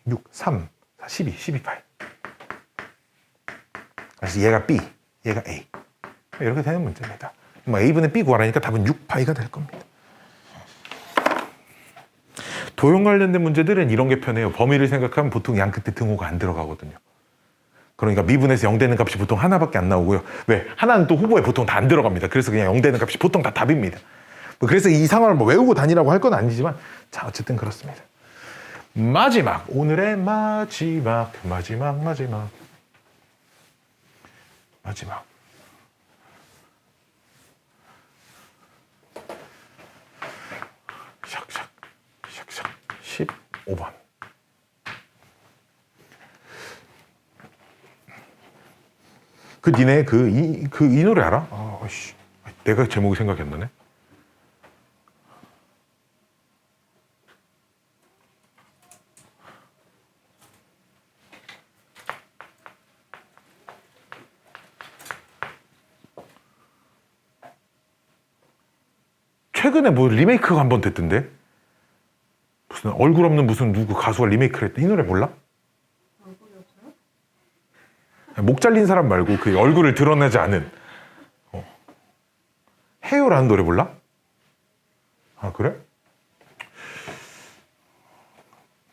A: 6, 3, 4, 12파이. 그래서 얘가 B, 얘가 A. 이렇게 되는 문제입니다. A분의 B 구하라니까 답은 6파이가 될 겁니다. 도형 관련된 문제들은 이런 게 편해요. 범위를 생각하면 보통 양 끝에 등호가 안 들어가거든요. 그러니까 미분에서 0 되는 값이 보통 하나밖에 안 나오고요. 왜? 하나는 또 후보에 보통 다 안 들어갑니다. 그래서 그냥 0 되는 값이 보통 다 답입니다. 그래서 이 상황을 외우고 다니라고 할 건 아니지만 자, 어쨌든 그렇습니다. 마지막, 오늘의 마지막. 샥샥 15번. 니네 이 노래 알아? 내가 제목이 생각이 안 나네. 최근에 리메이크가 한 번 됐던데? 무슨 얼굴 없는 무슨 누구 가수가 리메이크를 했대. 이 노래 몰라?
B: 얼굴이 없어요?
A: 목 잘린 사람 말고 그 얼굴을 드러내지 않은 헤어라는 노래 몰라? 아, 그래?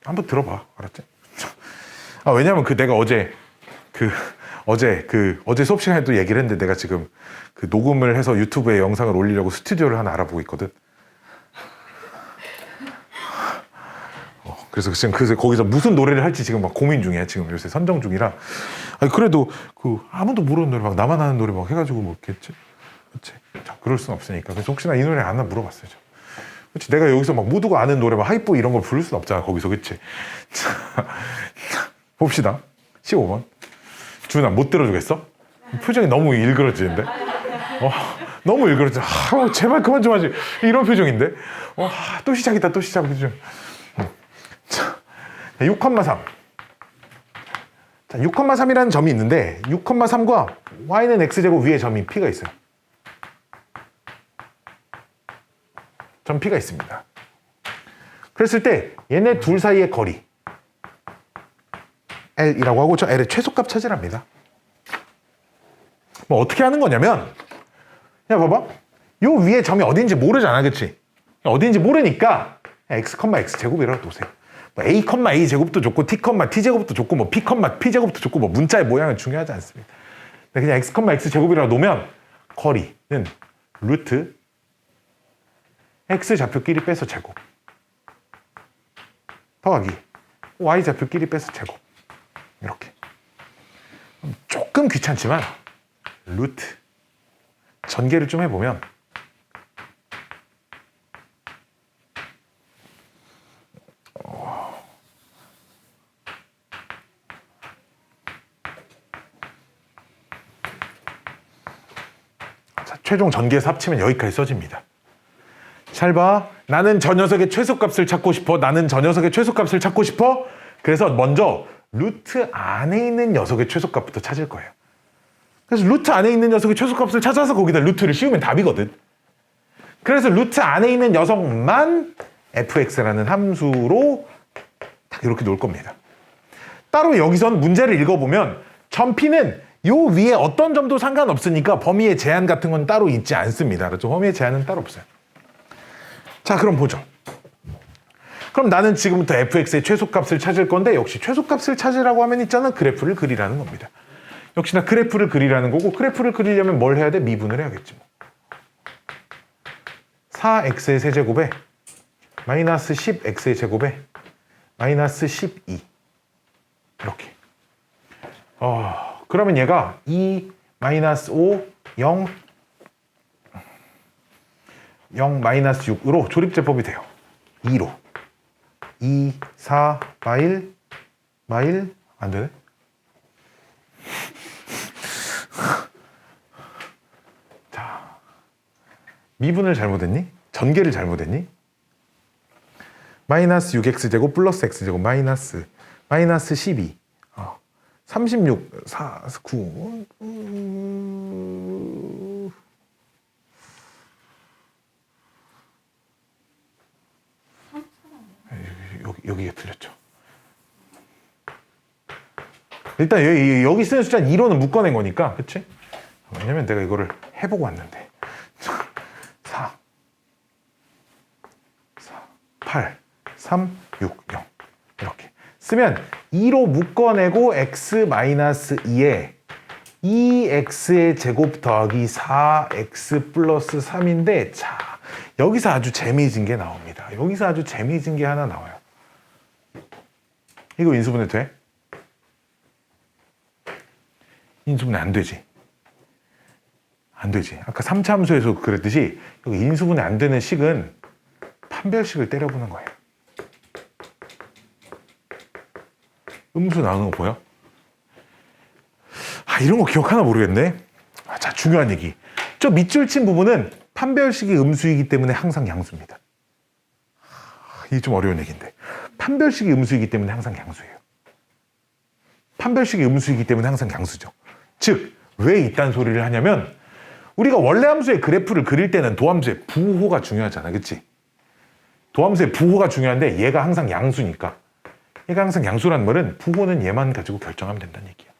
A: 한번 들어봐. 알았지? 왜냐면 내가 어제 수업 시간에 또 얘기를 했는데 내가 지금 녹음을 해서 유튜브에 영상을 올리려고 스튜디오를 하나 알아보고 있거든. 그래서 지금 거기서 무슨 노래를 할지 지금 막 고민 중이야. 지금 요새 선정 중이라. 그래도 아무도 모르는 노래 막 나만 아는 노래 막 해가지고 이렇겠지. 그렇지. 자, 그럴 순 없으니까. 그래서 혹시나 이 노래 아나 물어봤어요. 그렇지. 내가 여기서 막 모두가 아는 노래 막 하이보 이런 걸 부를 순 없잖아. 거기서, 그렇지. 자, 봅시다. 15번. 준아, 못 들어주겠어? 표정이 너무 일그러지는데? 너무 일그러져. 제발 그만 좀 하지. 이런 표정인데? 또 시작이다. 또 시작이죠. 자, 6,3. 자, 6,3이라는 점이 있는데 6,3과 y는 x제곱 위에 점이 p가 있어요. 점 p가 있습니다. 그랬을 때 얘네 둘 사이의 거리 L이라고 하고 저 L의 최소값 찾으랍니다. 어떻게 하는 거냐면 야, 봐봐. 요 위에 점이 어딘지 모르잖아, 그치? 어딘지 모르니까 x, x 제곱이라고 놓으세요. 뭐 a, a 제곱도 좋고 t, t 제곱도 좋고 뭐 p, p 제곱도 좋고 뭐 문자의 모양은 중요하지 않습니다. 그냥 x, x 제곱이라고 놓으면 거리는 루트 x 좌표끼리 빼서 제곱 더하기 y 좌표끼리 빼서 제곱 이렇게. 조금 귀찮지만 루트 전개를 좀 해보면 자, 최종 전개해서 합치면 여기까지 써집니다. 잘 봐. 나는 저 녀석의 최소값을 찾고 싶어. 나는 저 녀석의 최소값을 찾고 싶어. 그래서 먼저 루트 안에 있는 녀석의 최소값부터 찾을 거예요. 그래서 루트 안에 있는 녀석의 최소값을 찾아서 거기다 루트를 씌우면 답이거든. 그래서 루트 안에 있는 녀석만 fx라는 함수로 딱 이렇게 놓을 겁니다. 따로 여기선 문제를 읽어보면 점 P는 요 위에 어떤 점도 상관없으니까 범위의 제한 같은 건 따로 있지 않습니다. 그렇죠? 범위의 제한은 따로 없어요. 자, 그럼 보죠. 그럼 나는 지금부터 fx의 최소값을 찾을 건데 역시 최소값을 찾으라고 하면 있잖아. 그래프를 그리라는 겁니다. 역시나 그래프를 그리라는 거고 그래프를 그리려면 뭘 해야 돼? 미분을 해야겠지. 뭐. 4x의 세제곱에 마이너스 10x의 제곱에 마이너스 12 이렇게. 그러면 얘가 2, 마이너스 5, 0, 0, 마이너스 6으로 조립제법이 돼요. 2로. 2, 4, 마일, 안 되네? 자, 미분을 잘못했니? 전개를 잘못했니? 마이너스 6x제곱 플러스 x제곱 마이너스 12 36, 4, 9 여기가 틀렸죠. 일단 여기 쓰는 숫자는 2로는 묶어낸 거니까, 그치? 왜냐면 내가 이거를 해보고 왔는데 4 8 3 6 0 이렇게 쓰면 2로 묶어내고 x-2에 2x의 제곱 더하기 4x 플러스 3인데 자, 여기서 아주 재미있는 게 나옵니다. 여기서 아주 재미있는 게 하나 나와요. 이거 인수분해 돼? 인수분해 안 되지. 안 되지. 아까 3차 함수에서 그랬듯이 여기 인수분해 안 되는 식은 판별식을 때려보는 거예요. 음수 나오는 거 보여? 이런 거 기억하나 모르겠네. 자, 중요한 얘기. 저 밑줄 친 부분은 판별식이 음수이기 때문에 항상 양수입니다. 이게 좀 어려운 얘기인데. 판별식이 음수이기 때문에 항상 양수예요. 판별식이 음수이기 때문에 항상 양수죠. 즉, 왜 이딴 소리를 하냐면 우리가 원래 함수의 그래프를 그릴 때는 도함수의 부호가 중요하잖아. 그치? 도함수의 부호가 중요한데 얘가 항상 양수니까. 얘가 항상 양수라는 말은 부호는 얘만 가지고 결정하면 된다는 얘기야.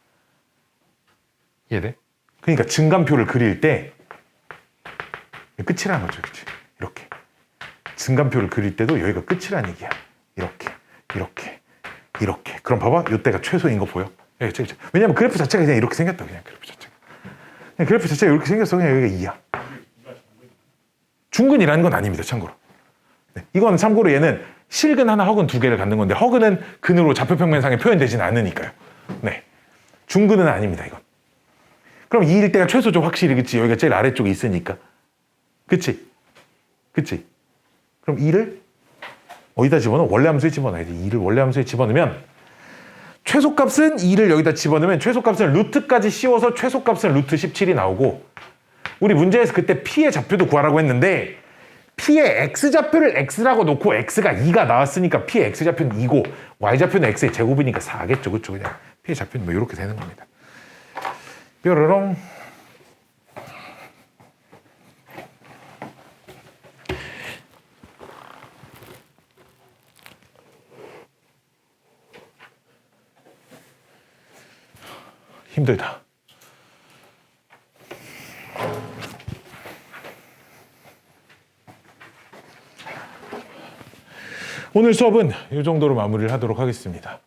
A: 이해돼? 그러니까 증감표를 그릴 때 끝이라는 거죠. 그치? 이렇게. 증감표를 그릴 때도 여기가 끝이라는 얘기야. 이렇게. 그럼 봐봐. 이때가 최소인 거 보여? 왜냐면 그래프 자체가 그냥 이렇게 생겼다. 그냥 그래프 자체가. 그냥 그래프 자체가 이렇게 생겼어. 그냥 여기가 2야. 중근이라는 건 아닙니다. 참고로. 네. 이건 참고로 얘는 실근 하나, 허근 두 개를 갖는 건데 허근은 근으로 좌표평면상에 표현되지는 않으니까요. 네. 중근은 아닙니다. 이건. 그럼 2일 때가 최소죠. 확실히. 그치? 여기가 제일 아래쪽에 있으니까. 그치? 그럼 2를 어디다 집어넣어? 원래 함수에 집어넣어야지. 2를 원래 함수에 집어넣으면 최소값은 2를 여기다 집어넣으면 최소값은 루트까지 씌워서 최소값은 루트 17이 나오고 우리 문제에서 그때 P의 좌표도 구하라고 했는데 P의 X좌표를 X라고 놓고 X가 2가 나왔으니까 P의 X좌표는 2고 Y좌표는 X의 제곱이니까 4겠죠. 그쵸? 그냥 P의 좌표는 뭐 이렇게 되는 겁니다. 뾰로롱. 힘들다. 오늘 수업은 이 정도로 마무리를 하도록 하겠습니다.